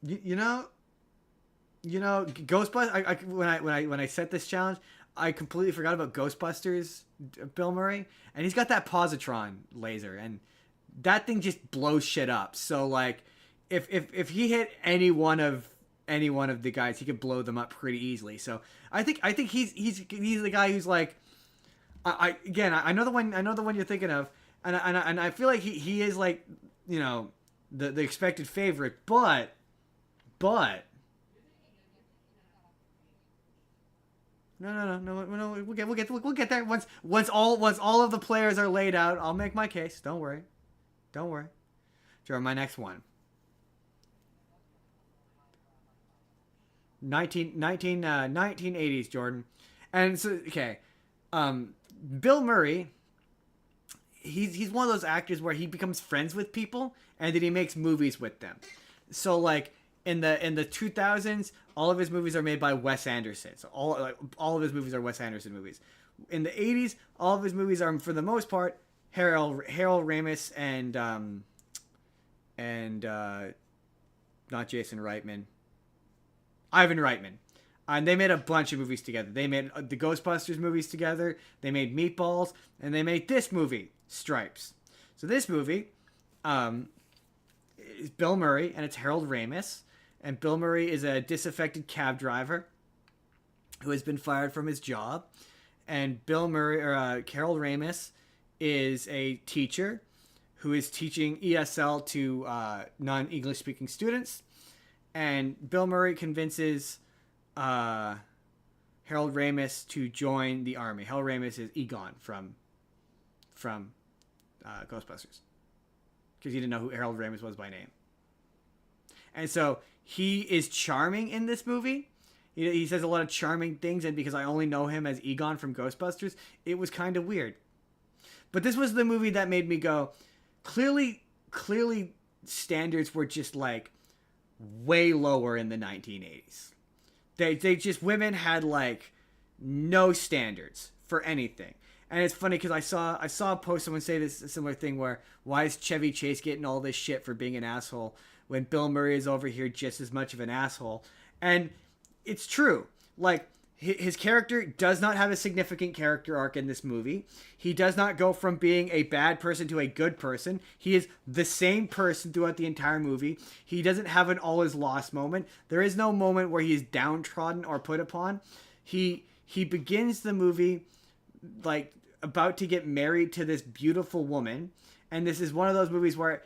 You know, Ghostbusters. When I set this challenge, I completely forgot about Ghostbusters. Bill Murray, and he's got that positron laser, and that thing just blows shit up. So like, if he hit any one of the guys, he could blow them up pretty easily. So I think he's the guy who's like, I know the one you're thinking of, and I feel like he is like, the expected favorite, but. No. We'll get there once all of the players are laid out. I'll make my case. Don't worry. Sure, my next one. 1980s, Jordan. And so, okay. Bill Murray, he's one of those actors where he becomes friends with people and then he makes movies with them. So like in the 2000s, all of his movies are made by Wes Anderson. So all of his movies are Wes Anderson movies. In the 80s, all of his movies are, for the most part, Harold Ramis and not Jason Reitman, Ivan Reitman. And they made a bunch of movies together. They made the Ghostbusters movies together. They made Meatballs, and they made this movie, Stripes. So this movie is Bill Murray, and it's Harold Ramis. And Bill Murray is a disaffected cab driver who has been fired from his job. And Harold Ramis is a teacher who is teaching ESL to non-English speaking students. And Bill Murray convinces Harold Ramis to join the army. Harold Ramis is Egon from Ghostbusters, because you didn't know who Harold Ramis was by name. And so he is charming in this movie. He says a lot of charming things, and because I only know him as Egon from Ghostbusters, it was kind of weird. But this was the movie that made me go, clearly standards were just like way lower in the 1980s. They just, women had like no standards for anything. And it's funny because I saw a post, someone say this, a similar thing where, why is Chevy Chase getting all this shit for being an asshole when Bill Murray is over here just as much of an asshole? And it's true. Like, his character does not have a significant character arc in this movie. He does not go from being a bad person to a good person. He is the same person throughout the entire movie. He doesn't have an all is lost moment. There is no moment where he is downtrodden or put upon. He begins the movie like about to get married to this beautiful woman, and this is one of those movies where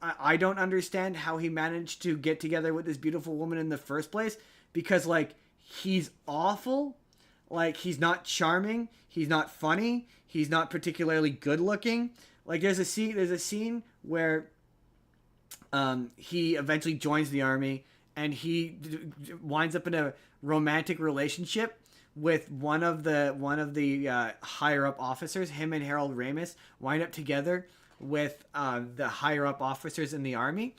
I don't understand how he managed to get together with this beautiful woman in the first place, because like, he's awful. Like, he's not charming, he's not funny, he's not particularly good looking. Like, there's a scene where he eventually joins the army, and he winds up in a romantic relationship with one of the higher up officers. Him and Harold Ramis wind up together with the higher up officers in the army,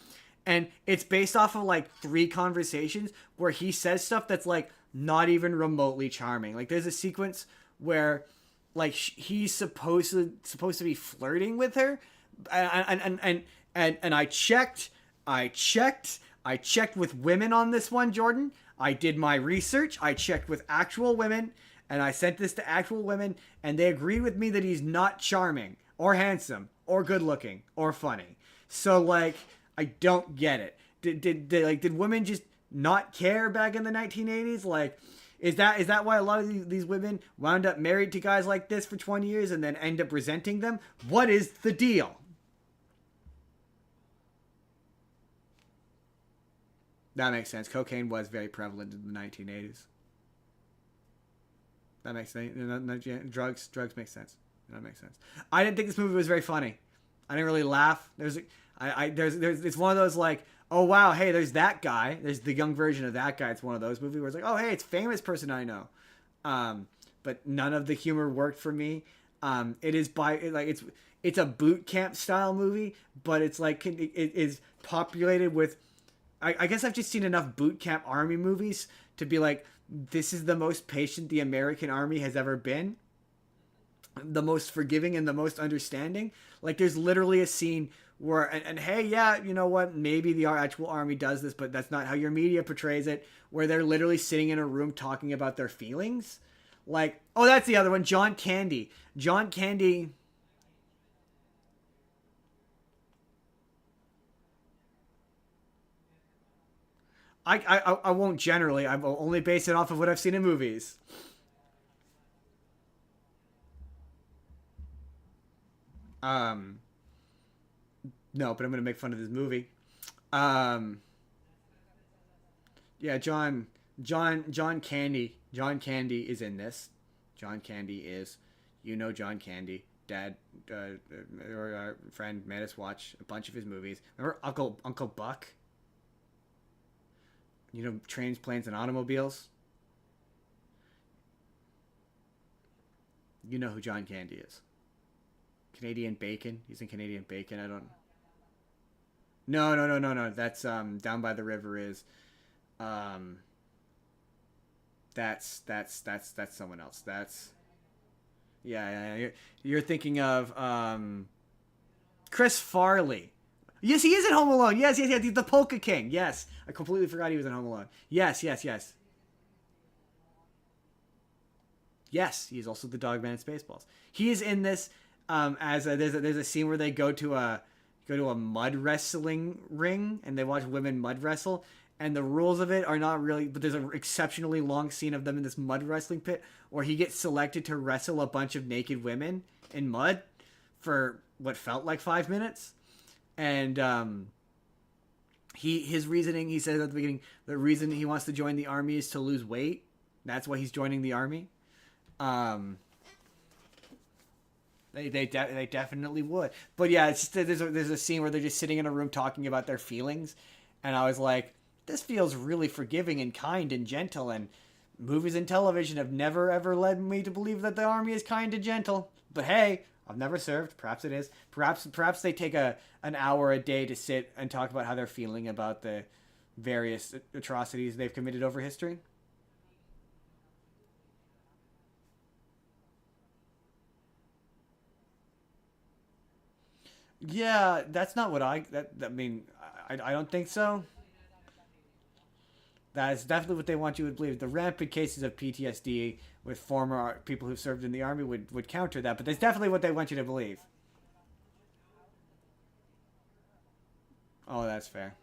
and it's based off of like 3 conversations where he says stuff that's like not even remotely charming. Like there's a sequence where like he's supposed to be flirting with her, and I checked with women on this one, Jordan. I did my research. I checked with actual women, and I sent this to actual women, and they agreed with me that he's not charming or handsome or good looking or funny. So like, I don't get it. Did women just not care back in the 1980s? Like, is that why a lot of these women wound up married to guys like this for 20 years and then end up resenting them? What is the deal? That makes sense. Cocaine was very prevalent in the 1980s. That makes sense. Drugs make sense. That makes sense. I didn't think this movie was very funny. I didn't really laugh. It's one of those like, oh wow, hey, there's that guy. There's the young version of that guy. It's one of those movies where it's like, oh hey, it's a famous person I know. But none of the humor worked for me. It's a boot camp style movie, but it's like it is populated with. I guess I've just seen enough boot camp army movies to be like, this is the most patient the American army has ever been. The most forgiving and the most understanding. Like there's literally a scene where, and hey, yeah, you know what? Maybe the actual army does this, but that's not how your media portrays it. Where they're literally sitting in a room talking about their feelings. Like, oh, that's the other one. John Candy. John Candy. I won't generally. I will only base it off of what I've seen in movies. No, but I'm gonna make fun of this movie. Yeah, John Candy. John Candy is in this. John Candy is, John Candy. Dad, or our friend made us watch a bunch of his movies. Remember Uncle Buck? Trains, planes, and automobiles. You know who John Candy is. Canadian Bacon. He's in Canadian Bacon. I don't. No. That's Down by the River is. That's someone else. That's. Yeah. You're thinking of Chris Farley. Yes, he is in Home Alone. Yes. The Polka King. Yes. I completely forgot he was in Home Alone. Yes. Yes, he's also the dog man in Spaceballs. He is in this there's a scene where they go to a mud wrestling ring and they watch women mud wrestle, and the rules of it are not really, but there's an exceptionally long scene of them in this mud wrestling pit where he gets selected to wrestle a bunch of naked women in mud for what felt like 5 minutes. And his reasoning, he said at the beginning, the reason he wants to join the army is to lose weight. That's why he's joining the army. They definitely would. But yeah, it's just there's a scene where they're just sitting in a room talking about their feelings, and I was like, this feels really forgiving and kind and gentle, and movies and television have never ever led me to believe that the army is kind and gentle. But hey, I've never served. Perhaps it is. Perhaps they take an hour a day to sit and talk about how they're feeling about the various atrocities they've committed over history. Yeah, that's not what I mean, I don't think so. That is definitely what they want you to believe. The rampant cases of PTSD with former people who served in the army would counter that, but that's definitely what they want you to believe. Oh, that's fair.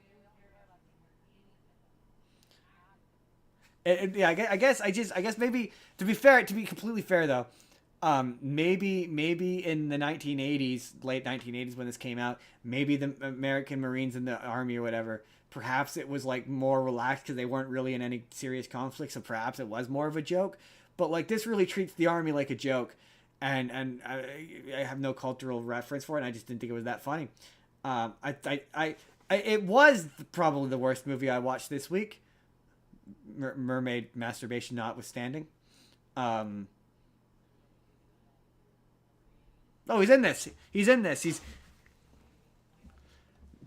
Yeah, I guess maybe to be completely fair though, maybe in the 1980s, late 1980s when this came out, maybe the American Marines in the army or whatever, perhaps it was like more relaxed because they weren't really in any serious conflict, so perhaps it was more of a joke. But like this really treats the army like a joke, and I have no cultural reference for it. And I just didn't think it was that funny. It was probably the worst movie I watched this week. Mermaid masturbation notwithstanding. Oh, he's in this. He's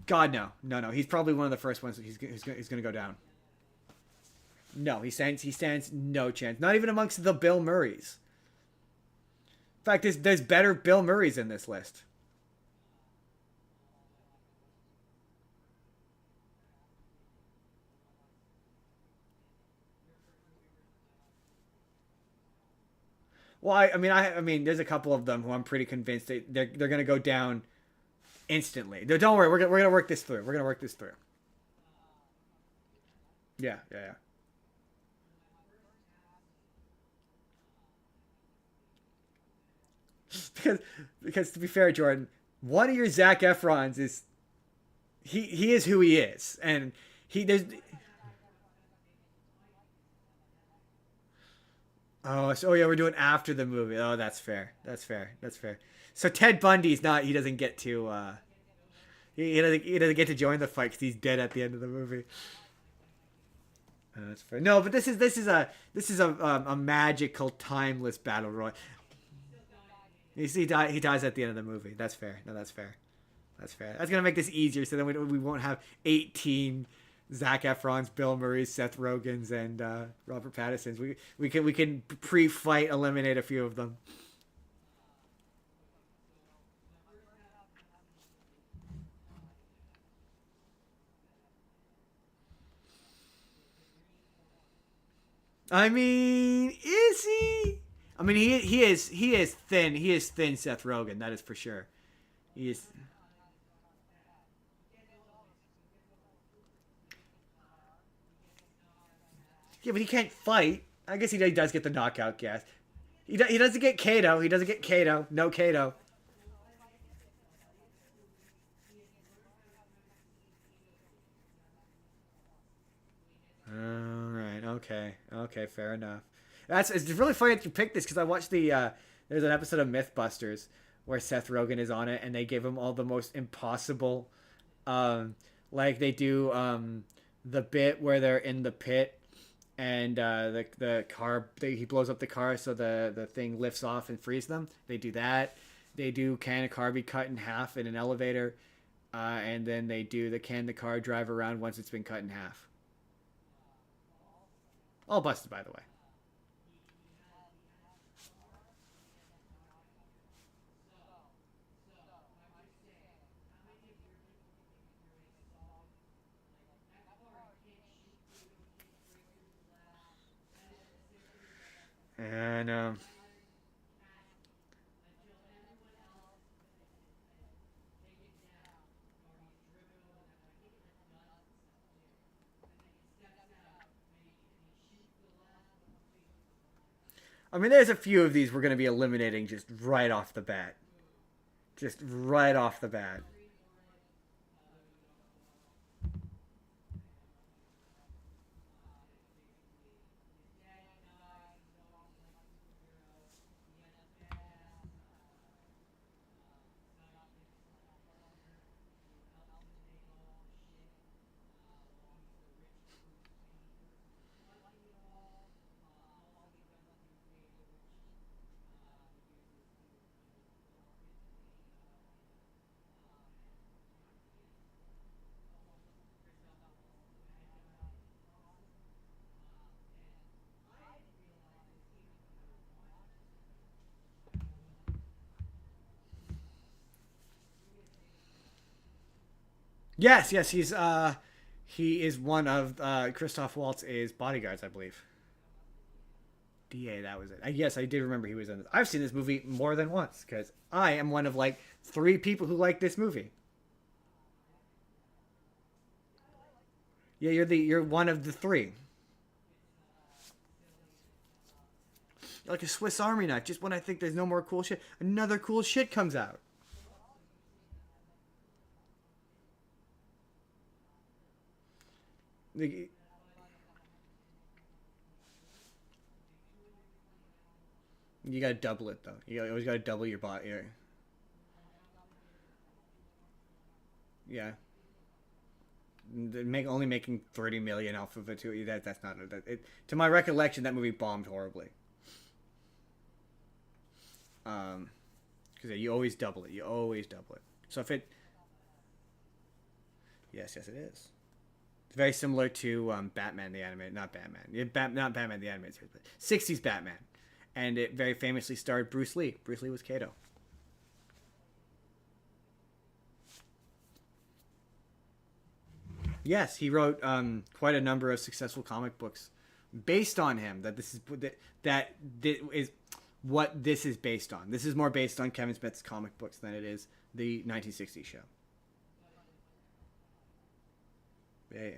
God, no. He's probably one of the first ones. He's going to go down. No, he stands no chance. Not even amongst the Bill Murrays. In fact, there's better Bill Murrays in this list. Well, I mean, there's a couple of them who I'm pretty convinced they're gonna go down instantly. No, don't worry, we're gonna work this through. We're gonna work this through. Yeah, yeah, yeah. because because to be fair, Jordan, one of your Zac Efrons is he is who he is, and there's. Oh, so yeah, we're doing after the movie. Oh, that's fair. That's fair. That's fair. So Ted Bundy's not. He doesn't get to. He doesn't get to join the fight because he's dead at the end of the movie. That's fair. No, but this is a magical, timeless battle royal. He dies at the end of the movie. That's fair. No, that's fair. That's fair. That's gonna make this easier, so then we won't have 18 Zac Efron's, Bill Murray's, Seth Rogen's, and Robert Pattinson's. We can pre-fight eliminate a few of them. I mean, is he? I mean, he is thin. He is thin, Seth Rogen. That is for sure. He is. Yeah, but he can't fight. I guess he does get the knockout gas. He doesn't get Kato. He doesn't get Kato. No Kato. All right. Okay. Okay. Fair enough. It's really funny that you picked this because I watched there's an episode of MythBusters where Seth Rogen is on it and they give him all the most impossible, like they do the bit where they're in the pit and the car he blows up the car so the thing lifts off and frees them. They do that. They do can a car be cut in half in an elevator, and then they do the car drive around once it's been cut in half. All busted, by the way. And I mean, there's a few of these we're going to be eliminating just right off the bat. Just right off the bat. Yes, yes, he is one of Christoph Waltz's bodyguards, I believe. DA, that was it. Yes, I did remember he was in this. I've seen this movie more than once because I am one of like 3 people who like this movie. Yeah, you're one of the 3. You're like a Swiss Army knife. Just when I think there's no more cool shit, another cool shit comes out. You gotta double it though. You always gotta double your bot here. Yeah. Only making 30 million off of it too. That's not it. To my recollection, that movie bombed horribly. Because you always double it. You always double it. So if it, yes, yes, it is. Very similar to Batman the animated, not Batman, not Batman the animated series, but 60s Batman, and it very famously starred Bruce Lee. Bruce Lee was Kato. Yes, he wrote quite a number of successful comic books based on him. That is what this is based on. This is more based on Kevin Smith's comic books than it is the 1960s show. Yeah.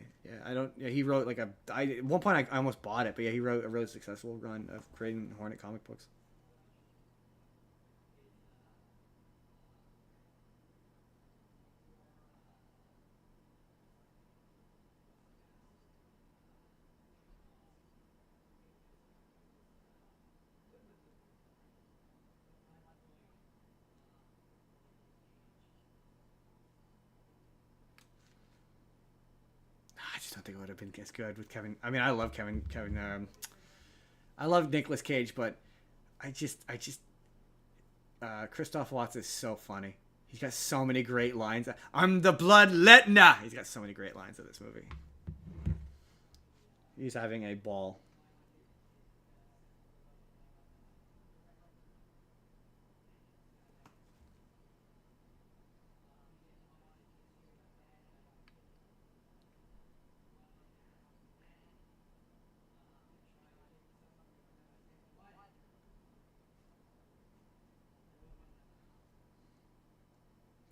I don't. Yeah, he wrote at one point I almost bought it, but yeah, he wrote a really successful run of creating Hornet comic books. I just don't think it would have been as good with Kevin. I mean, I love Kevin. I love Nicolas Cage, but Christoph Waltz is so funny. He's got so many great lines. I'm the bloodletna. He's got so many great lines in this movie. He's having a ball.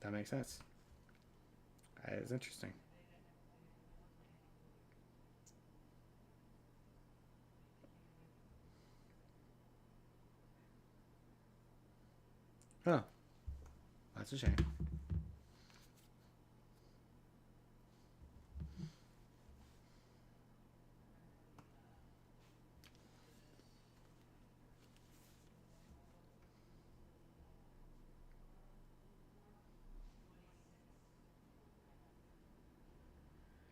That makes sense. That is interesting. Huh. That's a shame.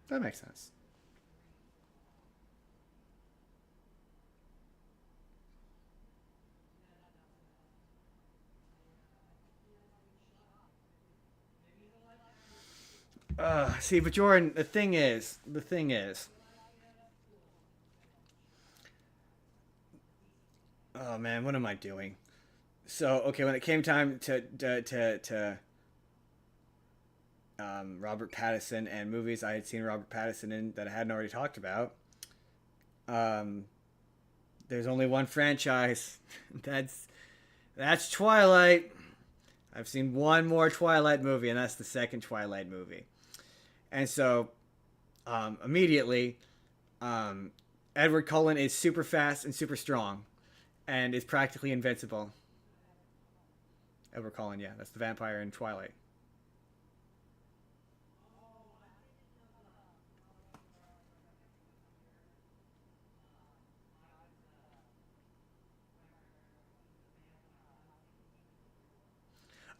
That makes sense. See, but Jordan, the thing is, oh man, what am I doing? So, okay, when it came time to Robert Pattinson and movies I had seen Robert Pattinson in that I hadn't already talked about, there's only one franchise. That's Twilight. I've seen one more Twilight movie, and that's the second Twilight movie. And so, immediately, Edward Cullen is super fast and super strong, and is practically invincible. Edward Cullen, yeah, that's the vampire in Twilight.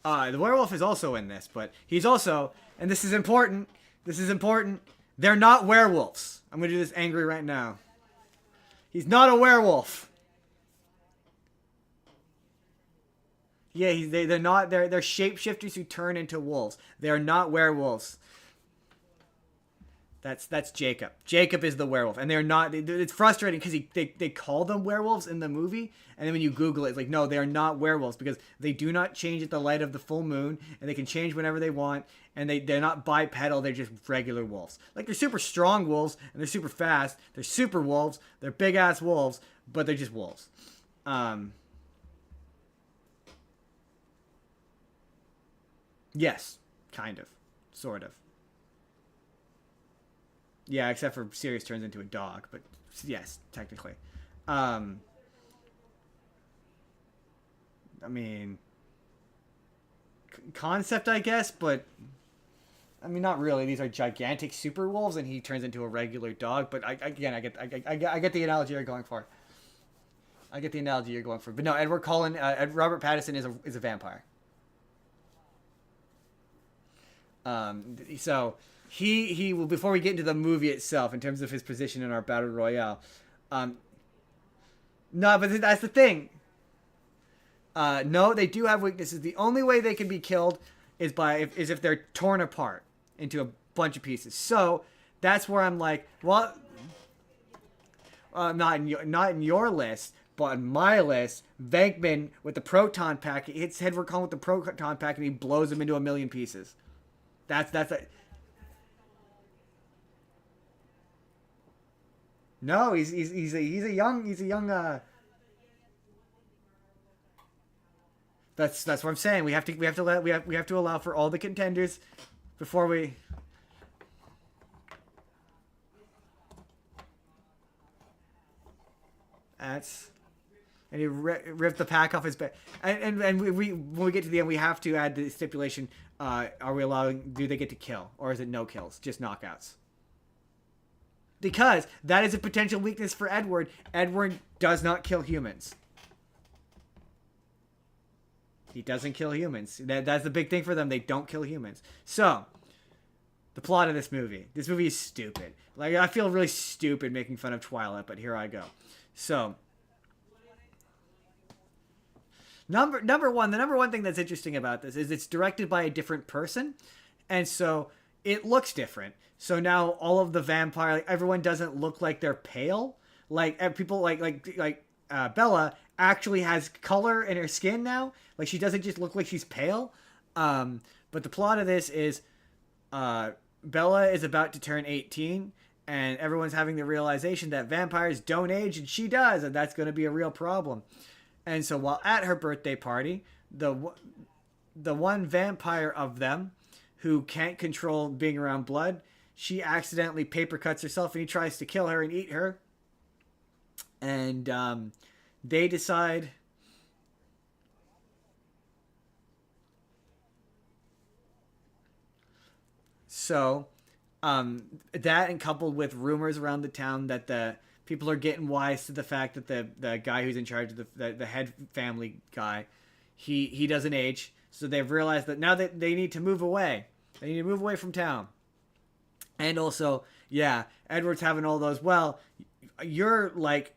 The werewolf is also in this, but he's also, and this is important, they're not werewolves. I'm going to do this angry right now. He's not a werewolf. Yeah, they're not, they're shapeshifters who turn into wolves. They're not werewolves. That's Jacob. Jacob is the werewolf, and they're not. It's frustrating because they call them werewolves in the movie, and then when you Google it, it's like, no, they are not werewolves because they do not change at the light of the full moon, and they can change whenever they want, and they're not bipedal. They're just regular wolves. Like, they're super strong wolves, and they're super fast. They're super wolves. They're big ass wolves, but they're just wolves. Yes, kind of, sort of. Yeah, except for Sirius turns into a dog, but yes, technically. I mean, concept, I guess, but I mean, not really. These are gigantic super wolves, and he turns into a regular dog. But I get the analogy you're going for. But no, Edward Cullen, Robert Pattinson is a vampire. So he will, before we get into the movie itself, in terms of his position in our battle royale, no, but that's the thing. No, they do have weaknesses. The only way they can be killed is if they're torn apart into a bunch of pieces. So That's where I'm like, well, not in your list, but on my list, Venkman with the proton pack, he hits Edward Cullen with the proton pack, and he blows him into a million pieces. That's a... No, he's a young. That's what I'm saying. We have to allow for all the contenders before we. That's. And he ripped the pack off his back. And we when we get to the end, we have to add the stipulation: are we allowing? Do they get to kill, or is it no kills, just knockouts? Because that is a potential weakness for Edward. Edward does not kill humans. He doesn't kill humans. That's the big thing for them. They don't kill humans. So, the plot of this movie. This movie is stupid. Like, I feel really stupid making fun of Twilight, but here I go. So, the number one thing that's interesting about this is it's directed by a different person. And so, it looks different. So now all of the vampire, like, everyone doesn't look like they're pale. Like people like Bella actually has color in her skin now. Like she doesn't just look like she's pale. But the plot of this is Bella is about to turn 18 and everyone's having the realization that vampires don't age and she does, and that's going to be a real problem. And so while at her birthday party, the one vampire of them who can't control being around blood, she accidentally paper cuts herself and he tries to kill her and eat her. And they decide... So, that and coupled with rumors around the town that the people are getting wise to the fact that the guy who's in charge of the head family guy, he doesn't age. So they've realized that now that they need to move away. They need to move away from town. And also, yeah, Edward's having all those, well, you're like,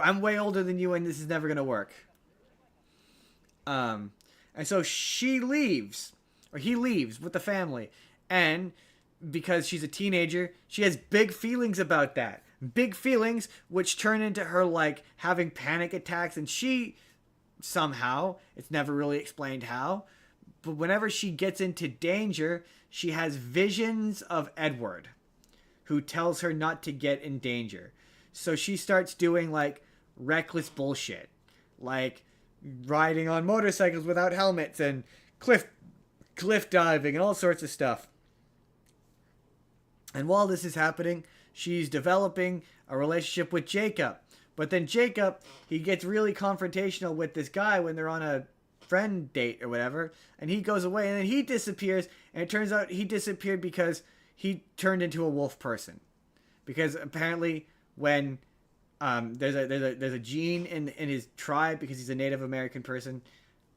I'm way older than you and this is never going to work. And so she leaves, or he leaves with the family. And because she's a teenager, she has big feelings about that. Big feelings, which turn into her, like, having panic attacks. And she, somehow, it's never really explained how, but whenever she gets into danger, she has visions of Edward, who tells her not to get in danger. So she starts doing, like, reckless bullshit. Like, riding on motorcycles without helmets and cliff diving and all sorts of stuff. And while this is happening, she's developing a relationship with Jacob. But then Jacob, he gets really confrontational with this guy when they're on a friend date or whatever, and he goes away and then he disappears, and it turns out he disappeared because he turned into a wolf person. Because apparently when there's a gene in his tribe, because he's a Native American person,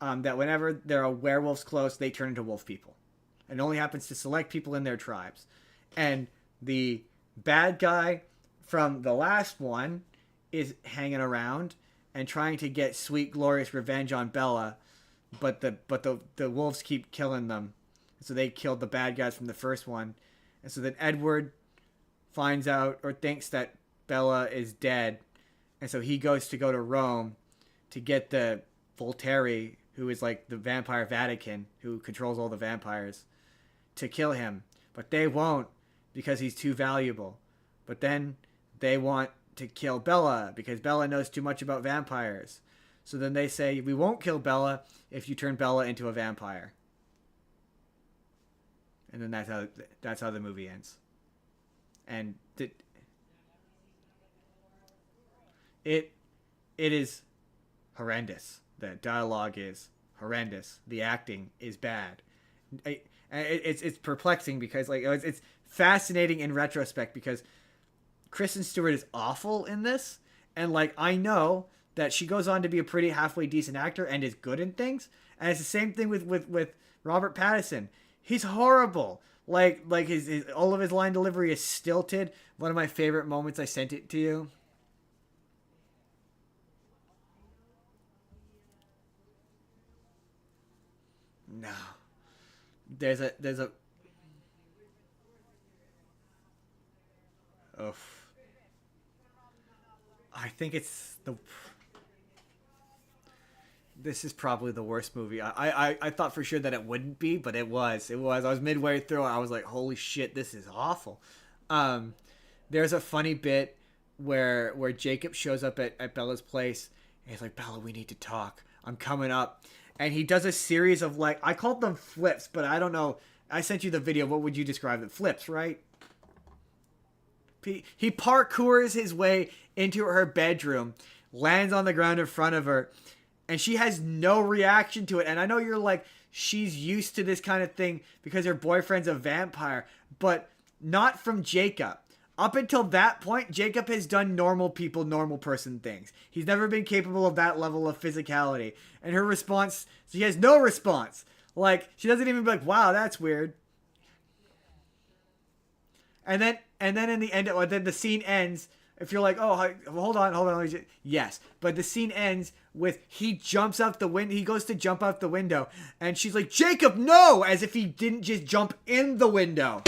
that whenever there are werewolves close, they turn into wolf people. And it only happens to select people in their tribes. And the bad guy from the last one is hanging around and trying to get sweet, glorious revenge on Bella, but the wolves keep killing them. So they killed the bad guys from the first one. And so then Edward finds out or thinks that Bella is dead. And so he goes to Rome to get the Volturi, who is like the vampire Vatican, who controls all the vampires, to kill him. But they won't because he's too valuable. But then they want to kill Bella because Bella knows too much about vampires. So then they say, we won't kill Bella if you turn Bella into a vampire. And then that's how the movie ends. And it is horrendous. The dialogue is horrendous. The acting is bad. It's perplexing because like it's fascinating in retrospect because Kristen Stewart is awful in this, and like I know that she goes on to be a pretty halfway decent actor and is good in things, and it's the same thing with Robert Pattison. He's horrible. Like his all of his line delivery is stilted. One of my favorite moments, I sent it to you. No. There's a Oof. I think it's the. This is probably the worst movie. I thought for sure that it wouldn't be, but it was. It was. I was midway through. I was like, holy shit, this is awful. There's a funny bit where Jacob shows up at Bella's place, and he's like, Bella, we need to talk. I'm coming up. And he does a series of, like, I called them flips, but I don't know. I sent you the video. What would you describe it? Flips, right? He parkours his way into her bedroom, lands on the ground in front of her, and she has no reaction to it. And I know you're like, she's used to this kind of thing because her boyfriend's a vampire, but not from Jacob. Up until that point, Jacob has done normal people, normal person things. He's never been capable of that level of physicality. And her response, she has no response. Like, she doesn't even be like, wow, that's weird. And then in the end, then the scene ends. If you're like, oh, hold on. Yes. But the scene ends with he jumps out the window. He goes to jump out the window. And she's like, Jacob, no! As if he didn't just jump in the window.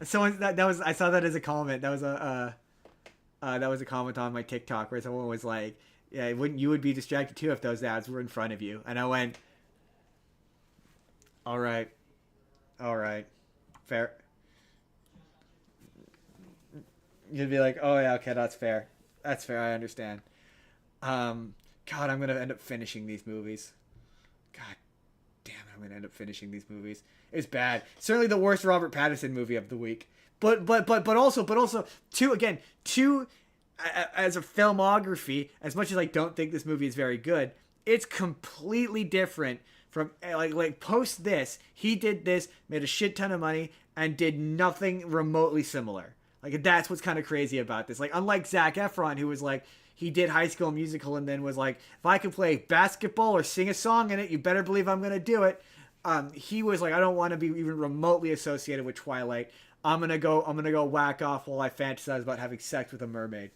Someone that was I saw that as a comment. That was a comment on my TikTok where someone was like, "Yeah, wouldn't you would be distracted too if those ads were in front of you?" And I went, "All right, fair." You'd be like, "Oh yeah, okay, that's fair. I understand." God, I'm gonna end up finishing these movies. God damn it, I'm gonna end up finishing these movies. It's bad. Certainly the worst Robert Pattinson movie of the week. But also two as a filmography, as much as I don't think this movie is very good, it's completely different from like post this. He did this, made a shit ton of money, and did nothing remotely similar. Like, that's what's kind of crazy about this. Like, unlike Zac Efron, who was like, he did High School Musical and then was like, if I can play basketball or sing a song in it, you better believe I'm gonna do it. He was like, I don't want to be even remotely associated with Twilight. I'm gonna go whack off while I fantasize about having sex with a mermaid.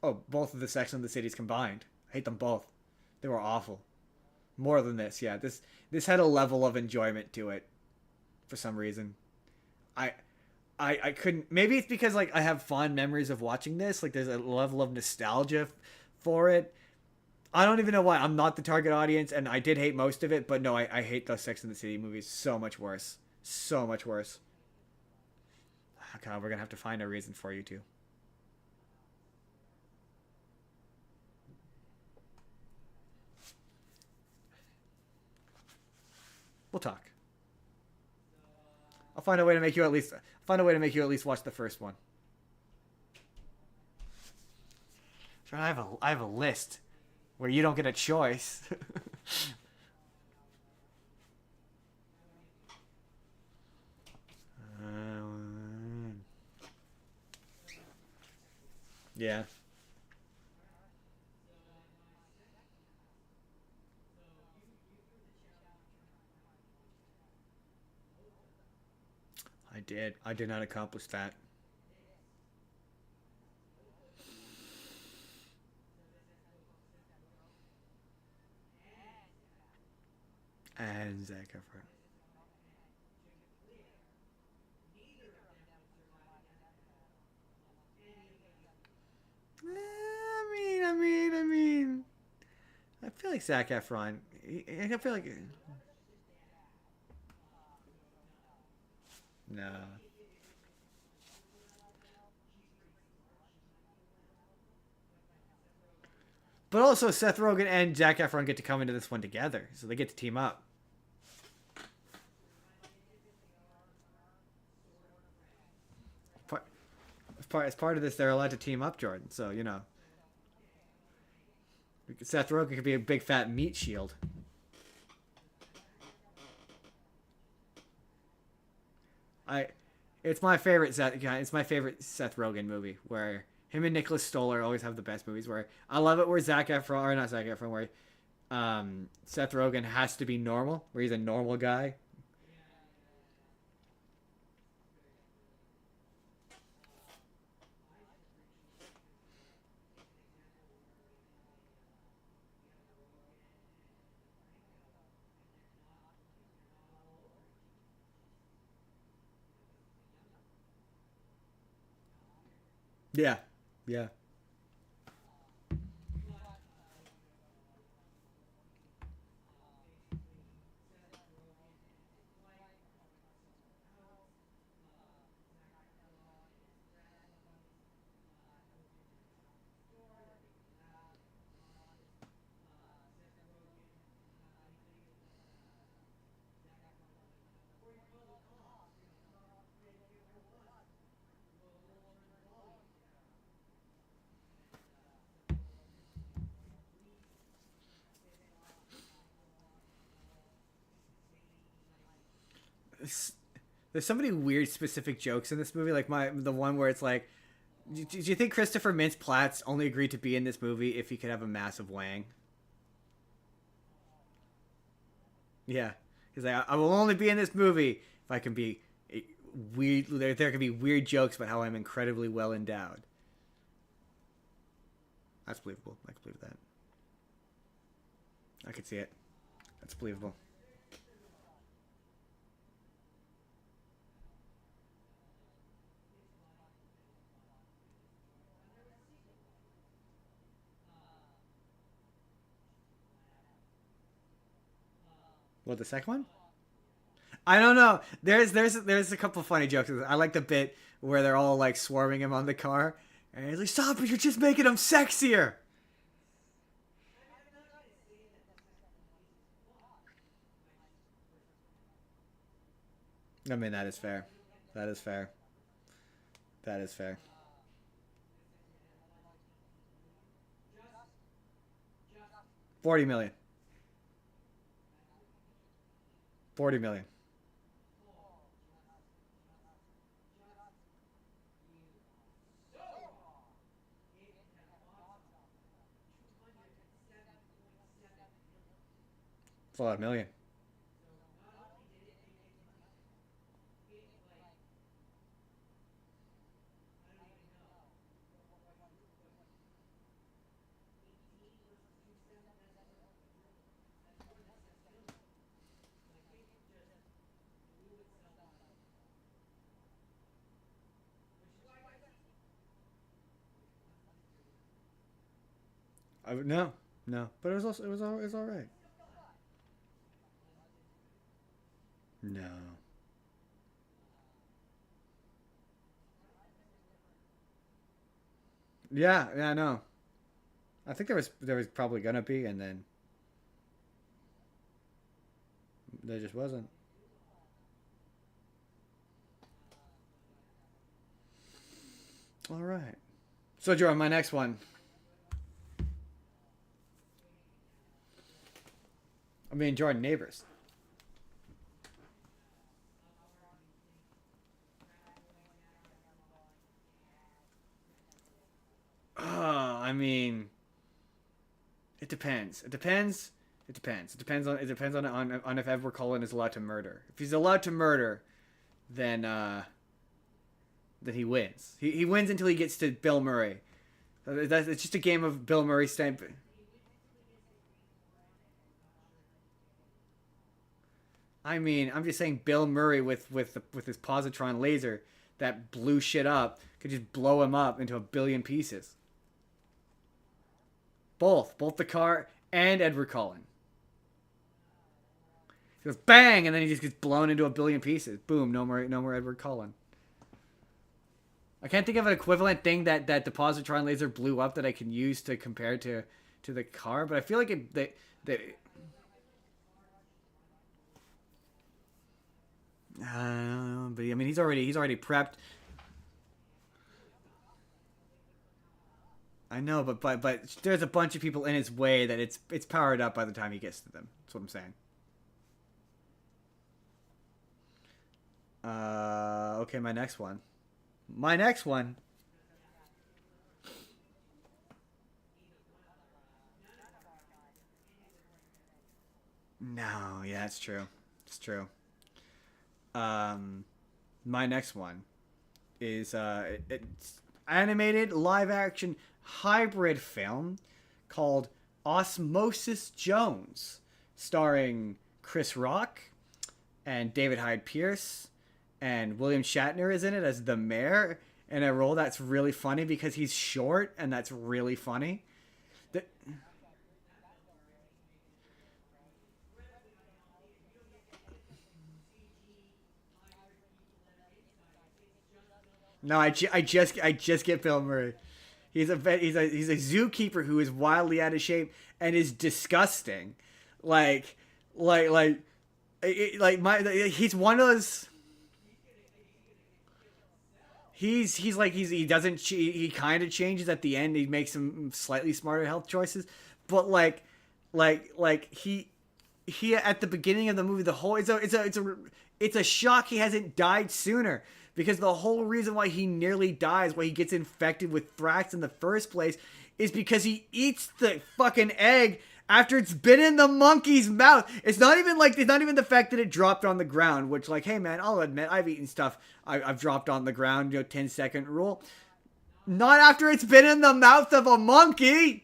Oh, both of the Sex and the Cities combined. I hate them both. They were awful. More than this, yeah. This had a level of enjoyment to it, for some reason. I couldn't. Maybe it's because like I have fond memories of watching this. Like there's a level of nostalgia for it. I don't even know why. I'm not the target audience, and I did hate most of it. But no, I hate those Sex and the City movies so much worse. So much worse. Oh, God, we're gonna have to find a reason for you to. We'll talk. I'll find a way to make you at least watch the first one. So I have a list where you don't get a choice. Yeah. I did. I did not accomplish that. And Zac Efron. I mean. I feel like Zac Efron. I feel like. No. But also, Seth Rogen and Zac Efron get to come into this one together, so they get to team up. As part of this, they're allowed to team up, Jordan. So you know, Seth Rogen could be a big fat meat shield. It's my favorite Seth Rogen movie where him and Nicholas Stoller always have the best movies. Where I love it where Zac Efron, or not Zac Efron, where Seth Rogen has to be normal, where he's a normal guy. Yeah, yeah. There's so many weird specific jokes in this movie. Like the one where it's like, do you think Christopher Mintz-Plasse only agreed to be in this movie if he could have a massive wang? Yeah, he's like, I will only be in this movie if I can be weird. There can be weird jokes about how I'm incredibly well endowed. That's believable. I can believe that. I could see it. That's believable. What, the second one? I don't know. There's a couple funny jokes. I like the bit where they're all like swarming him on the car, and he's like, "Stop it! You're just making him sexier." I mean, that is fair. That is fair. That is fair. 40 million. 40 million. It's a lot of million. No, no, but it was all right. No. Yeah, yeah, no. I think there was probably gonna be, and then there just wasn't. All right. So, Joe, my next one. I mean, Jordan Neighbors. I mean, it depends. It depends. It depends. It depends on. It depends on if Edward Cullen is allowed to murder. If he's allowed to murder, then then he wins. He wins until he gets to Bill Murray. It's just a game of Bill Murray stamp. I mean, I'm just saying Bill Murray with his positron laser that blew shit up could just blow him up into a billion pieces. Both the car and Edward Cullen. He goes bang, and then he just gets blown into a billion pieces. Boom, no more Edward Cullen. I can't think of an equivalent thing that the positron laser blew up that I can use to compare to the car, but I feel like that but I mean he's already prepped. I know, but there's a bunch of people in his way that it's powered up by the time he gets to them. That's what I'm saying. Okay, my next one. My next one. No, yeah, it's true. It's true. My next one is it's animated live action hybrid film called Osmosis Jones, starring Chris Rock and David Hyde Pierce, and William Shatner is in it as the mayor in a role that's really funny because he's short, and that's really funny. The, no, I just get Bill Murray. He's a zookeeper who is wildly out of shape and is disgusting, like like like he's one of those. He doesn't he kind of changes at the end. He makes some slightly smarter health choices, but he at the beginning of the movie, the whole it's a shock he hasn't died sooner, because the whole reason why he nearly dies, why he gets infected with thrax in the first place, is because he eats the fucking egg after it's been in the monkey's mouth. It's not even the fact that it dropped on the ground, which, like, hey man, I'll admit I've eaten stuff I've dropped on the ground, 10-second rule. Not after it's been in the mouth of a monkey.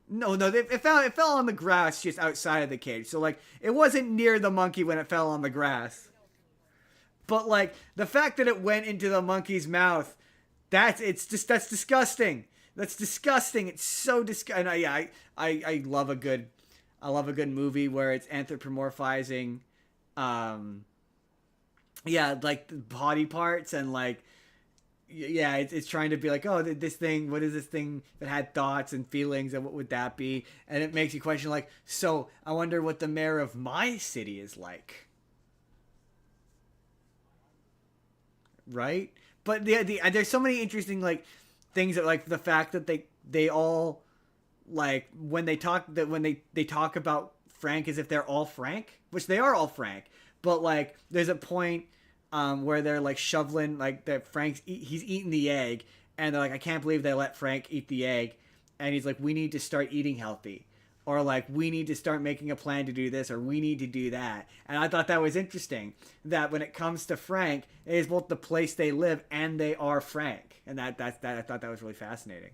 No, it fell on the grass just outside of the cage. So, like, it wasn't near the monkey when it fell on the grass. But, like, the fact that it went into the monkey's mouth, that's disgusting. That's disgusting. It's so disgusting. I love a good movie where it's anthropomorphizing, like the body parts, and like, yeah, it's trying to be like, oh, this thing, what is this thing that had thoughts and feelings, and what would that be? And it makes you question, like, so I wonder what the mayor of my city is like, right? But there's so many interesting, like, things that, like, the fact that they all, like, when they talk about Frank as if they're all Frank, which they are all Frank, but, like, there's a point where they're, like, shoveling, like, that he's eating the egg, and they're like, I can't believe they let Frank eat the egg, and he's like, we need to start eating healthy, or like, we need to start making a plan to do this, or we need to do that. And I thought that was interesting, that when it comes to Frank, it is both the place they live and they are Frank, and that I thought that was really fascinating.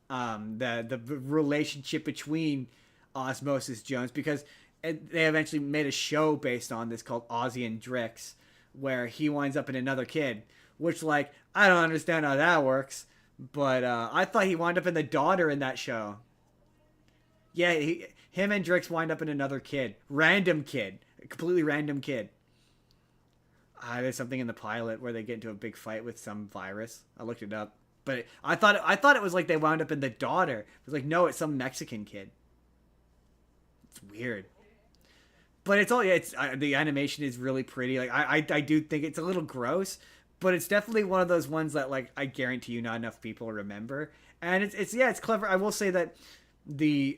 The relationship between Osmosis Jones, because they eventually made a show based on this called Ozzy and Drix, where he winds up in another kid, which, like, I don't understand how that works, but I thought he wound up in the daughter in that show. Yeah, him and Drix wind up in another kid. Random kid. A completely random kid. There's something in the pilot where they get into a big fight with some virus. I looked it up. But I thought it was like they wound up in the daughter. It was like, no, it's some Mexican kid. It's weird. But the animation is really pretty. Like, I do think it's a little gross, but it's definitely one of those ones that, like, I guarantee you not enough people remember. And it's clever. I will say that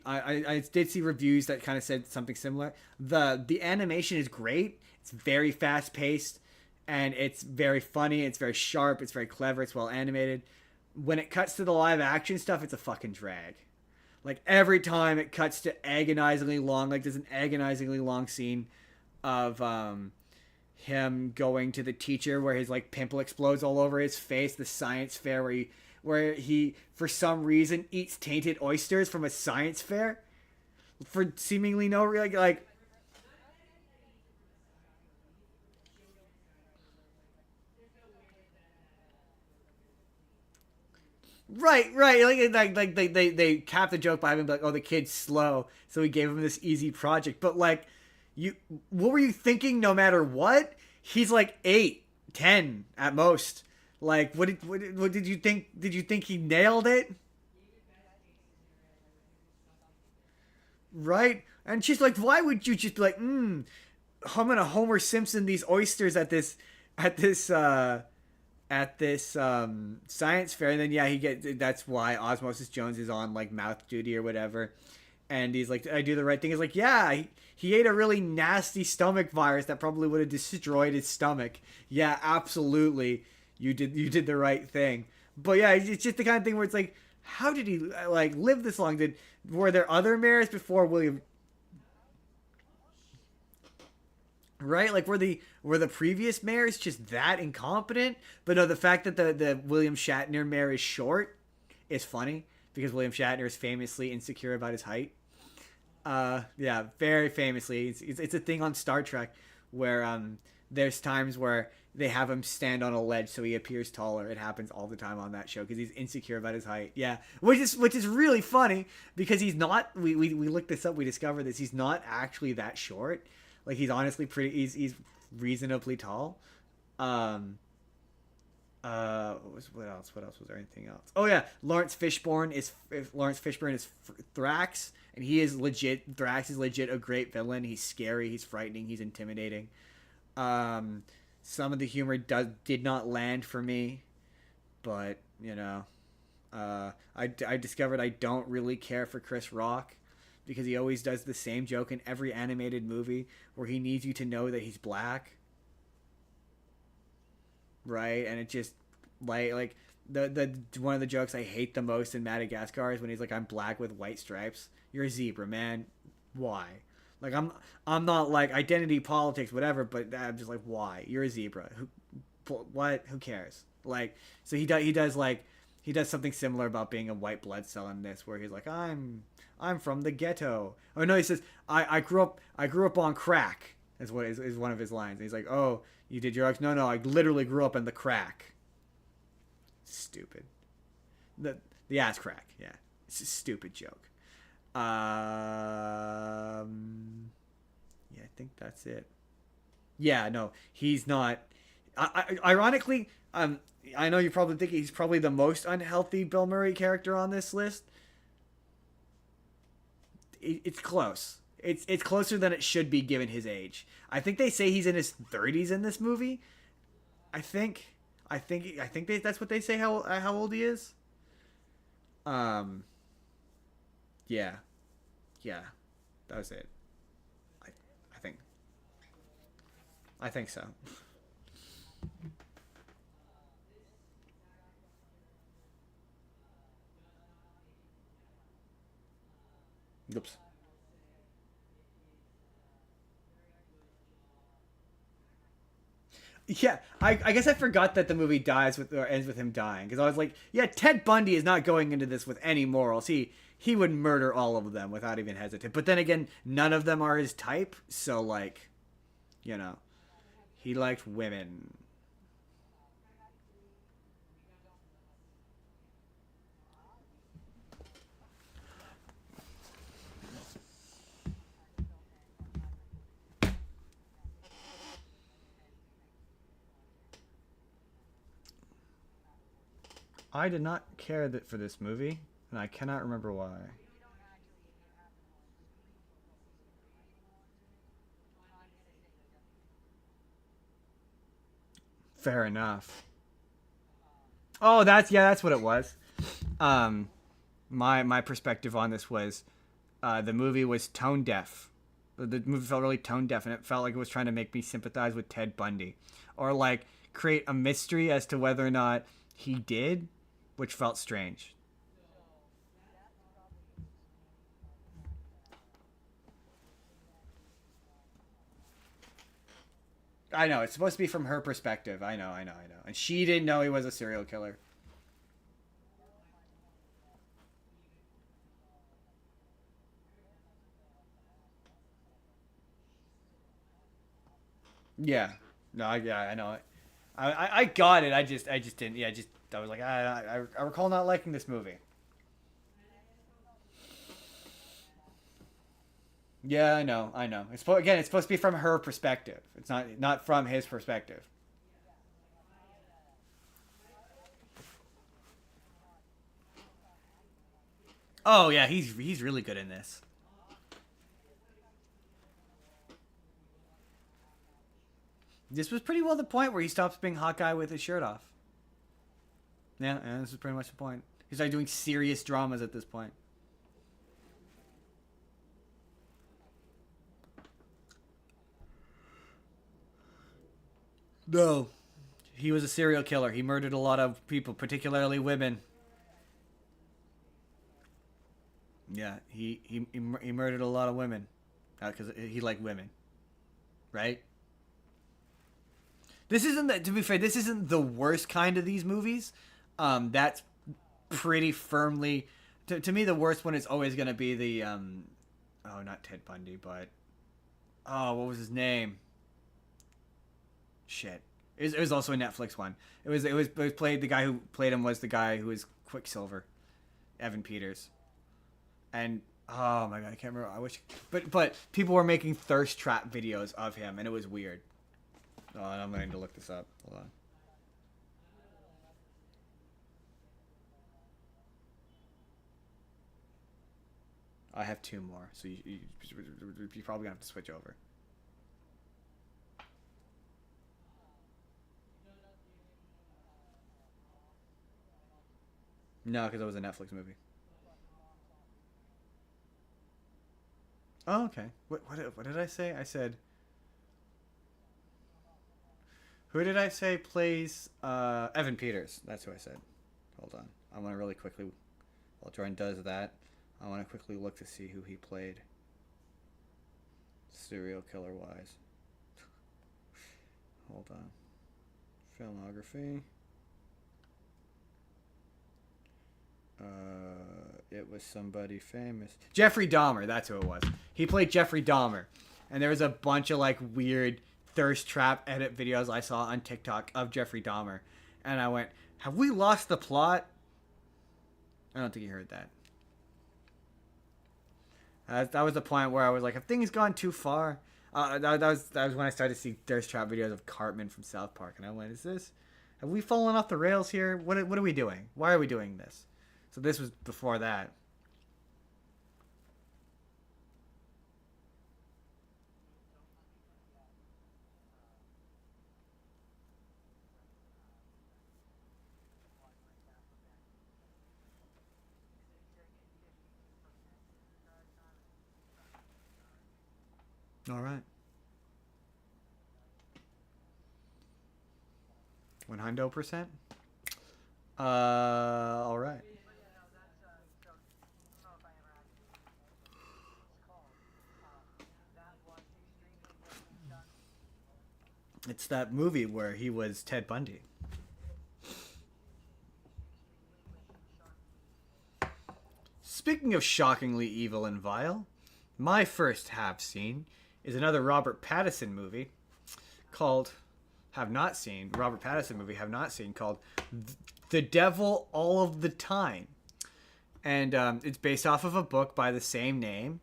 I did see reviews that kind of said something similar. The animation is great. It's very fast paced, and it's very funny. It's very sharp. It's very clever. It's well animated. When it cuts to the live action stuff, it's a fucking drag. Like, every time it cuts to agonizingly long, like, there's an agonizingly long scene of him going to the teacher where his, like, pimple explodes all over his face, the science fair where he for some reason eats tainted oysters from a science fair for seemingly no like right like they cap the joke by having, like, oh, the kid's slow, so he gave him this easy project. But, like, what were you thinking? No matter what, he's like 8, 10 at most. Like, what did you think? Did you think he nailed it? Right? And she's like, why would you just be like, I'm gonna Homer Simpson these oysters at this science fair. And then that's why Osmosis Jones is on, like, mouth duty or whatever. And he's like, I do the right thing. He's like, yeah, he ate a really nasty stomach virus that probably would have destroyed his stomach. Yeah, absolutely. You did the right thing. But yeah, it's just the kind of thing where it's like, how did he like live this long? Were there other mayors before William? Right, like were the previous mayors just that incompetent? But no, the fact that the William Shatner mayor is short is funny because William Shatner is famously insecure about his height. Yeah, very famously. It's a thing on Star Trek where there's times where they have him stand on a ledge so he appears taller. It happens all the time on that show because he's insecure about his height. Yeah, which is really funny because he's not. We looked this up. We discovered this. He's not actually that short. Like he's honestly pretty. He's reasonably tall. What else? What else was there? Anything else? Oh yeah, Lawrence Fishburne is Thrax, and he is legit. Thrax is legit a great villain. He's scary. He's frightening. He's intimidating. Some of the humor did not land for me, but you know, I discovered I don't really care for Chris Rock because he always does the same joke in every animated movie where he needs you to know that he's black. Right, and it just like the one of the jokes I hate the most in Madagascar is when he's like, I'm black with white stripes. You're a zebra, man. Why? Like I'm not like identity politics whatever, but I'm just like, why? You're a zebra. What? Who cares? Like, so he does something similar about being a white blood cell in this, where he's like, I'm from the ghetto. Oh no, he says I grew up on crack. Is what is one of his lines. And he's like, oh, you did drugs? No, I literally grew up in the crack. Stupid. The ass crack. Yeah, it's a stupid joke. Yeah, I think that's it. Yeah, no, he's not. Ironically, I know you're probably thinking he's probably the most unhealthy Bill Murray character on this list. It's close. It's closer than it should be given his age. I think they say he's in his 30s in this movie. I think that's what they say how old he is. Yeah, that was it. I think so. Oops. Yeah, I guess I forgot that the movie dies with or ends with him dying because I was like, yeah, Ted Bundy is not going into this with any morals. He would murder all of them without even hesitate. But then again, none of them are his type, so like, you know, he liked women. I did not care for this movie, and I cannot remember why. Fair enough. Oh, that's what it was. My perspective on this was, the movie was tone deaf. The movie felt really tone deaf, and it felt like it was trying to make me sympathize with Ted Bundy, or like create a mystery as to whether or not he did, which felt strange. I know, it's supposed to be from her perspective. I know. And she didn't know he was a serial killer. Yeah. No, yeah, I know it. I got it. I just didn't. Yeah, I was like, I recall not liking this movie. Yeah, I know. It's supposed to be from her perspective. It's not from his perspective. Oh yeah, he's really good in this. This was pretty well the point where he stops being Hawkeye with his shirt off. Yeah, and this is pretty much the point. He started doing serious dramas at this point. No. He was a serial killer. He murdered a lot of people, particularly women. Yeah, he murdered a lot of women because he liked women, right? This isn't that. To be fair, this isn't the worst kind of these movies. That's pretty firmly to me the worst one is always going to be the oh, not Ted Bundy, but oh, what was his name? Shit. It was also a Netflix one. It was played, the guy who played him was the guy who was Quicksilver, Evan Peters. And oh my god, I can't remember. I wish, but people were making thirst trap videos of him, and it was weird. Oh, and I'm going to look this up. Hold on. I have two more, so you're probably gonna have to switch over. No, because it was a Netflix movie. Oh, okay. What did I say? I said. Who did I say plays Evan Peters? That's who I said. Hold on. I want to really quickly, while Jordan does that, I want to quickly look to see who he played. Serial killer wise. Hold on. Filmography. It was somebody famous. Jeffrey Dahmer, that's who it was. He played Jeffrey Dahmer. And there was a bunch of like weird thirst trap edit videos I saw on TikTok of Jeffrey Dahmer. And I went, have we lost the plot? I don't think you heard that. That was the point where I was like, have things gone too far? That was when I started to see thirst trap videos of Cartman from South Park. And I went, have we fallen off the rails here? What are we doing? Why are we doing this? So this was before that. All right. 100%. All right. It's that movie where he was Ted Bundy. Speaking of shockingly evil and vile, my first have seen is another Robert Pattison movie called have not seen called The Devil All of the Time. And it's based off of a book by the same name.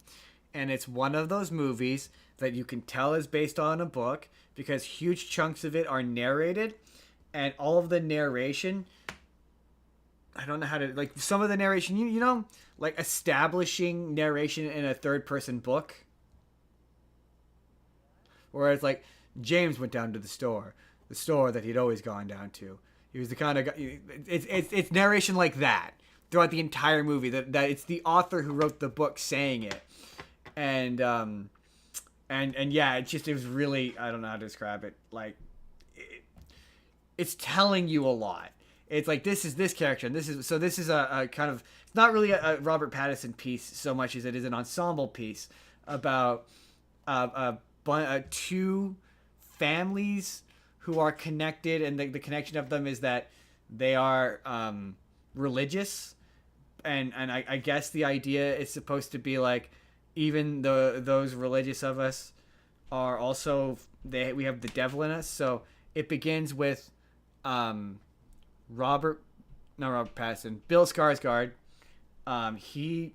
And it's one of those movies that you can tell is based on a book because huge chunks of it are narrated. And all of the narration, I don't know how to, like, some of the narration, you know, like establishing narration in a third-person book. Where it's like, James went down to the store that he'd always gone down to. He was the kind of guy, it's narration like that throughout the entire movie. That it's the author who wrote the book saying it. And yeah, it was really, I don't know how to describe it. Like, it's telling you a lot. It's like, this is this character, and this is a kind of, it's not really a Robert Pattinson piece so much as it is an ensemble piece about two families who are connected, and the connection of them is that they are religious, and I guess the idea is supposed to be like, even those religious of us are also, we have the devil in us. So it begins with Robert Pattinson, Bill Skarsgård. He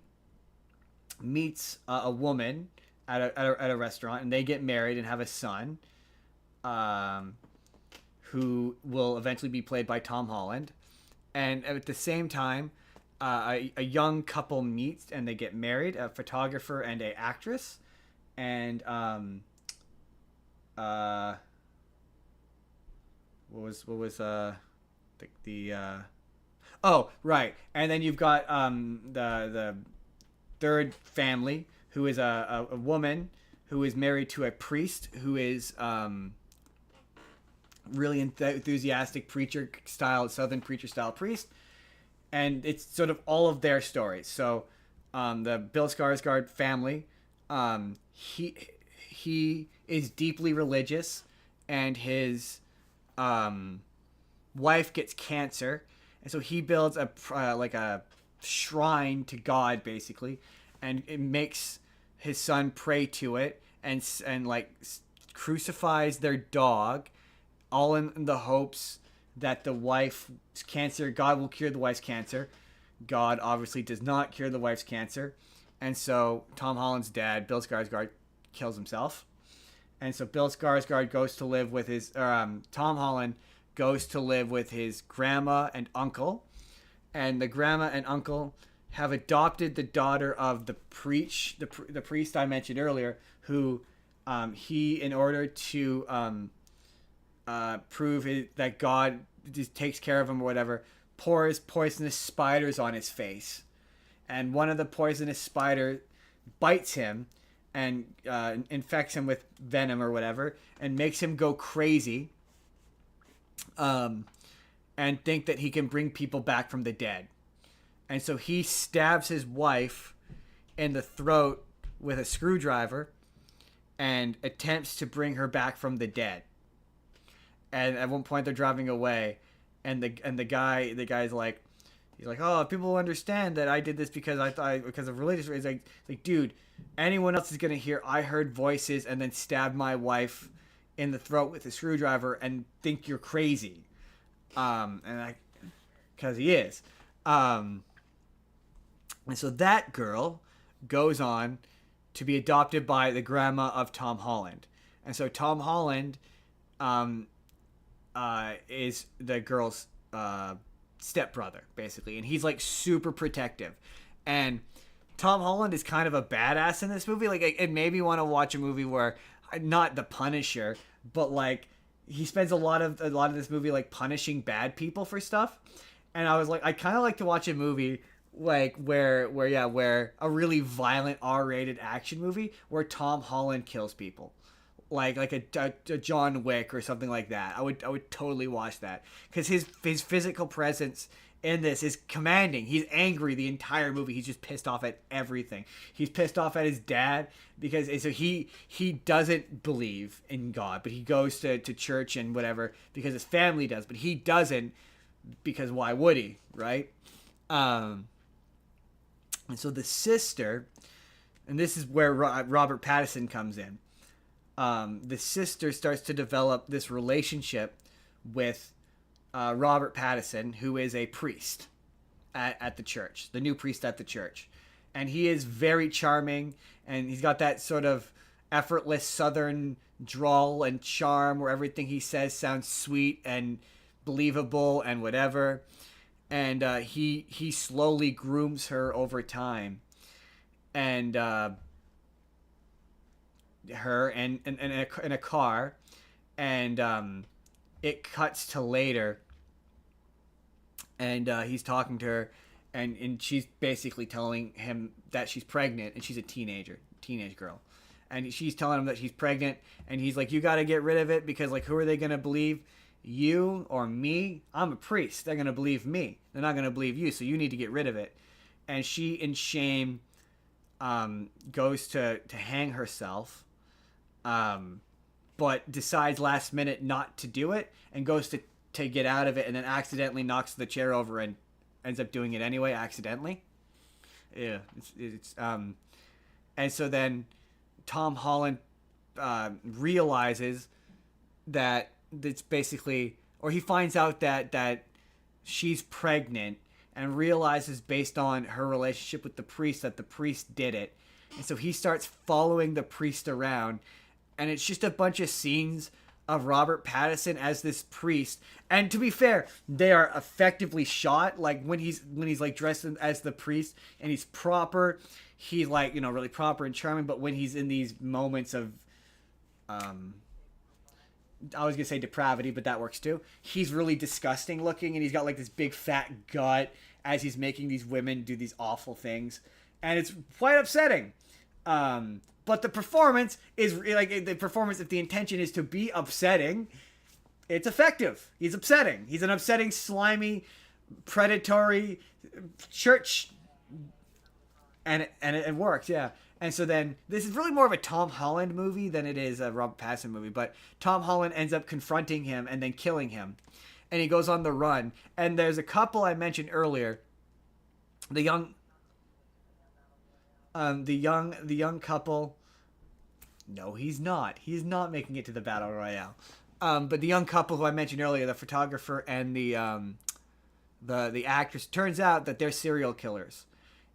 meets a woman at a restaurant, and they get married and have a son, who will eventually be played by Tom Holland. And at the same time, a young couple meets and they get married, a photographer and a actress. And what was oh, right. And then you've got the third family, who is a woman who is married to a priest who is really enthusiastic southern preacher style priest. And it's sort of all of their stories. So the Bill Skarsgård family. He is deeply religious, and his wife gets cancer, and so he builds a shrine to God basically, and it makes his son pray to it, and crucifies their dog, all in the hopes that the wife's cancer, God will cure the wife's cancer. God obviously does not cure the wife's cancer, and so Tom Holland's dad, Bill Skarsgård, kills himself, and so Bill Skarsgård goes to live with his Tom Holland goes to live with his grandma and uncle, and the grandma and uncle have adopted the daughter of the priest I mentioned earlier, who he, in order to prove that God just takes care of him or whatever, pours poisonous spiders on his face, and one of the poisonous spiders bites him and infects him with venom or whatever, and makes him go crazy, and think that he can bring people back from the dead. And so he stabs his wife in the throat with a screwdriver and attempts to bring her back from the dead. And at one point they're driving away, and the guy's like, he's like, oh, people will understand that I did this because because of religious reasons. Like, dude, anyone else is gonna hear I heard voices and then stabbed my wife in the throat with a screwdriver and think you're crazy, because he is, and so that girl goes on to be adopted by the grandma of Tom Holland, and so Tom Holland, is the girl's stepbrother basically, and he's like super protective, and Tom Holland is kind of a badass in this movie. Like, it made me want to watch a movie where, not The Punisher, but like he spends a lot of this movie like punishing bad people for stuff, and I was like, I kind of like to watch a movie like where a really violent R-rated action movie where Tom Holland kills people, like a John Wick or something like that. I would totally watch that, because his physical presence in this is commanding. He's angry the entire movie. He's just pissed off at everything. He's pissed off at his dad because so he doesn't believe in God, but he goes to church and whatever because his family does, but he doesn't, because why would he, right? And so the sister, and this is where Robert Pattinson comes in. The sister starts to develop this relationship with Robert Pattison, who is a priest at the church, the new priest at the church. And he is very charming, and he's got that sort of effortless southern drawl and charm where everything he says sounds sweet and believable and whatever. And he slowly grooms her over time. And her and in a car, and it cuts to later, and he's talking to her, and she's basically telling him that she's pregnant, and she's a teenage girl, and she's telling him that she's pregnant, and he's like, you got to get rid of it, because like, who are they gonna believe, you or me? I'm a priest. They're gonna believe me. They're not gonna believe you, so you need to get rid of it. And she, in shame, goes to hang herself, but decides last minute not to do it, and goes to get out of it, and then accidentally knocks the chair over and ends up doing it anyway, accidentally. Yeah, it's and so then Tom Holland realizes that it's basically, or he finds out that she's pregnant, and realizes based on her relationship with the priest that the priest did it, and so he starts following the priest around. And it's just a bunch of scenes of Robert Pattison as this priest. And to be fair, they are effectively shot. Like when he's like dressed as the priest and he's proper, he's like, really proper and charming. But when he's in these moments of, I was gonna say depravity, but that works too. He's really disgusting looking, and he's got like this big fat gut as he's making these women do these awful things, and it's quite upsetting. But the performance is like, the performance, if the intention is to be upsetting, it's effective. He's upsetting. He's an upsetting, slimy, predatory church and it works, yeah. And so then this is really more of a Tom Holland movie than it is a Robert Pattinson movie. But Tom Holland ends up confronting him and then killing him, and he goes on the run. And there's a couple I mentioned earlier, the young, the young couple. No, he's not. He's not making it to the battle royale. But the young couple who I mentioned earlier, the photographer and the actress, turns out that they're serial killers,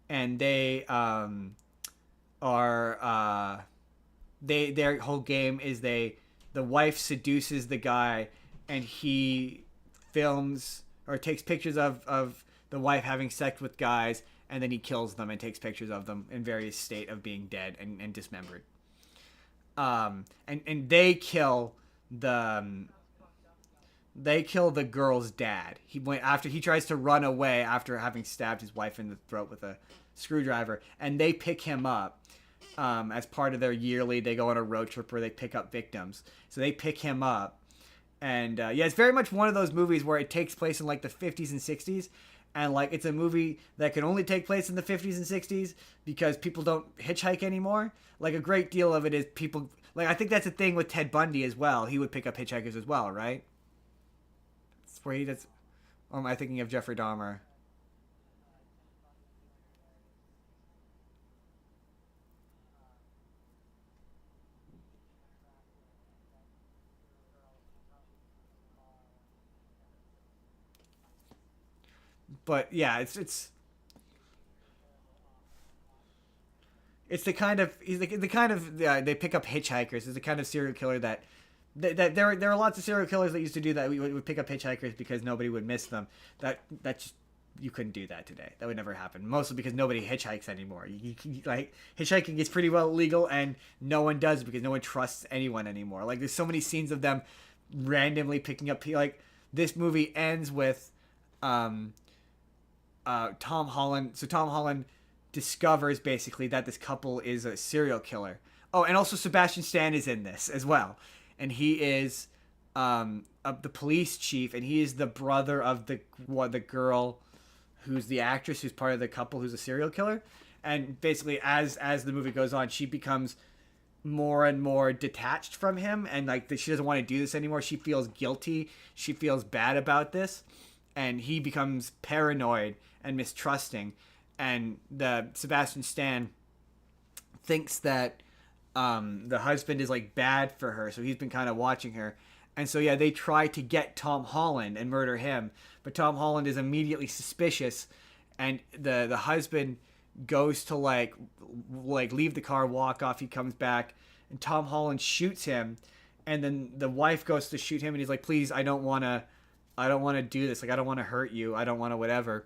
and they their whole game is the wife seduces the guy, and he films or takes pictures of the wife having sex with guys, and then he kills them and takes pictures of them in various state of being dead and dismembered. And they kill the girl's dad. He went after he tries to run away after having stabbed his wife in the throat with a screwdriver, and they pick him up as part of their yearly. They go on a road trip where they pick up victims. So they pick him up, and yeah, it's very much one of those movies where it takes place in like the 50s and 60s. And like it's a movie that can only take place in the 50s and 60s because people don't hitchhike anymore. Like a great deal of it is people. Like I think that's a thing with Ted Bundy as well. He would pick up hitchhikers as well, right? That's where he does. Or am I thinking of Jeffrey Dahmer? But yeah, it's the kind of he's the kind of they pick up hitchhikers. It's the kind of serial killer that there are lots of serial killers that used to do that. We would pick up hitchhikers because nobody would miss them. That just, you couldn't do that today. That would never happen. Mostly because nobody hitchhikes anymore. Like hitchhiking is pretty well legal, and no one does because no one trusts anyone anymore. Like there's so many scenes of them randomly picking up people. Like this movie ends with Tom Holland. So Tom Holland discovers basically that this couple is a serial killer. Oh, and also Sebastian Stan is in this as well, and he is the police chief, and he is the brother of the girl who's the actress who's part of the couple who's a serial killer. And basically, as the movie goes on, she becomes more and more detached from him, and like she doesn't want to do this anymore. She feels guilty. She feels bad about this, and he becomes paranoid and mistrusting. And the Sebastian Stan thinks that the husband is like bad for her, so he's been kind of watching her. And so yeah, they try to get Tom Holland and murder him, but Tom Holland is immediately suspicious, and the husband goes to like leave the car, walk off. He comes back, and Tom Holland shoots him, and then the wife goes to shoot him, and he's like, "Please, I don't want to do this. Like, I don't want to hurt you. I don't want to whatever."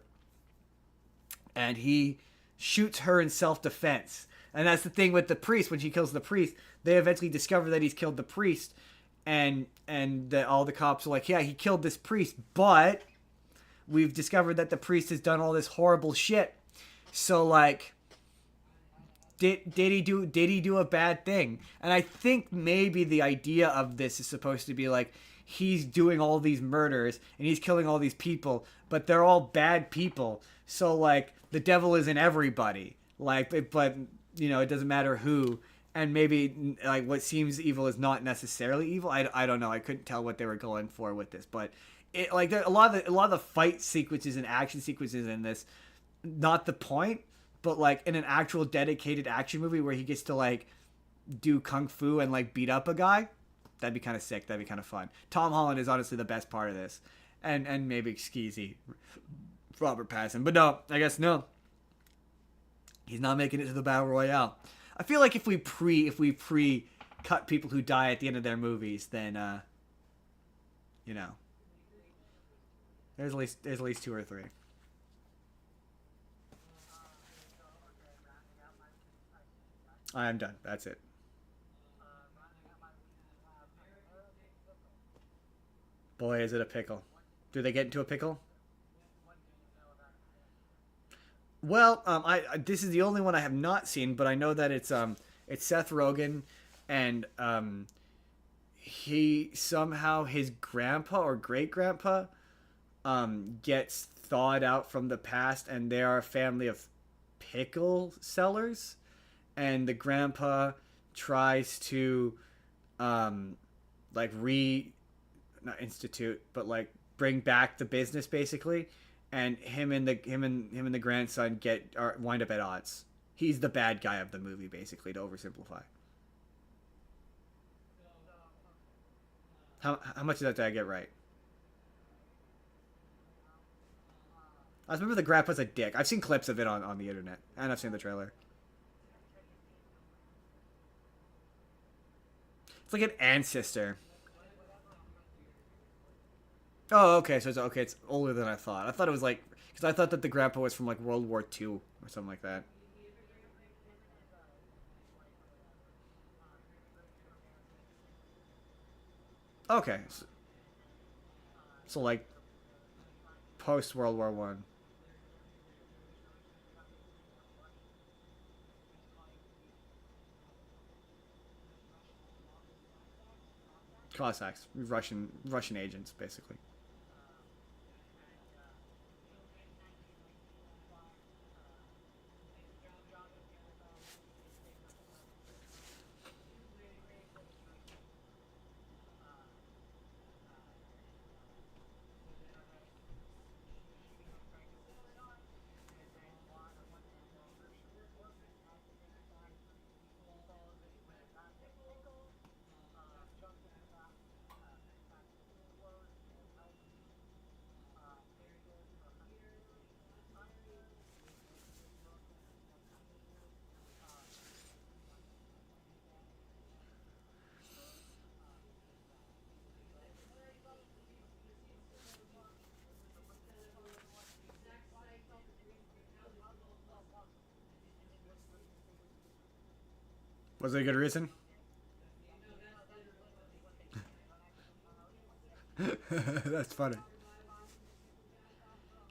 And he shoots her in self-defense. And that's the thing with the priest. When she kills the priest, they eventually discover that he's killed the priest, and all the cops are like, "Yeah, he killed this priest, but we've discovered that the priest has done all this horrible shit. So like, did he do a bad thing?" And I think maybe the idea of this is supposed to be like, he's doing all these murders and he's killing all these people, but they're all bad people. So like, the devil is in everybody. Like, but you know, it doesn't matter who. And maybe like what seems evil is not necessarily evil. I don't know. I couldn't tell what they were going for with this, but it like a lot of the fight sequences and action sequences in this, not the point, but like in an actual dedicated action movie where he gets to like do kung fu and like beat up a guy, that'd be kind of sick. That'd be kind of fun. Tom Holland is honestly the best part of this, and maybe skeezy Robert Pattinson, but no, I guess no. He's not making it to the battle royale. I feel like if we pre cut people who die at the end of their movies, then you know, there's at least two or three. I am done. That's it. Boy, is it a pickle. Do they get into a pickle? Well, this is the only one I have not seen, but I know that it's Seth Rogen, and he somehow his grandpa or great grandpa gets thawed out from the past, and they are a family of pickle sellers, and the grandpa tries to like not institute, but like bring back the business basically, and him and the grandson wind up at odds. He's the bad guy of the movie, basically, to oversimplify. How much of that did I get right? I remember the grandpa's a dick. I've seen clips of it on the internet, and I've seen the trailer. It's like an ancestor. Oh, okay. So it's older than I thought. I thought it was like, because I thought that the grandpa was from like World War II or something like that. Okay, so like post World War One. Cossacks, Russian agents, basically. Was it a good reason? That's funny.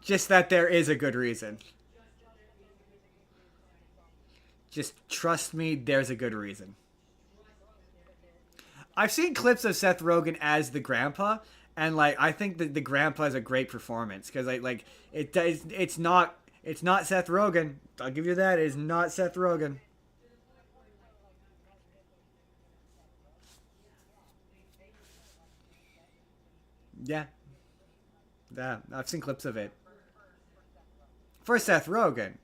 Just that there is a good reason. Just trust me, there's a good reason. I've seen clips of Seth Rogen as the grandpa, and like I think that the grandpa is a great performance because it's not Seth Rogen. I'll give you that. It is not Seth Rogen. Yeah, yeah. I've seen clips of it for Seth Rogen.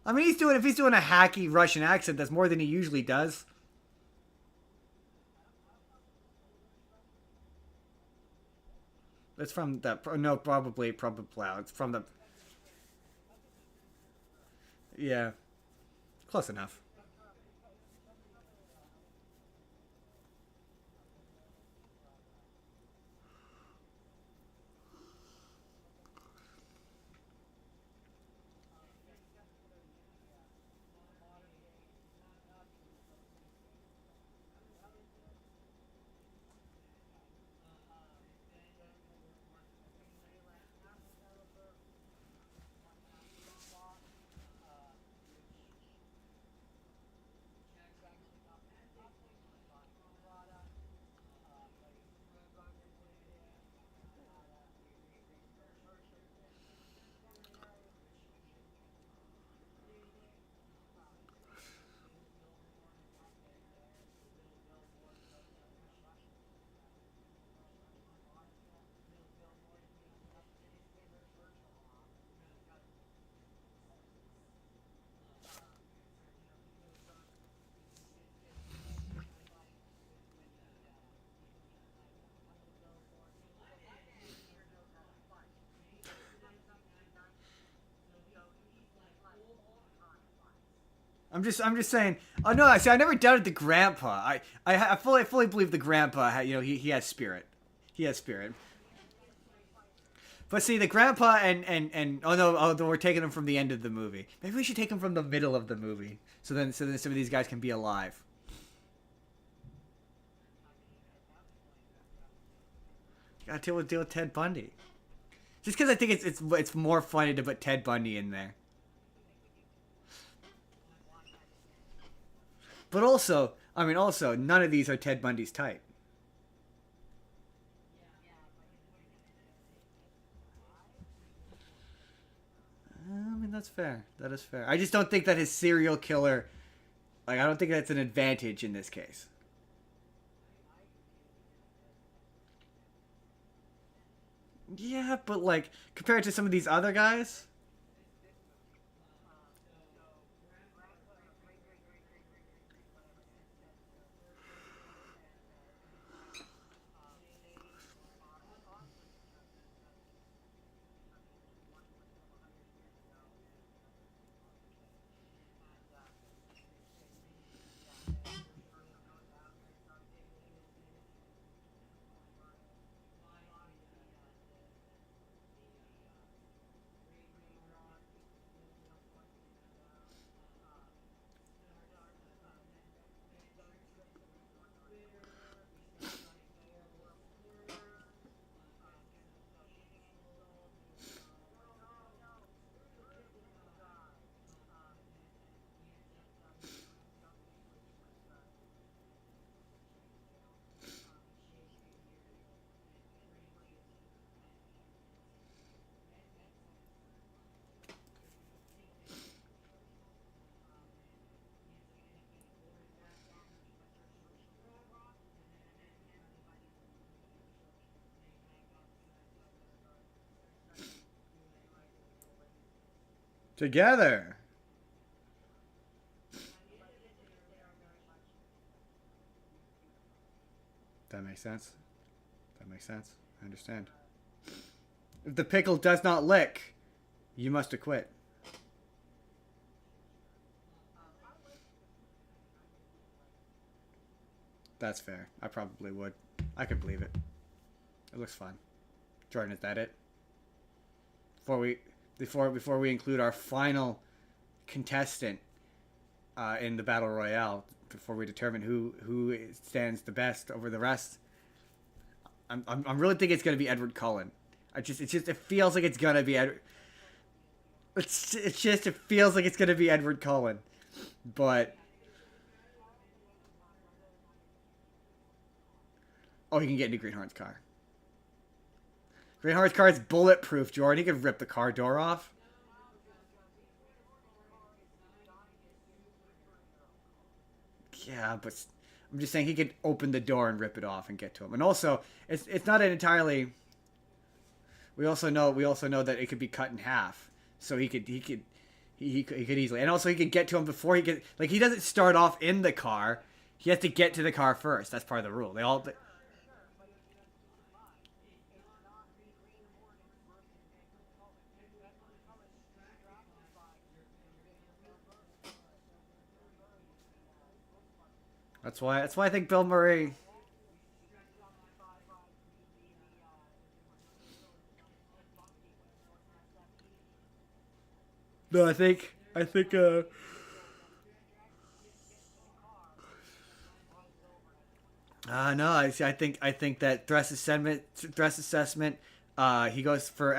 I mean, if he's doing a hacky Russian accent, that's more than he usually does. It's from that. No, probably. It's from the. Yeah, close enough. I'm just saying. Oh no, see, I never doubted the grandpa. I fully believe the grandpa. He has spirit. He has spirit. But see, the grandpa and oh no, we're taking him from the end of the movie. Maybe we should take him from the middle of the movie. So then some of these guys can be alive. Gotta deal with Ted Bundy. Just because I think it's more funny to put Ted Bundy in there. But also, none of these are Ted Bundy's type. I mean, that's fair. That is fair. I just don't think that his serial killer, like, I don't think that's an advantage in this case. Yeah, but like compared to some of these other guys. Together. That makes sense. That makes sense. I understand. If the pickle does not lick, you must acquit. That's fair. I probably would. I could believe it. It looks fun. Jordan, is that it? Before we include our final contestant in the battle royale, before we determine who stands the best over the rest, I'm really thinking it's gonna be Edward Cullen. It feels like it's gonna be Edward. It feels like it's gonna be Edward Cullen, but oh, he can get into Greenhorn's car. Greenhorn's car is bulletproof, Jordan. He could rip the car door off. Yeah, but I'm just saying he could open the door and rip it off and get to him. And also, it's not an entirely. We also know that it could be cut in half, so he could easily. And also, he could get to him before he get like he doesn't start off in the car. He has to get to the car first. That's part of the rule. They all. That's why I think Bill Murray. No, I think no, I think that dress assessment he goes for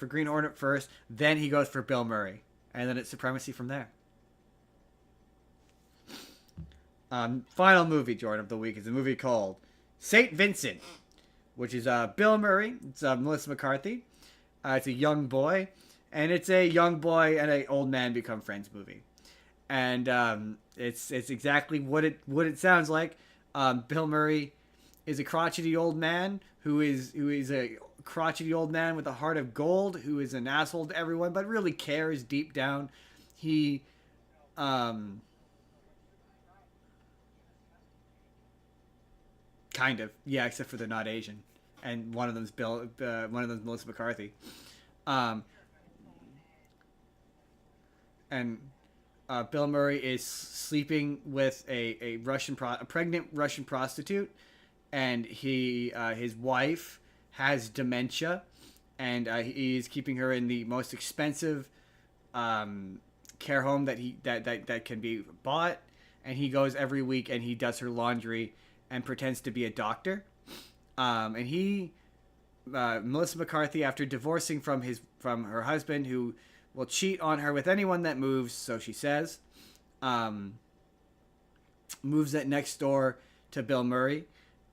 Green Hornet first, then he goes for Bill Murray, and then it's supremacy from there. Final movie, Jordan, of the week is a movie called Saint Vincent, which is Bill Murray. It's Melissa McCarthy. It's a young boy, and it's a young boy and an old man become friends movie, and it's exactly what it sounds like. Bill Murray is a crotchety old man who is a crotchety old man with a heart of gold, who is an asshole to everyone, but really cares deep down. He kind of, yeah, except for they're not Asian, and one of them's Melissa McCarthy, and Bill Murray is sleeping with a pregnant Russian prostitute, and his wife has dementia, and he's keeping her in the most expensive care home that can be bought, and he goes every week and he does her laundry and pretends to be a doctor. And Melissa McCarthy, after divorcing from her husband, who will cheat on her with anyone that moves, so she says, moves it next door to Bill Murray,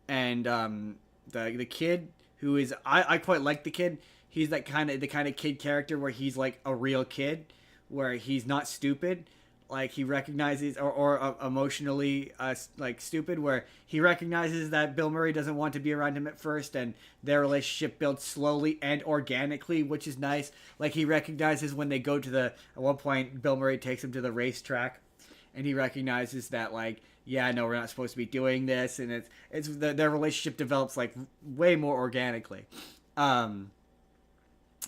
and the kid who is I quite like the kid. He's the kind of kid character where he's like a real kid, where he's not stupid. Like he recognizes or emotionally like stupid, where he recognizes that Bill Murray doesn't want to be around him at first, and their relationship builds slowly and organically, which is nice. Like he recognizes when they go to at one point Bill Murray takes him to the racetrack, and he recognizes that like, yeah, no, we're not supposed to be doing this, and their relationship develops like way more organically.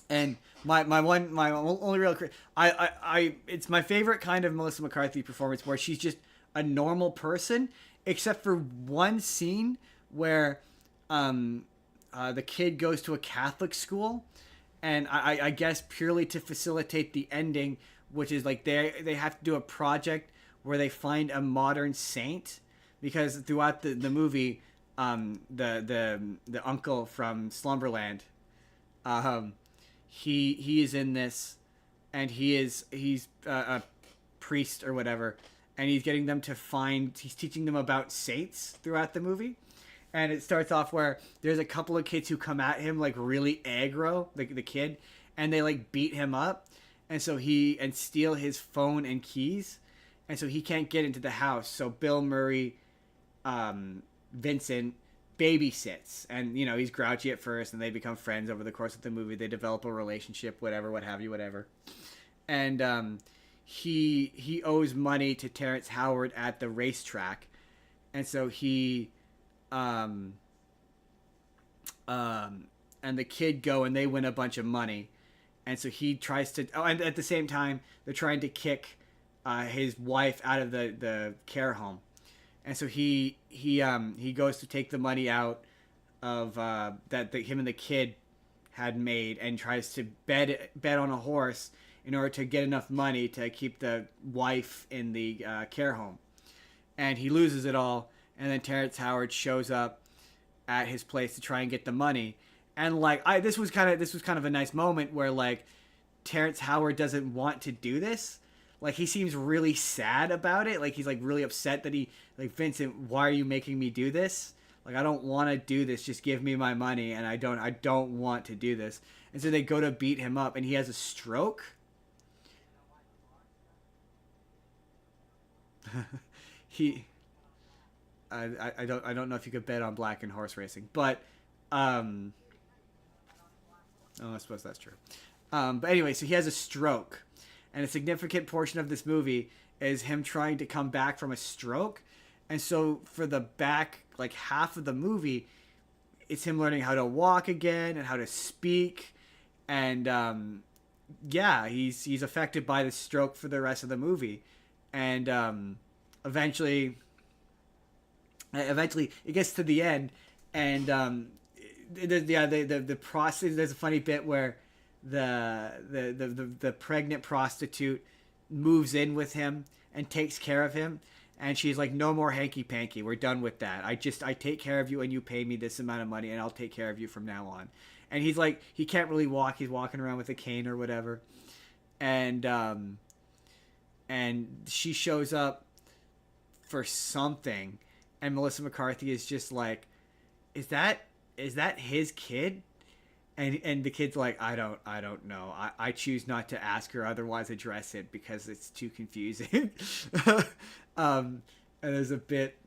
And my only real it's my favorite kind of Melissa McCarthy performance, where she's just a normal person, except for one scene where the kid goes to a Catholic school, and I guess purely to facilitate the ending, which is like they have to do a project where they find a modern saint, because throughout the movie, the uncle from Slumberland, he is in this, and he's a priest or whatever, and he's teaching them about saints throughout the movie. And it starts off where there's a couple of kids who come at him like really aggro, like the kid, and they like beat him up, and so steal his phone and keys, and so he can't get into the house. So Bill Murray, Vincent babysits, and he's grouchy at first, and they become friends over the course of the movie. They develop a relationship, whatever, and he owes money to Terrence Howard at the racetrack, and so and the kid go and they win a bunch of money, and so he tries to and at the same time they're trying to kick his wife out of the care home. And so he goes to take the money out of that him and the kid had made, and tries to bet on a horse in order to get enough money to keep the wife in the care home. And he loses it all, and then Terrence Howard shows up at his place to try and get the money. And like this was kind of a nice moment where like Terrence Howard doesn't want to do this. Like he seems really sad about it. Like he's like really upset that Vincent, why are you making me do this? Like I don't want to do this. Just give me my money, and I don't want to do this. And so they go to beat him up, and he has a stroke. I don't know if you could bet on black in horse racing, but I suppose that's true. But anyway, so he has a stroke. And a significant portion of this movie is him trying to come back from a stroke. And so for the back, like half of the movie, it's him learning how to walk again and how to speak. And he's affected by the stroke for the rest of the movie. And eventually it gets to the end. And the process, there's a funny bit where the pregnant prostitute moves in with him and takes care of him, and she's like, no more hanky panky, we're done with that. I take care of you, and you pay me this amount of money, and I'll take care of you from now on. And he's like, he can't really walk, he's walking around with a cane or whatever, and she shows up for something, and Melissa McCarthy is just like, is that his kid? And the kid's like, I don't know. I choose not to ask her, otherwise address it, because it's too confusing. And there's a bit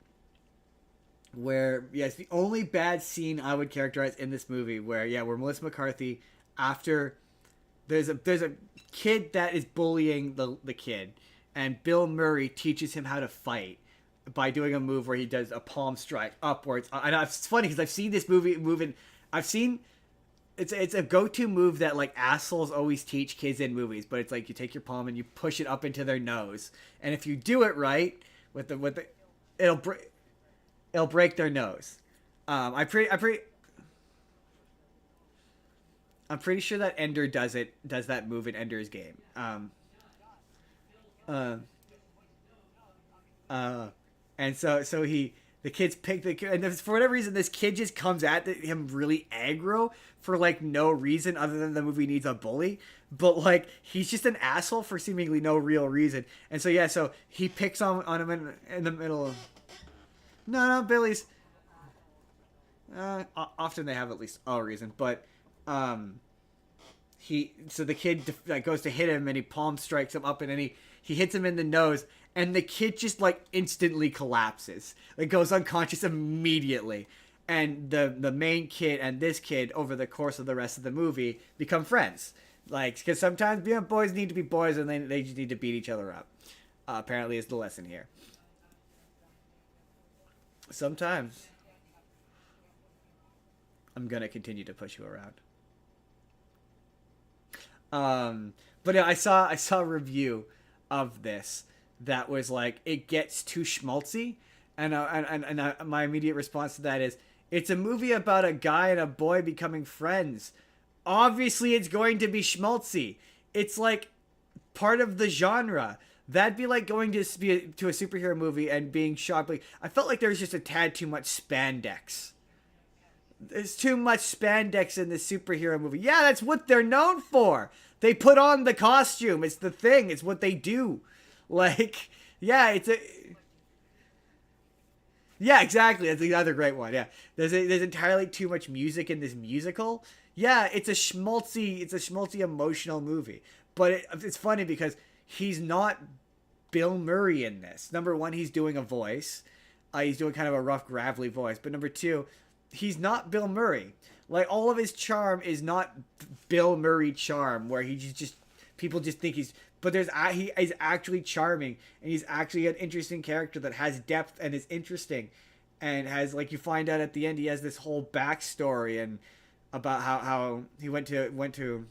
where, it's the only bad scene I would characterize in this movie, where Melissa McCarthy, after there's a kid that is bullying the kid, and Bill Murray teaches him how to fight by doing a move where he does a palm strike upwards. I know it's funny because I've seen this movie moving. It's a go-to move that like assholes always teach kids in movies, but it's like you take your palm and you push it up into their nose, and if you do it right it'll break their nose. I'm pretty sure that Ender does that move in Ender's Game. And so the kids pick and for whatever reason, this kid just comes at him really aggro for like no reason other than the movie needs a bully. But like he's just an asshole for seemingly no real reason. And so so he picks on him in the middle. No, Billy's. Often they have at least a reason, but the kid goes to hit him and he palm strikes him up and then he hits him in the nose and the kid just like instantly collapses, like goes unconscious immediately. And the main kid and this kid over the course of the rest of the movie become friends, like, because sometimes boys need to be boys and they just need to beat each other up. Apparently is the lesson here. Sometimes. I'm gonna continue to push you around. But I saw a review of this that was like, it gets too schmaltzy, and my immediate response to that is, it's a movie about a guy and a boy becoming friends. Obviously, it's going to be schmaltzy. It's like part of the genre. That'd be like going to a superhero movie and being shocked. Like, I felt like there was just a tad too much spandex. There's too much spandex in this superhero movie. Yeah, that's what they're known for. They put on the costume. It's the thing. It's what they do. Like, yeah, yeah, exactly. That's another great one. Yeah, there's entirely too much music in this musical. Yeah, it's a schmaltzy emotional movie. But it's funny because he's not Bill Murray in this. Number one, he's doing a voice. He's doing kind of a rough, gravelly voice. But number two, he's not Bill Murray. Like, all of his charm is not Bill Murray charm, where he just people just think he's. But he is actually charming, and he's actually an interesting character that has depth and is interesting, and has, like, you find out at the end he has this whole backstory and about how he went to.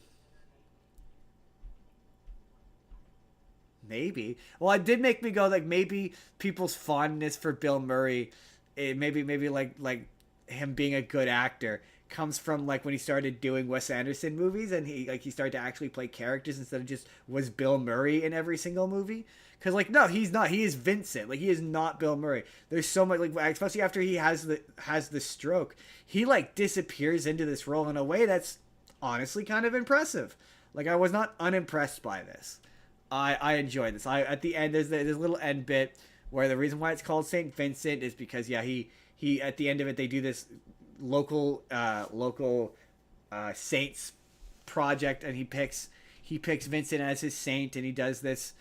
Maybe. Well, it did make me go, like, maybe people's fondness for Bill Murray, maybe like him being a good actor comes from, like, when he started doing Wes Anderson movies and he started to actually play characters instead of just was Bill Murray in every single movie. Because, like, no, he's not. He is Vincent. Like, he is not Bill Murray. There's so much, like, especially after he has the stroke, he, like, disappears into this role in a way that's honestly kind of impressive. Like, I was not unimpressed by this. I enjoyed this. At the end, there's this little end bit where the reason why it's called Saint Vincent is because, yeah, he at the end of it, they do this local saints project, and he picks Vincent as his saint, and he does this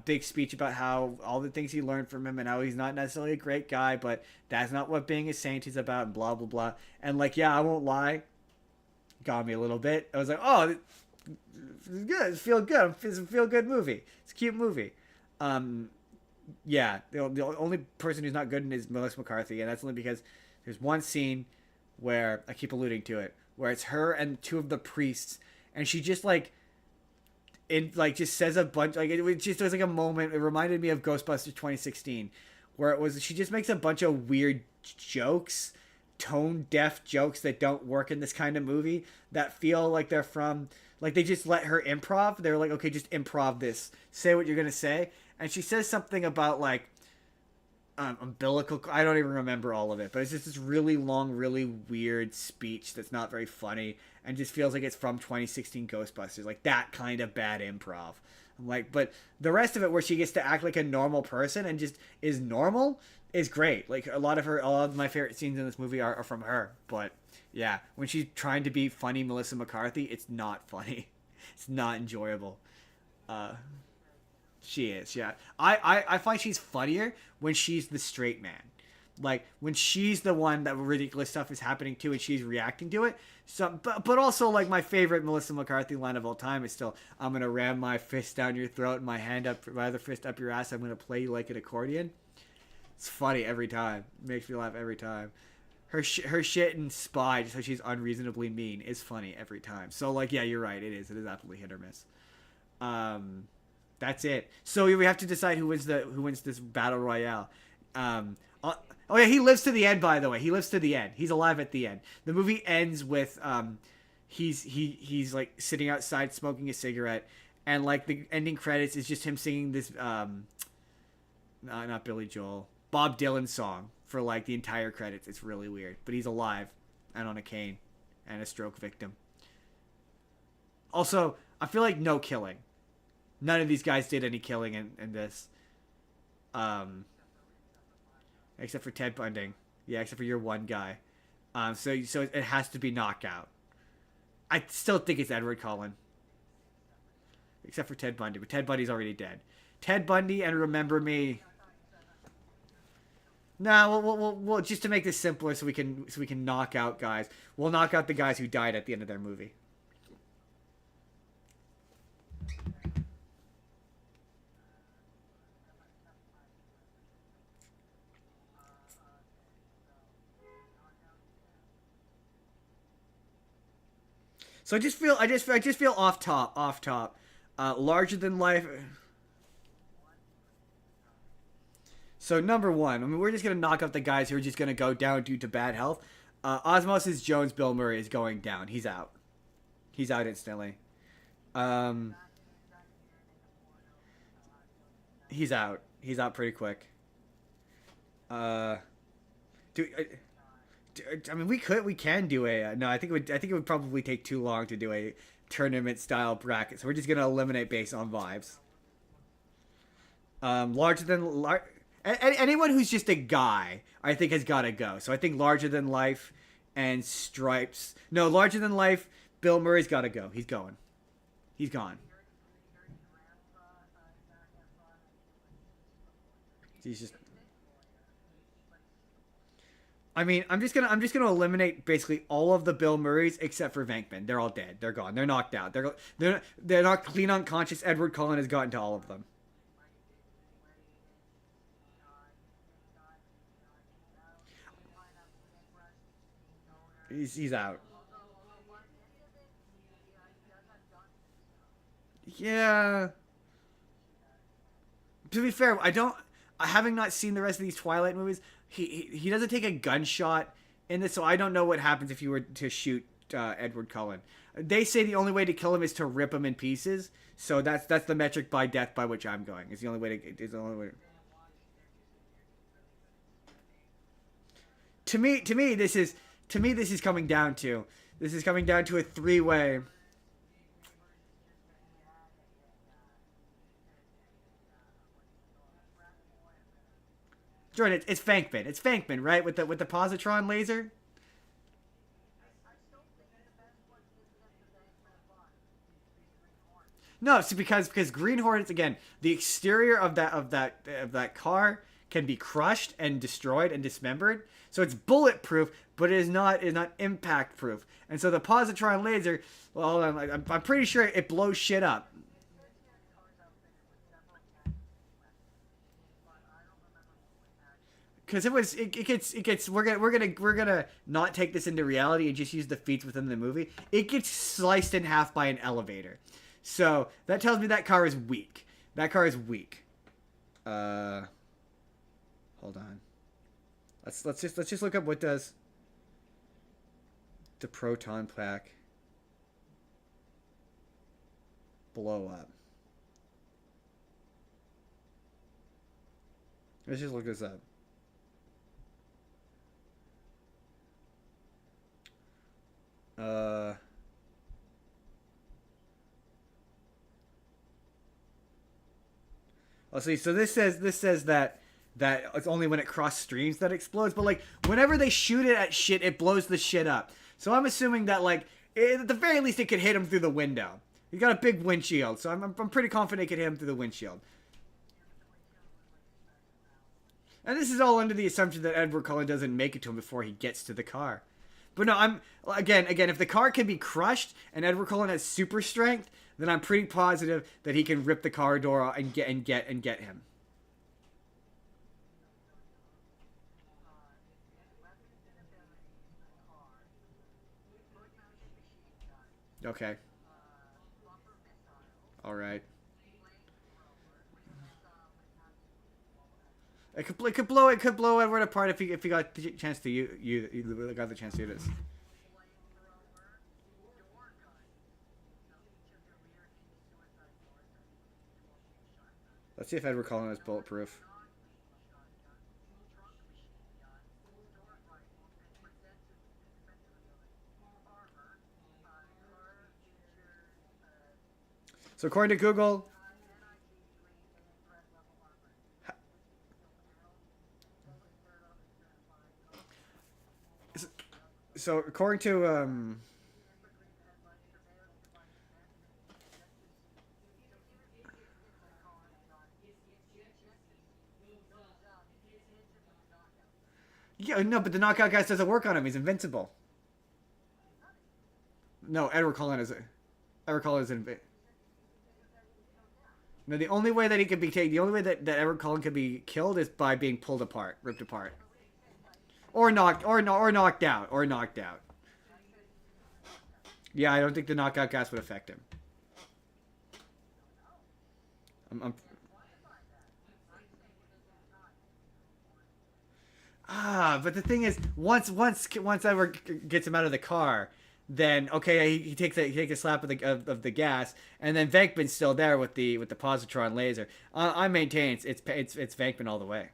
big speech about how all the things he learned from him and how he's not necessarily a great guy, but that's not what being a saint is about, and blah blah blah. And, like, yeah, I won't lie, got me a little bit. I was like, oh, it's good. It's feel good. It's a feel good movie. It's a cute movie. Yeah, the only person who's not good in is Melissa McCarthy, and that's only because there's one scene where I keep alluding to it, where it's her and two of the priests, and she just just says a bunch, like, it was like a moment. It reminded me of Ghostbusters 2016, where she just makes a bunch of weird jokes, tone deaf jokes that don't work in this kind of movie, that feel like they're from, like, they just let her improv. They're like, okay, just improv this, say what you're gonna say. And she says something about, like, umbilical. I don't even remember all of it, but it's just this really long, really weird speech that's not very funny and just feels like it's from 2016 Ghostbusters, like that kind of bad improv. I'm like, but the rest of it, where she gets to act like a normal person and just is normal, is great. Like, a lot of my favorite scenes in this movie are from her. But yeah, when she's trying to be funny Melissa McCarthy, it's not funny. It's not enjoyable. She is, yeah. I find she's funnier when she's the straight man. Like, when she's the one that ridiculous stuff is happening to and she's reacting to it. So, but also, like, my favorite Melissa McCarthy line of all time is still, I'm going to ram my fist down your throat and my other fist up your ass. I'm going to play you like an accordion. It's funny every time. It makes me laugh every time. Her shit in Spy, just how she's unreasonably mean, is funny every time. So, like, yeah, you're right. It is absolutely hit or miss. That's it. So we have to decide who wins this battle royale. Oh yeah, he lives to the end. By the way, he lives to the end. He's alive at the end. The movie ends with he's like sitting outside smoking a cigarette, and, like, the ending credits is just him singing this not Billy Joel, Bob Dylan song for, like, the entire credits. It's really weird, but he's alive and on a cane and a stroke victim. Also, I feel like no killing. None of these guys did any killing in this. Except for Ted Bundy. Yeah, except for your one guy. So it has to be knockout. I still think it's Edward Cullen, except for Ted Bundy, but Ted Bundy's already dead. Ted Bundy and Remember Me. No, we'll just to make this simpler, so we can knock out guys. We'll knock out the guys who died at the end of their movie. So I just feel off top. Larger than life. So number one, I mean, we're just gonna knock out the guys who are just gonna go down due to bad health. Osmosis Jones, Bill Murray is going down. He's out. He's out instantly. He's out. He's out pretty quick. Do I mean, we can do a no. I think it would probably take too long to do a tournament style bracket. So we're just gonna eliminate based on vibes. Anyone who's just a guy, I think has got to go. So I think larger than life and Stripes. No, larger than life. Bill Murray's got to go. He's going. He's gone. He's just. I mean, I'm just gonna eliminate basically all of the Bill Murrays except for Venkman. They're all dead. They're gone. They're knocked out. They're not clean unconscious. Edward Cullen has gotten to all of them. He's out. Yeah. To be fair, having not seen the rest of these Twilight movies, he doesn't take a gunshot in this, so I don't know what happens if you were to shoot Edward Cullen. They say the only way to kill him is to rip him in pieces, so that's the metric by death by which I'm going. It's the only way to. It's the only way. To me, this is coming down to a three-way. Jordan, it's Venkman. It's Venkman, right? With the positron laser. No, see, because Green Hornets, again, the exterior of that car can be crushed and destroyed and dismembered. So it's bulletproof, but it is not impact proof. And so the positron laser, well, I'm pretty sure it blows shit up. Because it gets we're gonna not take this into reality and just use the feats within the movie. It gets sliced in half by an elevator, so that tells me that car is weak. That car is weak. Hold on. Let's just look up what does the proton pack blow up. Let's just look this up. Let's see. So this says that it's only when it cross streams that it explodes. But like whenever they shoot it at shit, it blows the shit up. So I'm assuming that like at the very least it could hit him through the window. He's got a big windshield, so I'm pretty confident it could hit him through the windshield. And this is all under the assumption that Edward Cullen doesn't make it to him before he gets to the car. But no, I'm again, if the car can be crushed and Edward Cullen has super strength, then I'm pretty positive that he can rip the car door and get him. Okay. All right. It could blow Edward apart if he got the chance to you got the chance to do this. Let's see if Edward Cullen is bulletproof. So according to Google, So according to yeah, no, but the knockout gas doesn't work on him. He's invincible. No, Edward Cullen is no, the only way that he could be taken, the only way that Edward Cullen could be killed is by being pulled apart, ripped apart, or knocked out. Yeah, I don't think the knockout gas would affect him. I'm but the thing is, once Edward gets him out of the car, then okay, he takes a slap of the gas, and then Venkman's still there with the positron laser. I maintain it's Venkman all the way,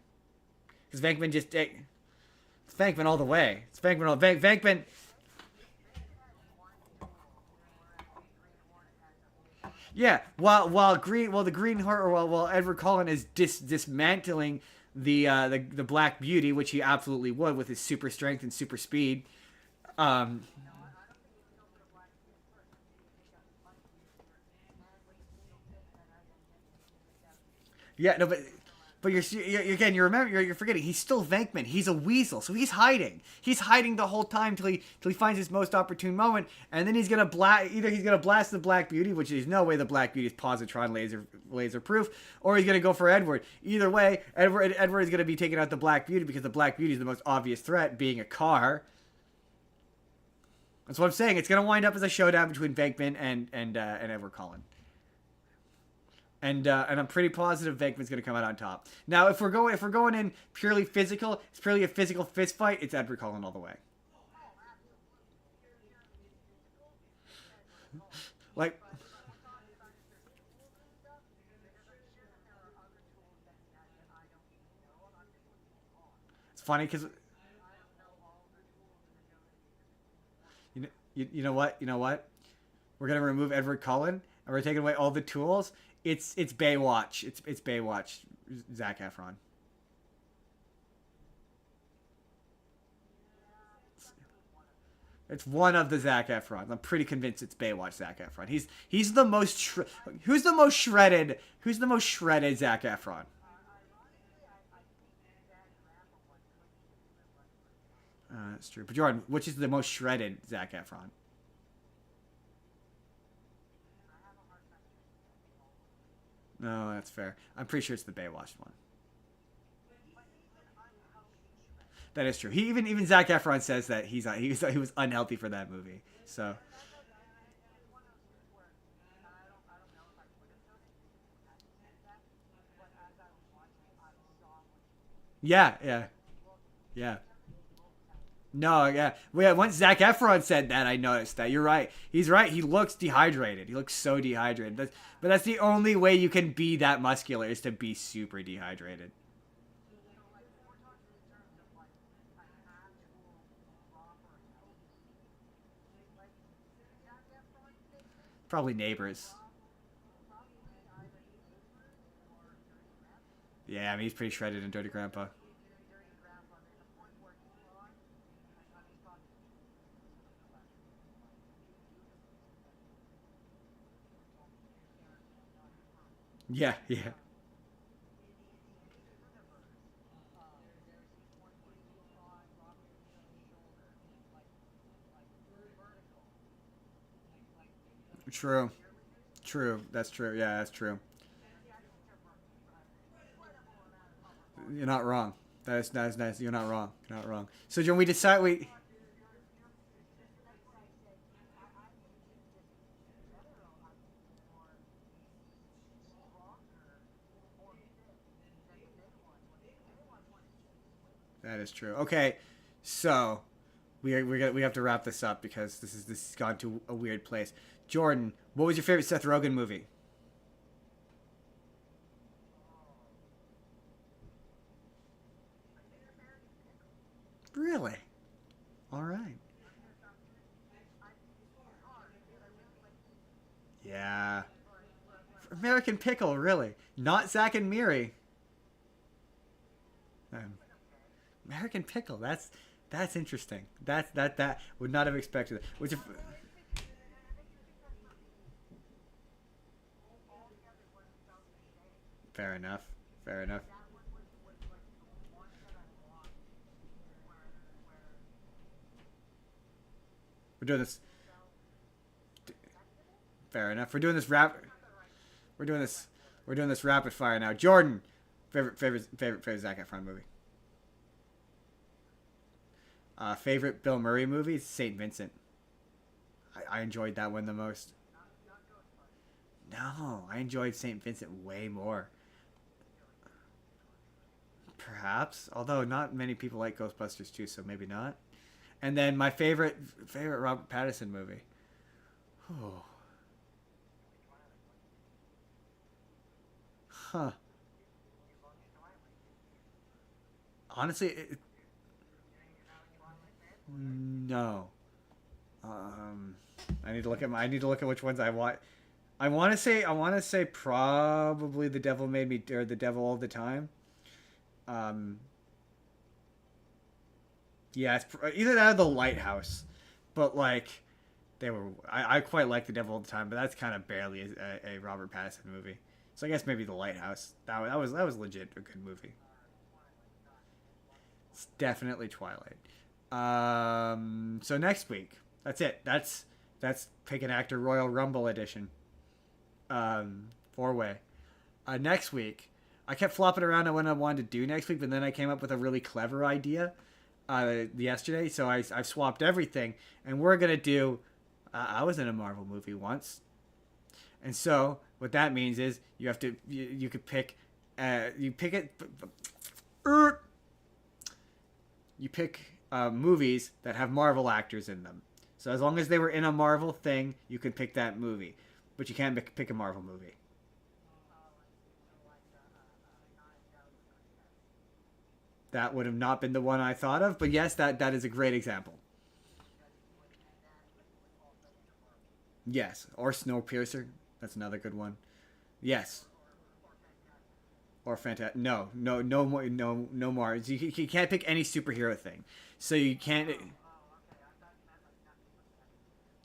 because Venkman it's Venkman all the way. It's Venkman. Yeah, while Edward Cullen is dismantling the Black Beauty, which he absolutely would with his super strength and super speed. Um, yeah, no, but you're remember you're forgetting he's still Venkman. He's a weasel, so he's hiding. He's hiding the whole time till he finds his most opportune moment, and then he's gonna blast the Black Beauty, which is no way the Black Beauty is positron laser proof, or he's gonna go for Edward. Either way, Edward is gonna be taking out the Black Beauty because the Black Beauty is the most obvious threat, being a car. That's what I'm saying. It's gonna wind up as a showdown between Venkman and Edward Cullen. And I'm pretty positive Venkman's gonna come out on top. Now, if we're going in purely physical, it's purely a physical fist fight. It's Edward Cullen all the way. Like, it's funny because you know what, we're gonna remove Edward Cullen and we're taking away all the tools. It's Baywatch. It's Baywatch. Zac Efron. It's one of the Zac Efrons. I'm pretty convinced it's Baywatch Zac Efron. He's the most who's the most shredded Zac Efron? That's true. But Jordan, which is the most shredded Zac Efron? No, that's fair. I'm pretty sure it's the Baywatch one. That is true. Even Zac Efron says that he was unhealthy for that movie. So yeah. Yeah. No, yeah. Well, yeah, once Zac Efron said that, I noticed that. You're right. He's right. He looks dehydrated. He looks so dehydrated. But that's the only way you can be that muscular is to be super dehydrated. Probably Neighbors. Yeah, I mean, he's pretty shredded in Dirty Grandpa. Yeah, yeah. True. True. That's true. Yeah, that's true. You're not wrong. That is nice. You're not wrong. You're not wrong. So, John, we decide we. That is true. Okay, so we have to wrap this up because this has gone to a weird place. Jordan, what was your favorite Seth Rogen movie? Really? All right. Yeah. American Pickle, really? Not Zack and Miri. Um, American Pickle. That's interesting. That would not have expected it. Which if, fair enough. Fair enough. We're doing this. Fair enough. We're doing this. We're doing this rapid fire now. Jordan, favorite Zac Efron movie. Favorite Bill Murray movie is Saint Vincent. I enjoyed that one the most. No, I enjoyed Saint Vincent way more. Perhaps, although not many people like Ghostbusters too, so maybe not. And then my favorite Robert Pattinson movie. Oh, huh. Honestly, no. I need to look at which ones I want. I want to say probably The Devil Made Me, or The Devil All the Time. Um, yeah, either that or The Lighthouse. But like, I quite like The Devil All the Time, but that's kind of barely a Robert Pattinson movie. So I guess maybe The Lighthouse. That was legit a good movie. It's definitely Twilight. So next week, that's it. That's Pick an Actor Royal Rumble edition. Four way. Next week, I kept flopping around on what I wanted to do next week, but then I came up with a really clever idea yesterday. So I've swapped everything, and we're gonna do. I was in a Marvel movie once, and so what that means is you have to you could pick. You pick it. You pick movies that have Marvel actors in them. So as long as they were in a Marvel thing, you could pick that movie. But you can't pick a Marvel movie. That would have not been the one I thought of, but yes, that is a great example. Yes, or Snowpiercer. That's another good one. Yes, or Fantastic. No more, no more. You can't pick any superhero thing. So you can't.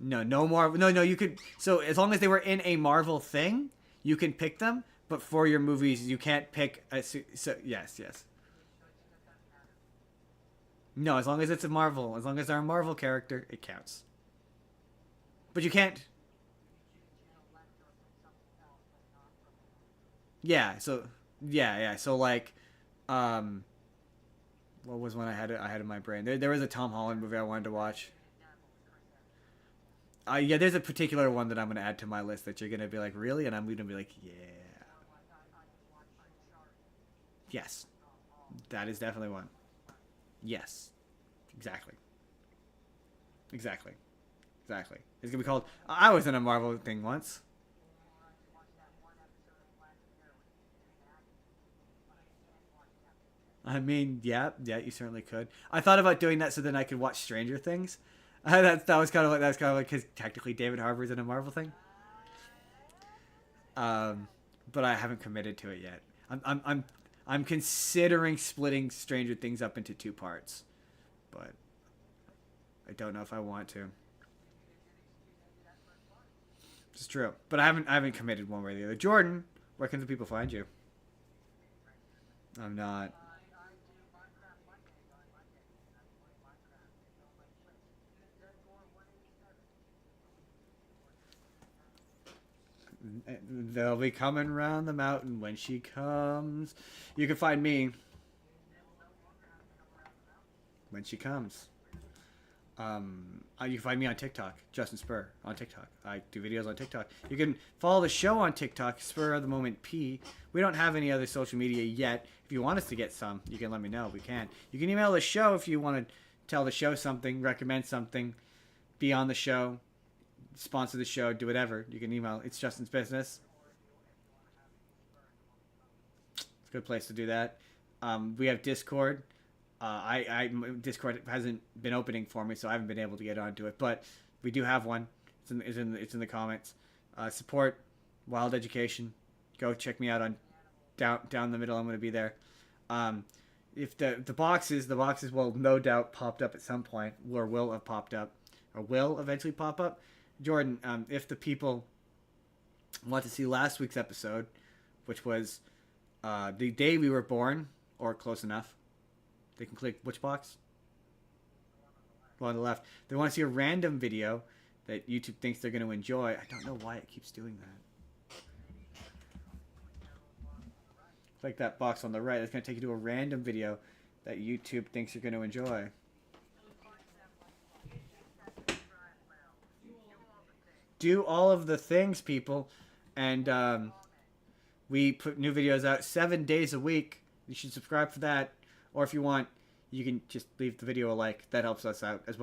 No more. No. You could. So as long as they were in a Marvel thing, you can pick them. But for your movies, you can't pick a. So yes. No, as long as it's a Marvel, as long as they're a Marvel character, it counts. But you can't. Yeah. So yeah. So like, um, what was one I had in my brain? There was a Tom Holland movie I wanted to watch. Yeah, there's a particular one that I'm gonna add to my list that you're gonna be like, really, and I'm gonna be like, yeah, yes, that is definitely one. Yes, exactly, exactly, exactly. It's gonna be called. I was in a Marvel thing once. I mean, yeah, you certainly could. I thought about doing that so then I could watch Stranger Things. That was kind of like because technically David Harbour's in a Marvel thing. Um, but I haven't committed to it yet. I'm considering splitting Stranger Things up into two parts, but I don't know if I want to. It's true, but I haven't committed one way or the other. Jordan, where can the people find you? I'm not. They'll be coming round the mountain when she comes. You can find me when she comes. You can find me on TikTok, Justin Spurr on TikTok. I do videos on TikTok. You can follow the show on TikTok, Spur of the Moment P. We don't have any other social media yet. If you want us to get some, you can let me know. We can. You can email the show if you want to tell the show something, recommend something, be on the show, sponsor the show, do whatever. You can email. It's Justin's business. It's a good place to do that. We have Discord. Discord hasn't been opening for me, so I haven't been able to get onto it. But we do have one. It's in the comments. Support Wild Education. Go check me out on down the middle. I'm going to be there. if the boxes will no doubt popped up at some point, or will have popped up, or will eventually pop up. Jordan, if the people want to see last week's episode, which was the day we were born, or close enough, they can click which box? Well, on the left. They want to see a random video that YouTube thinks they're going to enjoy. I don't know why it keeps doing that. Click that box on the right. It's going to take you to a random video that YouTube thinks you're going to enjoy. Do all of the things, people. And we put new videos out 7 days a week. You should subscribe for that. Or if you want, you can just leave the video a like. That helps us out as well.